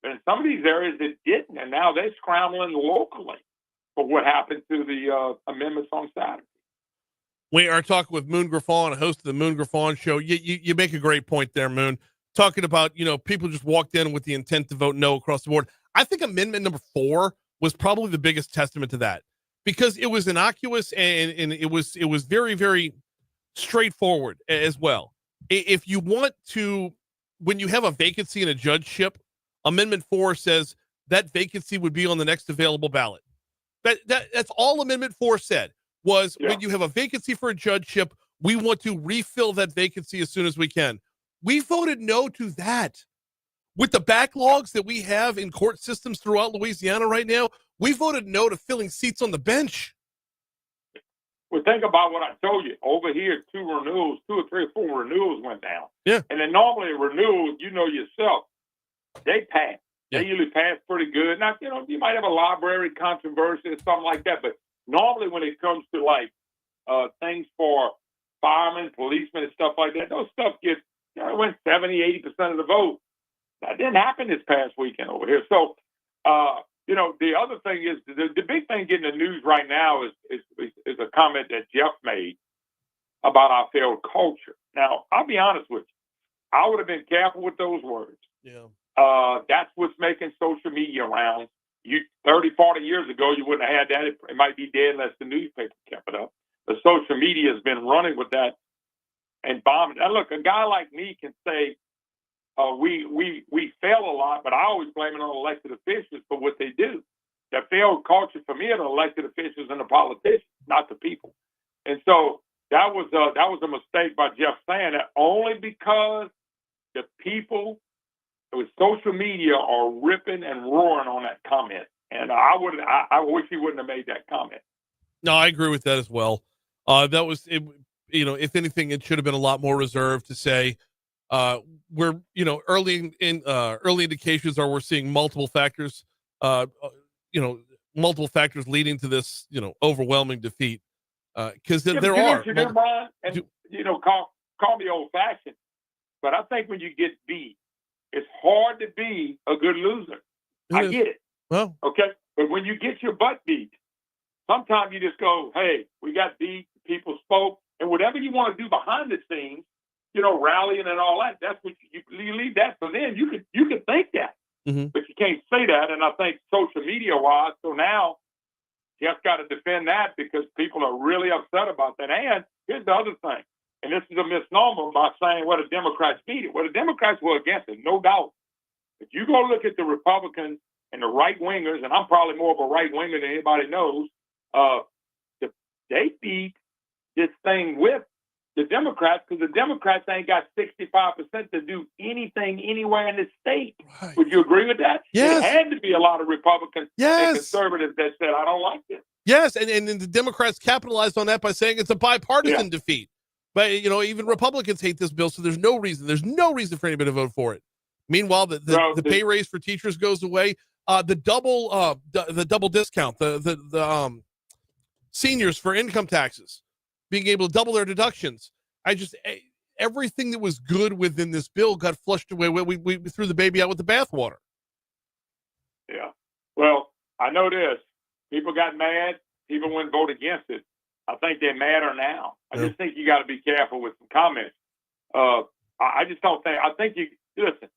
but in some of these areas it didn't. And now they're scrambling locally for what happened to the amendments on Saturday. We are talking with Moon Griffon, a host of the Moon Griffon Show. You make a great point there, Moon. Talking about, people just walked in with the intent to vote no across the board. I think amendment number 4 was probably the biggest testament to that because it was innocuous and it was very, very straightforward as well. If you want to, when you have a vacancy in a judgeship, Amendment 4 says that vacancy would be on the next available ballot. That's all Amendment 4 said was when you have a vacancy for a judgeship, we want to refill that vacancy as soon as we can. We voted no to that. With the backlogs that we have in court systems throughout Louisiana right now, we voted no to filling seats on the bench. Well, think about what I told you. Over here, 2 or 3 or 4 renewals went down. Yeah. And then normally renewals, yourself, they pass. Yeah. They usually pass pretty good. Now, you might have a library controversy or something like that, but normally when it comes to things for firemen, policemen, and stuff like that, those stuff get went 70, 80% of the vote. That didn't happen this past weekend over here. So, the other thing is the big thing getting the news right now is a comment that Jeff made about our failed culture. Now, I'll be honest with you. I would have been careful with those words. Yeah. That's what's making social media rounds. 30, 40 years ago, you wouldn't have had that. It might be dead unless the newspaper kept it up. But social media has been running with that and bombing. Now, look, a guy like me can say, we fail a lot, but I always blame it on elected officials for what they do. The failed culture for me are the elected officials and the politicians, not the people. And so that was a mistake by Jeff saying that only because the people with social media are ripping and roaring on that comment. And I wish he wouldn't have made that comment. No, I agree with that as well. That was, if anything, it should have been a lot more reserved to say, we're, early indications are we're seeing multiple factors, leading to this, overwhelming defeat. Because there are. Brian, and, call me old fashioned, but I think when you get beat, it's hard to be a good loser. I get it. Well, okay. But when you get your butt beat, sometimes you just go, hey, we got beat, people spoke, and whatever you want to do behind the scenes, rallying and all that, that's what you leave that for them. You can think that, but you can't say that. And I think social media wise, so now Jeff's got to defend that because people are really upset about that. And here's the other thing, and this is a misnomer by saying, well, the Democrats beat it. Well, the Democrats were against it, no doubt. If you go look at the Republicans and the right wingers, and I'm probably more of a right winger than anybody knows, they beat this thing with the Democrats, because the Democrats ain't got 65% to do anything anywhere in the state. Right. Would you agree with that? Yes. It had to be a lot of Republicans Yes. and conservatives that said, I don't like this. Yes, and the Democrats capitalized on that by saying it's a bipartisan defeat. But, even Republicans hate this bill, so there's no reason for anybody to vote for it. Meanwhile, the pay raise for teachers goes away. The double discount, the seniors for income taxes, being able to double their deductions. Everything that was good within this bill got flushed away. We threw the baby out with the bathwater. Yeah. Well, I know this. People got mad. People wouldn't vote against it. I think they're madder now. I just think you got to be careful with some comments. I just don't think. I think you listen.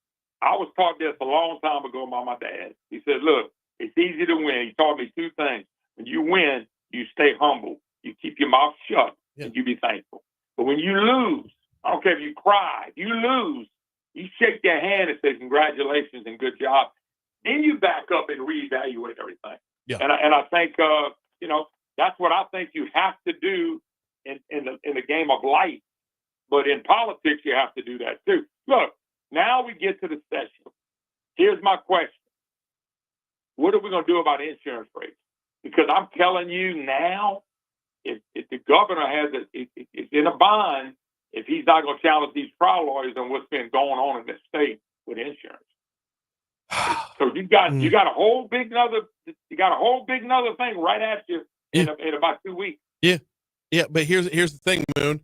I was taught this a long time ago by my dad. He said, "Look, it's easy to win." He taught me two things: when you win, you stay humble, you keep your mouth shut, and you be thankful. But when you lose, I don't care if you cry, if you lose, you shake their hand and say congratulations and good job. Then you back up and reevaluate everything. Yeah. And I think that's what I think you have to do in the game of life. But in politics, you have to do that too. Look, now we get to the session. Here's my question. What are we going to do about insurance rates? Because I'm telling you now, if the governor is in a bind, if he's not going to challenge these trial lawyers on what's been going on in this state with insurance. So you got a whole big nother thing right at you in about 2 weeks. Yeah, but here's the thing, Moon.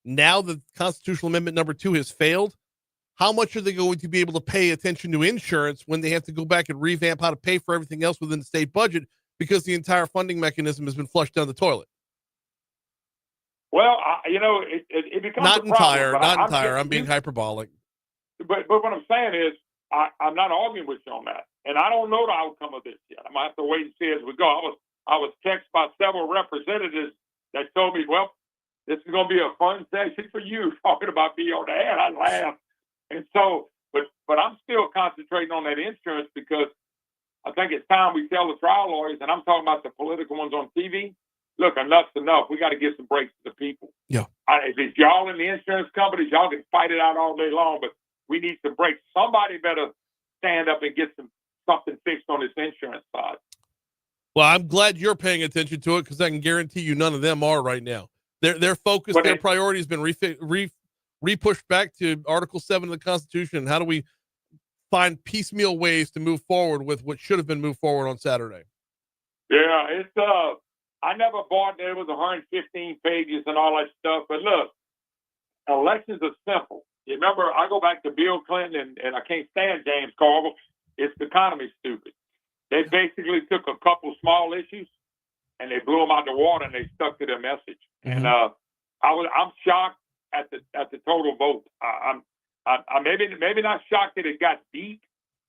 Now that Constitutional Amendment number 2 has failed, how much are they going to be able to pay attention to insurance when they have to go back and revamp how to pay for everything else within the state budget because the entire funding mechanism has been flushed down the toilet? Well, it becomes not a problem. entire. I'm being hyperbolic. But what I'm saying is, I'm not arguing with you on that, and I don't know the outcome of this yet. I'm gonna have to wait and see as we go. I was texted by several representatives that told me, "Well, this is going to be a fun session for you talking about me on the air." I laughed, and so, but I'm still concentrating on that insurance because I think it's time we tell the trial lawyers, and I'm talking about the political ones on TV. Look, enough's enough. We got to give some breaks to the people. Yeah. If it's y'all in the insurance companies, y'all can fight it out all day long, but we need some breaks. Somebody better stand up and get something fixed on this insurance side. Well, I'm glad you're paying attention to it because I can guarantee you none of them are right now. Their focus, their priority has been re-pushed back to Article 7 of the Constitution. How do we find piecemeal ways to move forward with what should have been moved forward on Saturday? Yeah, it's I never bought that it was 115 pages and all that stuff. But look, elections are simple. You remember, I go back to Bill Clinton, and I can't stand James Carville. It's the economy stupid. They basically took a couple small issues and they blew them out the water and they stuck to their message. Mm-hmm. And I'm shocked at the total vote. I'm maybe not shocked that it got deep,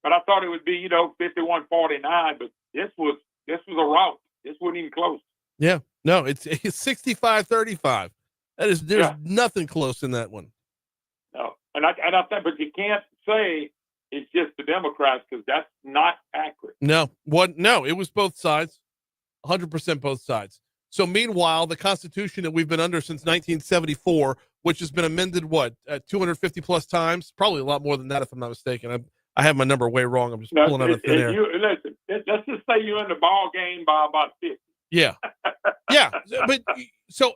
but I thought it would be 51-49. But this was a rout. This wasn't even close. Yeah, no, it's 65-35. There's nothing close in that one. No, and I think, but you can't say it's just the Democrats because that's not accurate. No, it was both sides, 100% both sides. So meanwhile, the Constitution that we've been under since 1974, which has been amended 250 plus times, probably a lot more than that if I'm not mistaken. I have my number way wrong. I'm just pulling out of thin air. Listen, let's just say you're in the ball game by about 50. Yeah, yeah. But so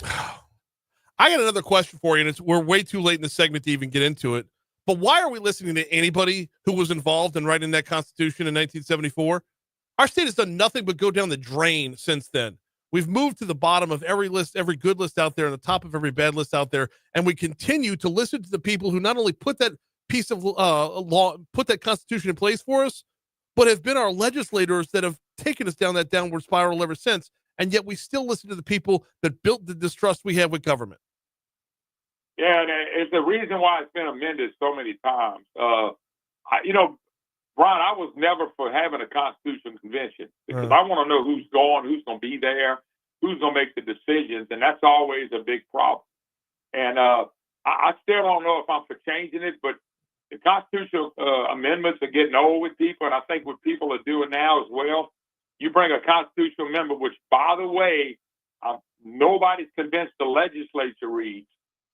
I got another question for you, and we're way too late in the segment to even get into it. But why are we listening to anybody who was involved in writing that Constitution in 1974? Our state has done nothing but go down the drain since then. We've moved to the bottom of every list, every good list out there, and the top of every bad list out there, and we continue to listen to the people who not only put that piece of law, put that Constitution in place for us, but have been our legislators that have taken us down that downward spiral ever since. And yet we still listen to the people that built the distrust we have with government. Yeah, and it's the reason why it's been amended so many times. Brian, I was never for having a constitutional convention because I want to know who's going to be there, who's going to make the decisions, and that's always a big problem. And I still don't know if I'm for changing it, but the constitutional amendments are getting old with people, and I think what people are doing now as well, you bring a constitutional amendment, which, by the way, I'm nobody's convinced the legislature reads.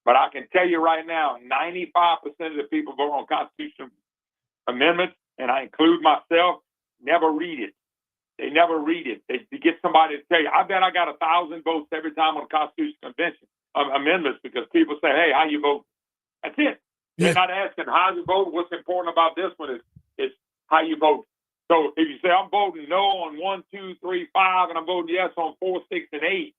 But I can tell you right now, 95% of the people vote on constitutional amendments, and I include myself, never read it. They never read it. They get somebody to tell you. I bet I got 1,000 votes every time on the Constitutional Convention amendments because people say, "Hey, how you vote?" That's it. They're not asking how you vote. What's important about this one is how you vote. So if you say I'm voting no on 1, 2, 3, 5, and I'm voting yes on 4, 6, and 8,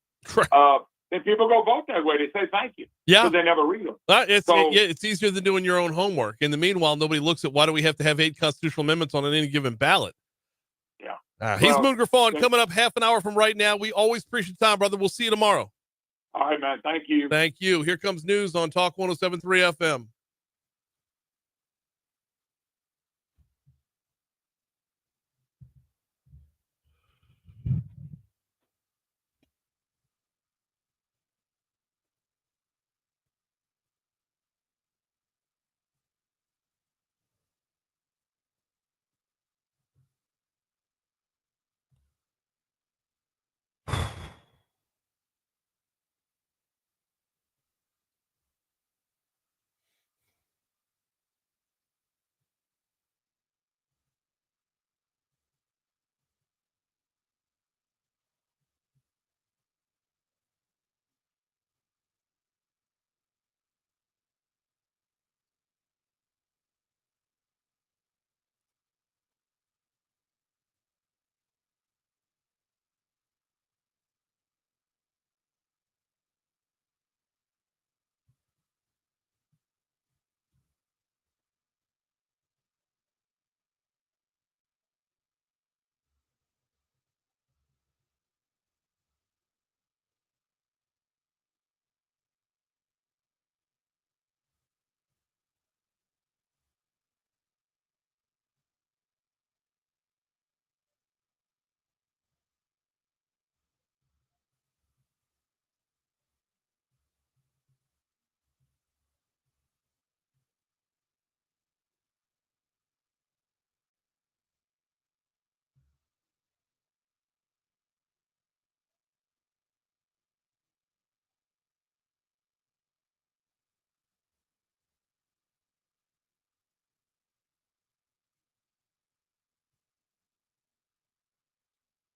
then people go vote that way. They say thank you. Yeah, because they never read them. It's easier than doing your own homework. In the meanwhile, nobody looks at why do we have to have 8 constitutional amendments on any given ballot. Yeah. He's Moon Griffon coming up half an hour from right now. We always appreciate your time, brother. We'll see you tomorrow. All right, man. Thank you. Thank you. Here comes news on Talk 107.3 FM.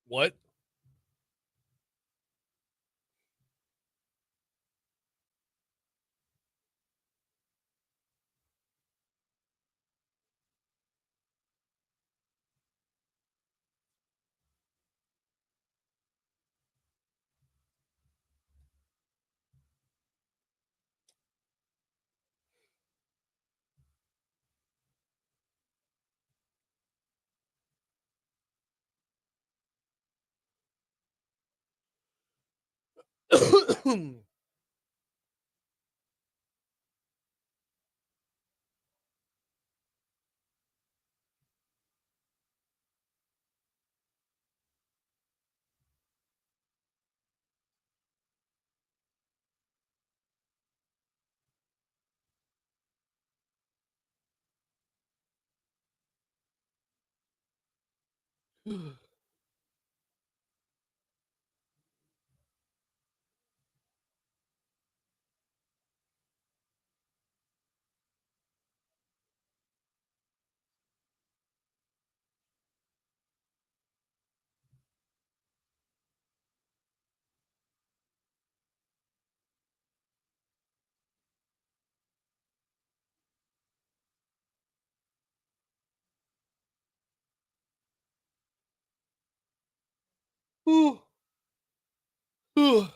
What? Ooh. Ooh.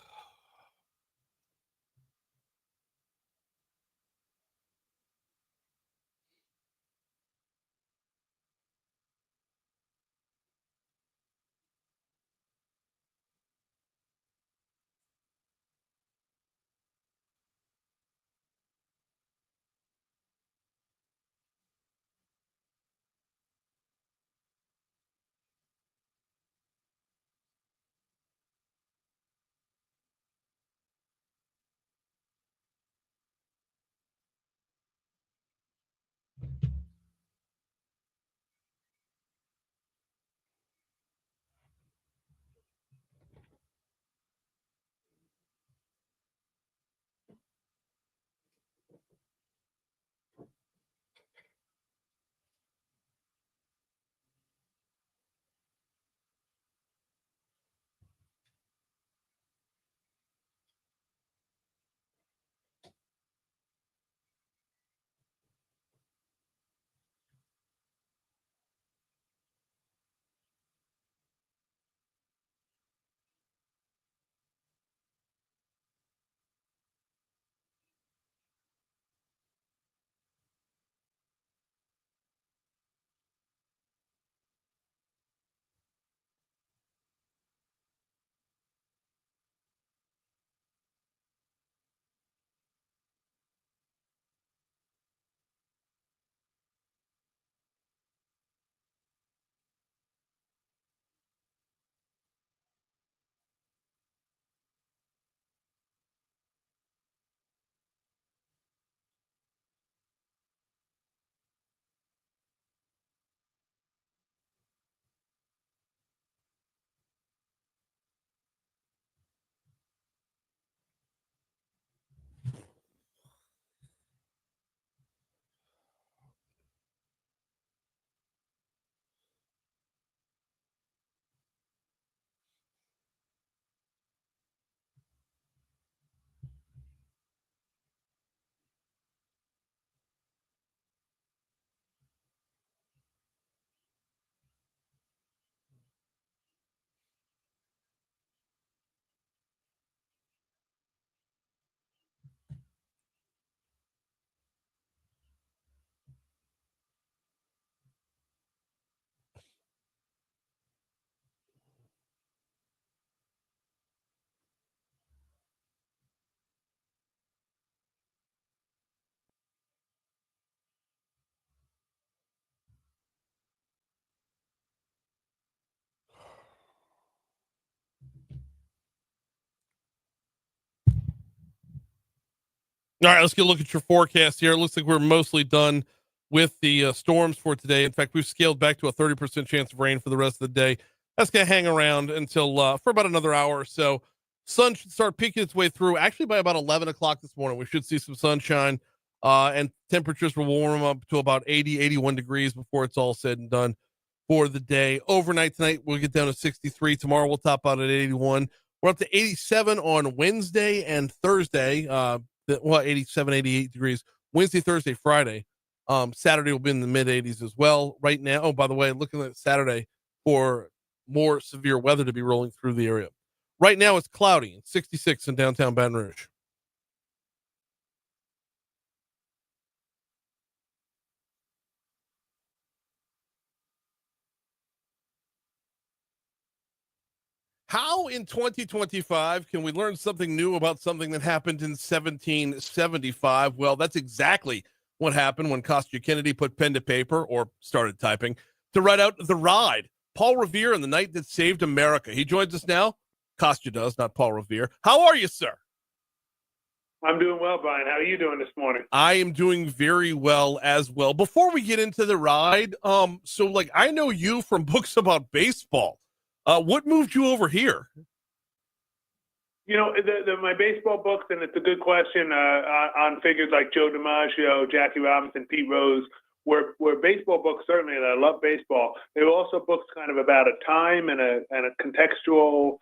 All right, let's get a look at your forecast here. It looks like we're mostly done with the storms for today. In fact, we've scaled back to a 30% chance of rain for the rest of the day. That's going to hang around until for about another hour or so. Sun should start peeking its way through. Actually, by about 11 o'clock this morning, we should see some sunshine, and temperatures will warm up to about 80, 81 degrees before it's all said and done for the day. Overnight tonight, we'll get down to 63. Tomorrow, we'll top out at 81. We're up to 87 on Wednesday and Thursday. 87, 88 degrees Wednesday, Thursday, Friday. Saturday will be in the mid 80s as well. Right now, oh, by the way, looking at Saturday for more severe weather to be rolling through the area. Right now it's cloudy and 66 in downtown Baton Rouge. How in 2025 can we learn something new about something that happened in 1775? Well, that's exactly what happened when Kostya Kennedy put pen to paper, or started typing, to write out The Ride, Paul Revere and the Night That Saved America. He joins us now. Kostya does, not Paul Revere. How are you, sir? I'm doing well, Brian. How are you doing this morning? I am doing very well as well. Before we get into The Ride, so like I know you from books about baseball. What moved you over here? You know, my baseball books, and it's a good question, on figures like Joe DiMaggio, Jackie Robinson, Pete Rose, were baseball books, certainly, and I love baseball. They were also books kind of about a time and a contextual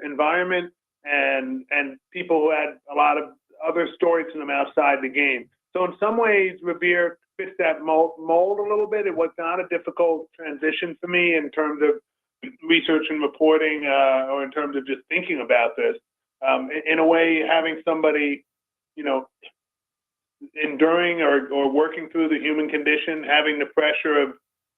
environment, and people who had a lot of other stories to them outside the game. So in some ways, Revere fits that mold a little bit. It was not a difficult transition for me in terms of research and reporting, or in terms of just thinking about this. In a way, having somebody, you know, enduring or working through the human condition, having the pressure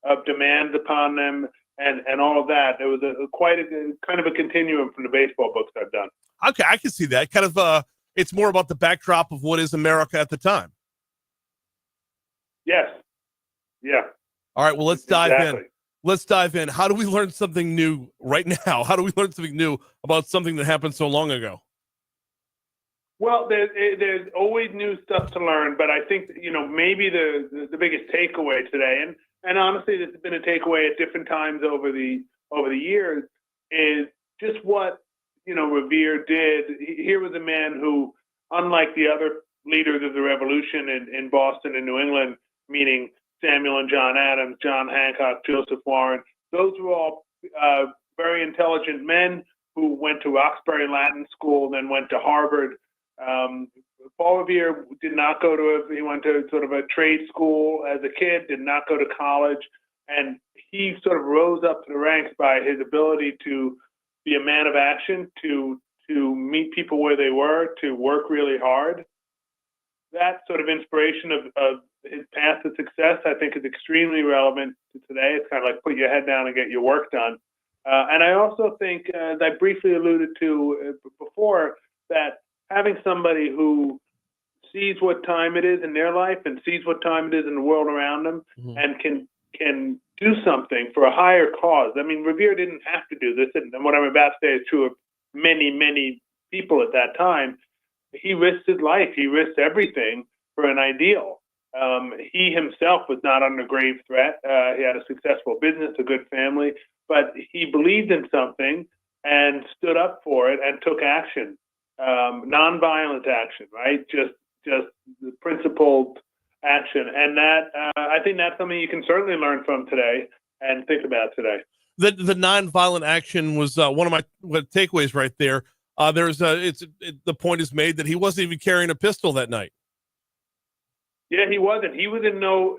of demands upon them, and all of that. It was quite a kind of a continuum from the baseball books I've done. Okay, I can see that. Kind of, it's more about the backdrop of what is America at the time. Yes. Yeah. All right, well, let's dive Exactly. in. Let's dive in. How do we learn something new right now? How do we learn something new about something that happened so long ago? Well, there's always new stuff to learn, but I think, you know, maybe the biggest takeaway today, and honestly, this has been a takeaway at different times over the years, is just what, you know, Revere did. Here was a man who, unlike the other leaders of the revolution in Boston and New England, meaning Samuel and John Adams, John Hancock, Joseph Warren. Those were all very intelligent men who went to Roxbury Latin School, then went to Harvard. Paul Revere did not go to he went to sort of a trade school as a kid, did not go to college, and he sort of rose up to the ranks by his ability to be a man of action, to meet people where they were, to work really hard. That sort of inspiration of his path to success, I think, is extremely relevant to today. It's kind of like put your head down and get your work done. And I also think, as I briefly alluded to before, that having somebody who sees what time it is in their life and sees what time it is in the world around them, and can do something for a higher cause. I mean, Revere didn't have to do this, and what I'm about to say is true of many, many people at that time. He risked his life. He risked everything for an ideal. He himself was not under grave threat. He had a successful business, a good family, but he believed in something and stood up for it and took action, nonviolent action, right? Just the principled action. And that, I think that's something you can certainly learn from today and think about today. The nonviolent action was one of my takeaways right there. The point is made that he wasn't even carrying a pistol that night. Yeah, he wasn't. He was in no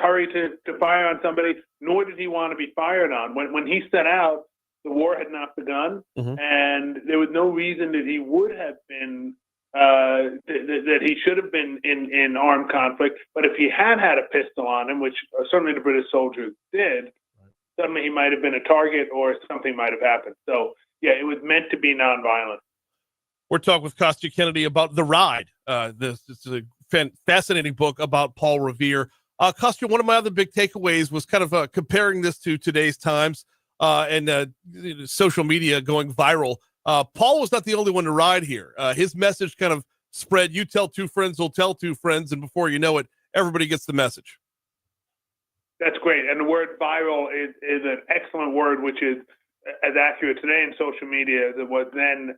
hurry to fire on somebody, nor did he want to be fired on. When he set out, the war had not begun, and there was no reason that he would have been, that he should have been in armed conflict. But if he had a pistol on him, which certainly the British soldiers did, suddenly he might have been a target or something might have happened. So, yeah, it was meant to be nonviolent. We're talking with Costa Kennedy about The Ride. This is a fascinating book about Paul Revere. Costa, one of my other big takeaways was kind of comparing this to today's times and social media going viral. Paul was not the only one to ride here. His message kind of spread. You tell two friends will tell two friends, and before you know it, everybody gets the message. That's great. And the word viral is an excellent word, which is as accurate today in social media as it was then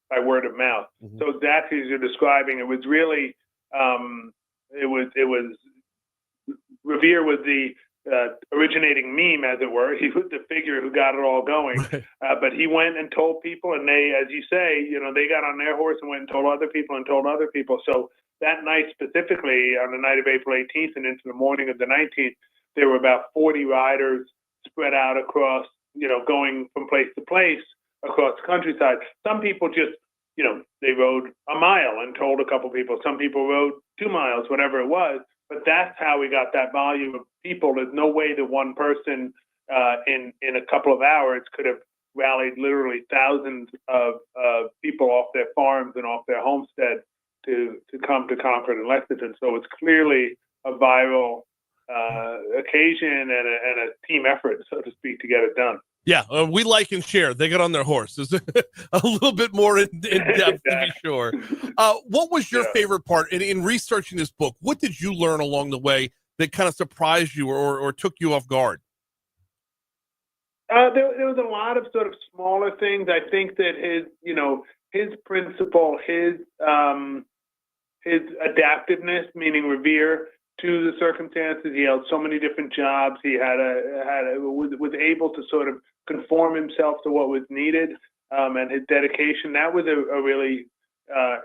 by word of mouth. So exactly as you're describing, it was really, it was Revere was the originating meme, as it were. He was the figure who got it all going. But he went and told people, and they, as you say, they got on their horse and went and told other people and told other people. So that night specifically, on the night of April 18th and into the morning of the 19th, there were about 40 riders spread out across, going from place to place across the countryside. Some people just, they rode a mile and told a couple people. Some people rode 2 miles, whatever it was. But that's how we got that volume of people. There's no way that one person in a couple of hours could have rallied literally thousands of people off their farms and off their homestead to come to Concord and Lexington. So it's clearly a viral occasion and a team effort, so to speak, to get it done. Yeah, we like and share. They got on their horse. It's a little bit more in depth, to be sure. What was your favorite part in researching this book? What did you learn along the way that kind of surprised you or took you off guard? There was a lot of sort of smaller things. I think that his principle, his adaptiveness, meaning Revere, to the circumstances. He held so many different jobs. He was able to sort of conform himself to what was needed, and his dedication. That was a really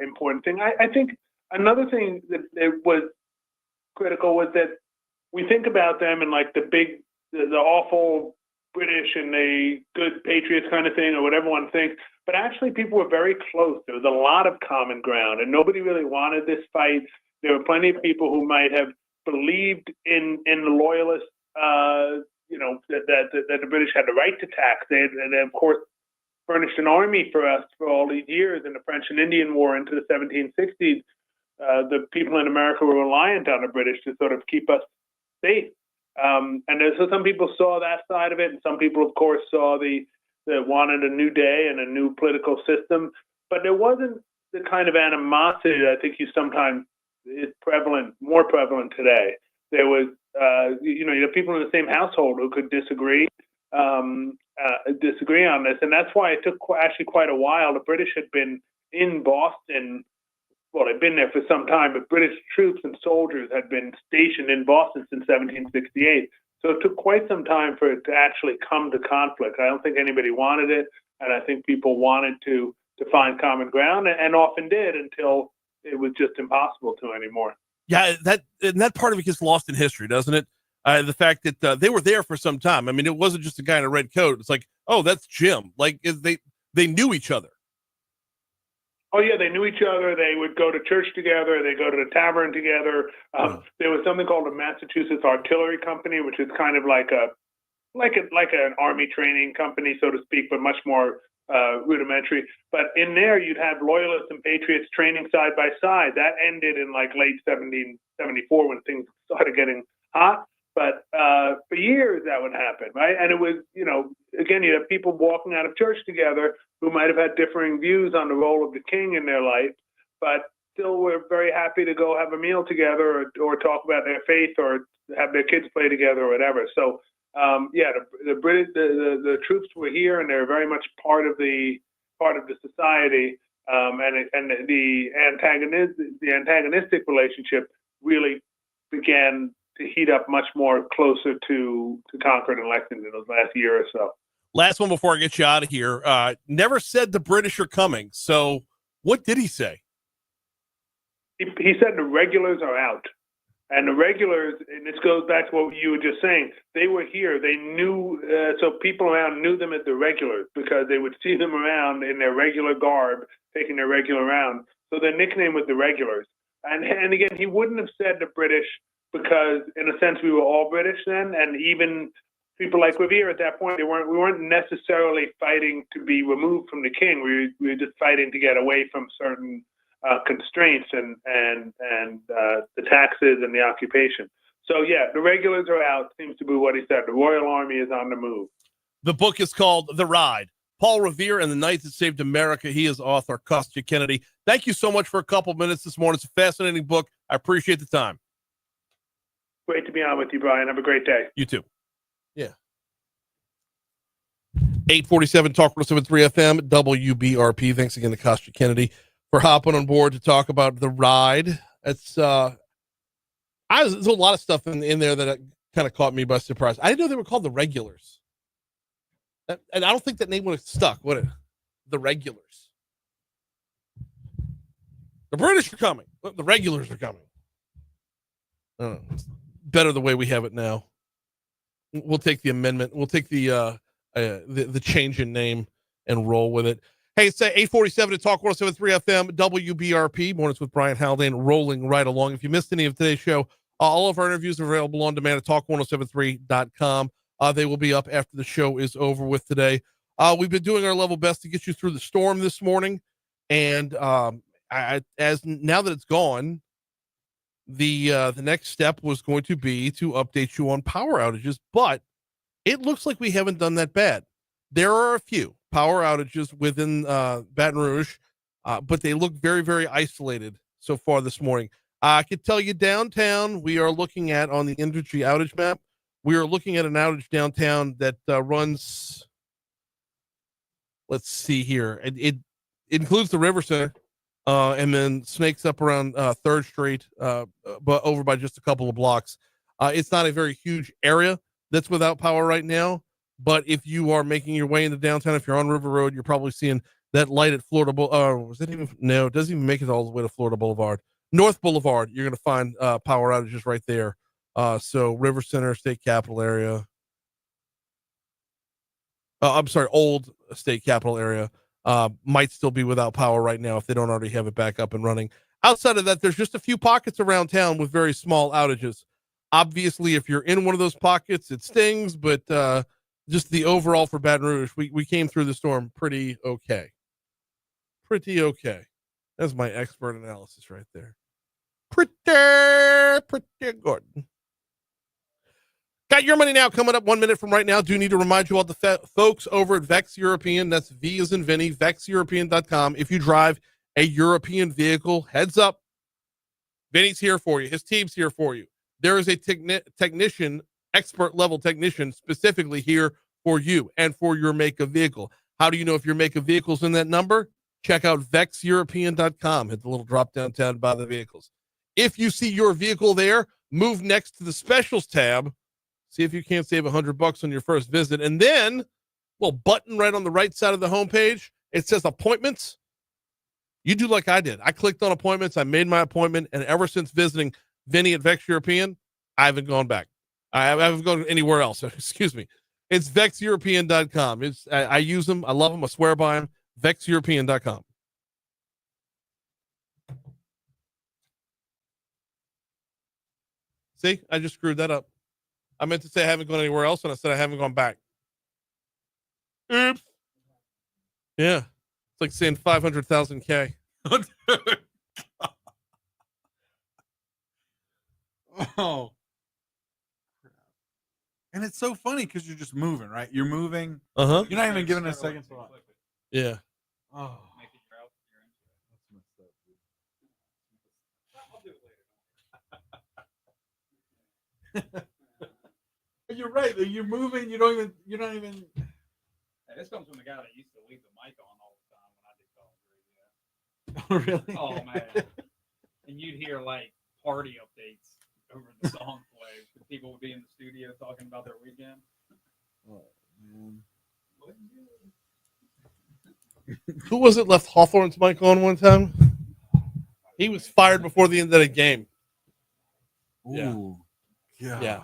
important thing. I think another thing that was critical was that we think about them and like the awful British and the good patriots kind of thing, or what everyone thinks. But actually, people were very close. There was a lot of common ground, and nobody really wanted this fight. There were plenty of people who might have believed in the loyalists, that the British had the right to tax. They of course, furnished an army for us for all these years in the French and Indian War into the 1760s. The people in America were reliant on the British to sort of keep us safe. And so some people saw that side of it, and some people, of course, saw that wanted a new day and a new political system. But there wasn't the kind of animosity that I think you sometimes is more prevalent today. There was, you have people in the same household who could disagree on this, and that's why it took actually quite a while. The British had been in Boston well, they've been there for some time, but British troops and soldiers had been stationed in Boston since 1768. So it took quite some time for it to actually come to conflict. I don't think anybody wanted it, and I think people wanted to find common ground, and often did until it was just impossible to anymore. Yeah, that part of it gets lost in history, doesn't it? The fact that they were there for some time. I mean, it wasn't just a guy in a red coat. It's like, oh, that's Jim. Like they knew each other. Oh yeah, they knew each other. They would go to church together. They go to the tavern together. There was something called the Massachusetts Artillery Company, which is kind of like an army training company, so to speak, but much more rudimentary. But in there, you'd have loyalists and patriots training side by side. That ended in like late 1774 when things started getting hot. But for years that would happen, right? And it was, again, you have people walking out of church together who might have had differing views on the role of the king in their life, but still were very happy to go have a meal together or talk about their faith or have their kids play together or whatever. So, the British, the troops were here, and they're very much part of the society. And the antagonistic relationship really began to heat up much more closer to Concord and Lexington those last year or so. Last one before I get you out of here. Never said the British are coming. So what did he say? He said the regulars are out. And the regulars, and this goes back to what you were just saying, they were here. They knew, so people around knew them as the regulars because they would see them around in their regular garb, taking their regular round. So their nickname was the regulars. And again, he wouldn't have said the British because, in a sense, we were all British then, and even people like Revere at that point, we weren't necessarily fighting to be removed from the king. We were just fighting to get away from certain constraints and the taxes and the occupation. So yeah, the regulars are out. Seems to be what he said. The Royal Army is on the move. The book is called The Ride. Paul Revere and the Knights That Saved America. He is author. Kostya Kennedy. Thank you so much for a couple minutes this morning. It's a fascinating book. I appreciate the time. Great to be on with you, Brian. Have a great day. You too. Yeah. 847 Talk 107.3 FM, WBRP. Thanks again to Kostya Kennedy for hopping on board to talk about The Ride. It's there's a lot of stuff in there that kind of caught me by surprise. I didn't know they were called the Regulars. And I don't think that name would have stuck, would it? The Regulars. The British are coming. The Regulars are coming. I don't know. It's better the way we have it now. We'll take the amendment. We'll take the change in name and roll with it. Hey, it's 847 to Talk 107.3 FM, WBRP. Mornings with Brian Haldane, rolling right along. If you missed any of today's show, all of our interviews are available on demand at talk1073.com. They will be up after the show is over with today. We've been doing our level best to get you through the storm this morning. And as now that it's gone, the next step was going to be to update you on power outages, but it looks like we haven't done that bad. There are a few power outages within Baton Rouge, but they look very, very isolated so far this morning. I could tell you downtown, we are looking at on the energy outage map, we are looking at an outage downtown that runs, let's see here. It includes the River Center and then snakes up around 3rd Street, but over by just a couple of blocks. It's not a very huge area that's without power right now. But if you are making your way into downtown, if you're on River Road, you're probably seeing that light at Florida Boulevard. Was that even? No, it doesn't even make it all the way to Florida Boulevard. North Boulevard, you're going to find power outages right there. So River Center, State Capitol area. I'm sorry, Old State Capitol area might still be without power right now if they don't already have it back up and running. Outside of that, there's just a few pockets around town with very small outages. Obviously, if you're in one of those pockets, it stings, but just the overall for Baton Rouge, we came through the storm pretty okay. Pretty okay. That's my expert analysis right there. Pretty good. Got your money now coming up 1 minute from right now. Do need to remind you all the folks over at Vex European. That's V as in Vinny, VexEuropean.com. If you drive a European vehicle, heads up. Vinny's here for you. His team's here for you. There is a technician, expert level technician specifically here for you and for your make of vehicle. How do you know if your make of vehicle's in that number? check out vexeuropean.com. Hit the little drop down tab by the vehicles. If you see your vehicle there, move next to the specials tab. See if you can't save $100 on your first visit. And then, well, button right on the right side of the homepage, it says appointments. You do like I did. I clicked on appointments. I made my appointment. And ever since visiting Vinny at Vex European, I haven't gone back. I haven't gone anywhere else. Excuse me. It's vexeuropean.com. I use them. I love them. I swear by them. vexeuropean.com. See, I just screwed that up. I meant to say I haven't gone anywhere else, and I said I haven't gone back. Oops. Yeah. It's like saying 500,000K. Oh. And it's so funny because you're just moving, right? You're moving. Uh-huh. You're not even giving a second thought. Yeah. Oh. You're right. You're moving. You're not even. Hey, this comes from the guy that used to leave the mic on all the time when I did college radio. Oh, really? Oh man. And you'd hear like party updates over the song play. People would be in the studio talking about their weekend. Oh man. Who was it left Hawthorne's mic on one time? He was fired before the end of the game. Ooh. Yeah.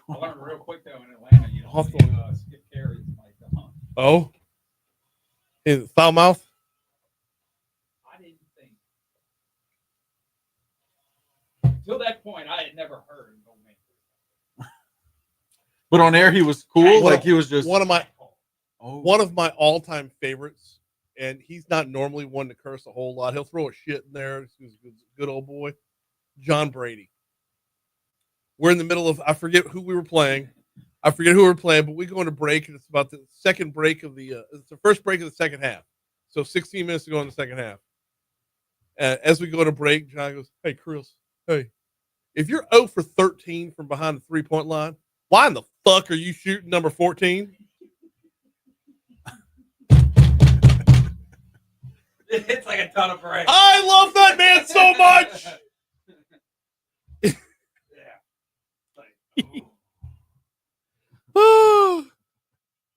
I learned real quick though in Atlanta, you don't Hawthorne. need, Skip Carey's mic on. Oh? In foul mouth? I didn't think. Till that point, I had never heard him go make this. But on air, he was cool. Like he was just one of my all-time favorites. And he's not normally one to curse a whole lot. He'll throw a shit in there. He's a good old boy. John Brady. We're in the middle of, I forget who we were playing. But we go into break, and it's about the second break of it's the first break of the second half. So 16 minutes to go in the second half. As we go to break, John goes, "Hey, Chris, hey, if you're 0 for 13 from behind the three-point line, why in the fuck are you shooting number 14? It's like a ton of break. I love that man so much.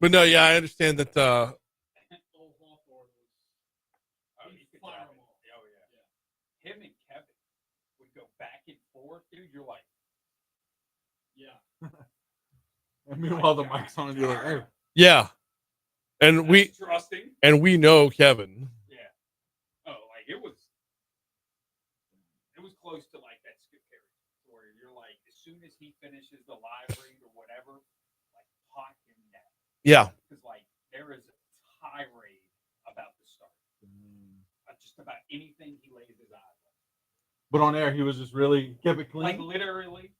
But no, yeah, I understand that. Him and Kevin would go back and forth, dude. You're like, yeah. And meanwhile, the mic's on, and you're like, "Hey." Yeah, and That's trusting. we know Kevin. Yeah. Oh, like it was close to like that Skip Carey where you're like, as soon as he finishes the live read or whatever, like hot him down. Yeah. Because like there is a tirade about the start. Just about anything he lays his eyes on. But on air, he was just really kept it clean. Like literally,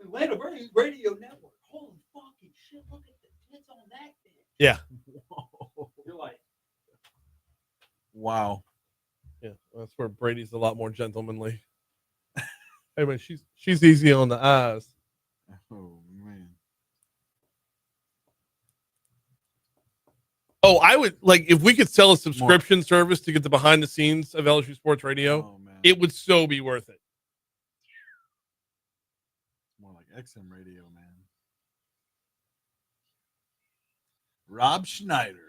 Atlanta Radio Network. Holy fucking shit! Look at the tits on that thing. Yeah. You're like, wow. Yeah, that's where Brady's a lot more gentlemanly. Hey man, she's easy on the eyes. Oh man. Oh, I would like if we could sell a subscription service to get the behind the scenes of LSU Sports Radio. It would so be worth it. More like XM radio, man. Rob Schneider.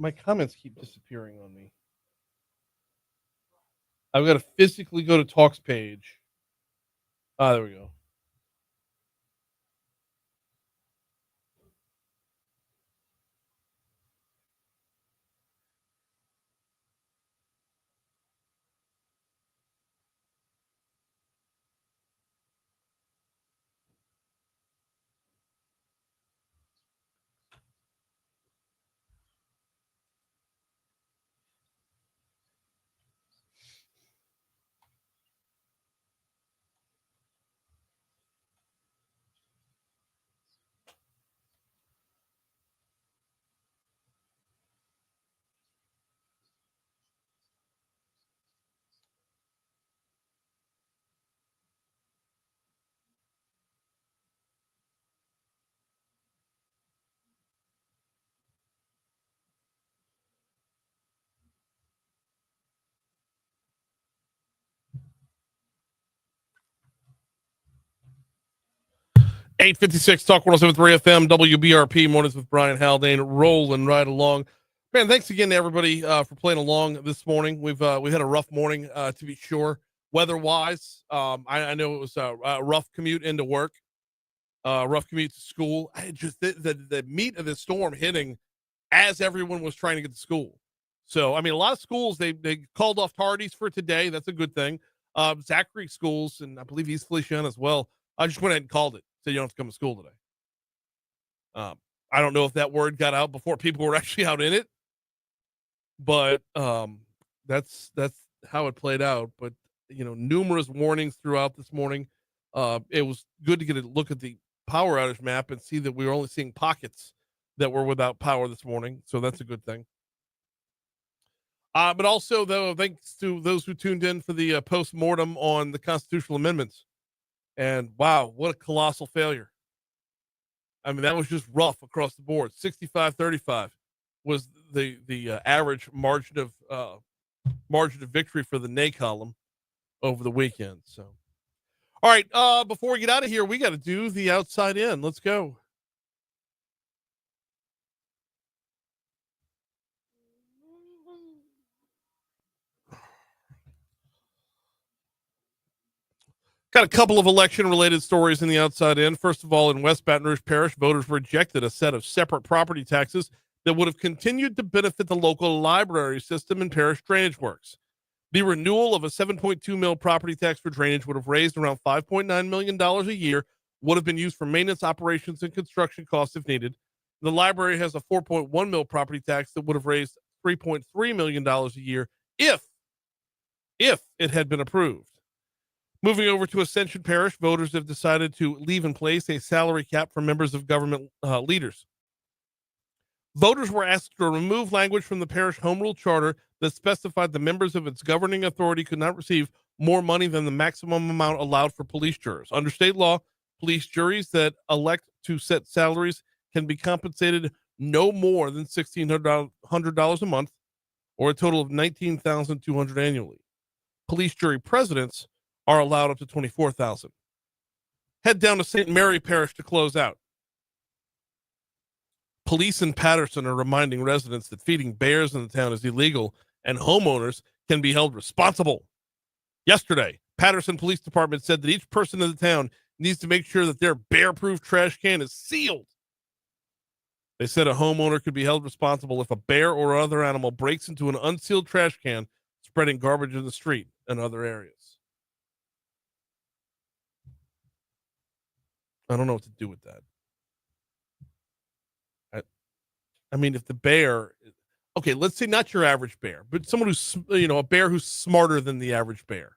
My comments keep disappearing on me. I've got to physically go to Talks page. Ah, there we go. $8:56 Talk 107.3 FM WBRP mornings with Brian Haldane rolling right along. Man, thanks again to everybody for playing along this morning. We had a rough morning to be sure, weather wise. I know it was a rough commute into work, rough commute to school. I just the meat of the storm hitting as everyone was trying to get to school. So I mean, a lot of schools they called off tardies for today. That's a good thing. Zachary schools and I believe East Feliciana as well. I just went ahead and called it. So you don't have to come to school today. I don't know if that word got out before people were actually out in it, but that's how it played out. But you know, numerous warnings throughout this morning. It was good to get a look at the power outage map and see that we were only seeing pockets that were without power this morning. So that's a good thing. But also, though, thanks to those who tuned in for the post-mortem on the constitutional amendments. And wow, what a colossal failure. I mean, that was just rough across the board. 65-35 was the average margin of victory for the nay column over the weekend. So, all right, before we get out of here, we got to do the outside in. Let's go. Got a couple of election-related stories in the outside in. First of all, in West Baton Rouge Parish, voters rejected a set of separate property taxes that would have continued to benefit the local library system and parish drainage works. The renewal of a $7.2 million property tax for drainage would have raised around $5.9 million a year, would have been used for maintenance operations and construction costs if needed. The library has a $4.1 million property tax that would have raised $3.3 million a year if it had been approved. Moving over to Ascension Parish, voters have decided to leave in place a salary cap for members of government leaders. Voters were asked to remove language from the parish home rule charter that specified the members of its governing authority could not receive more money than the maximum amount allowed for police jurors. Under state law, police juries that elect to set salaries can be compensated no more than $1,600 a month, or a total of $19,200 annually. Police jury presidents are allowed up to $24,000. Head down to St. Mary Parish to close out. Police in Patterson are reminding residents that feeding bears in the town is illegal and homeowners can be held responsible. Yesterday, Patterson Police Department said that each person in the town needs to make sure that their bear-proof trash can is sealed. They said a homeowner could be held responsible if a bear or other animal breaks into an unsealed trash can, spreading garbage in the street and other areas. I don't know what to do with that. I mean, if the bear, okay, let's say not your average bear, but someone who's, a bear who's smarter than the average bear.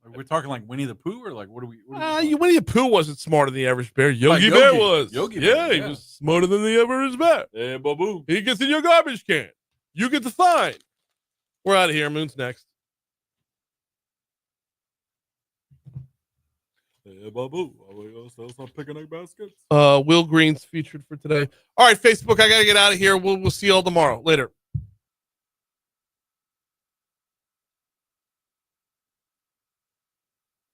We're talking like Winnie the Pooh, or like what are we? Winnie the Pooh wasn't smarter than the average bear. Yogi Bear was. Yogi Bear, Bear, he was smarter than the average bear. Hey, babu. He gets in your garbage can. You get the fine. We're out of here. Moon's next. Hey, babu. Are we gonna sell some picnic baskets? Will Green's featured for today. All right, Facebook, I gotta get out of here. We'll see you all tomorrow. Later.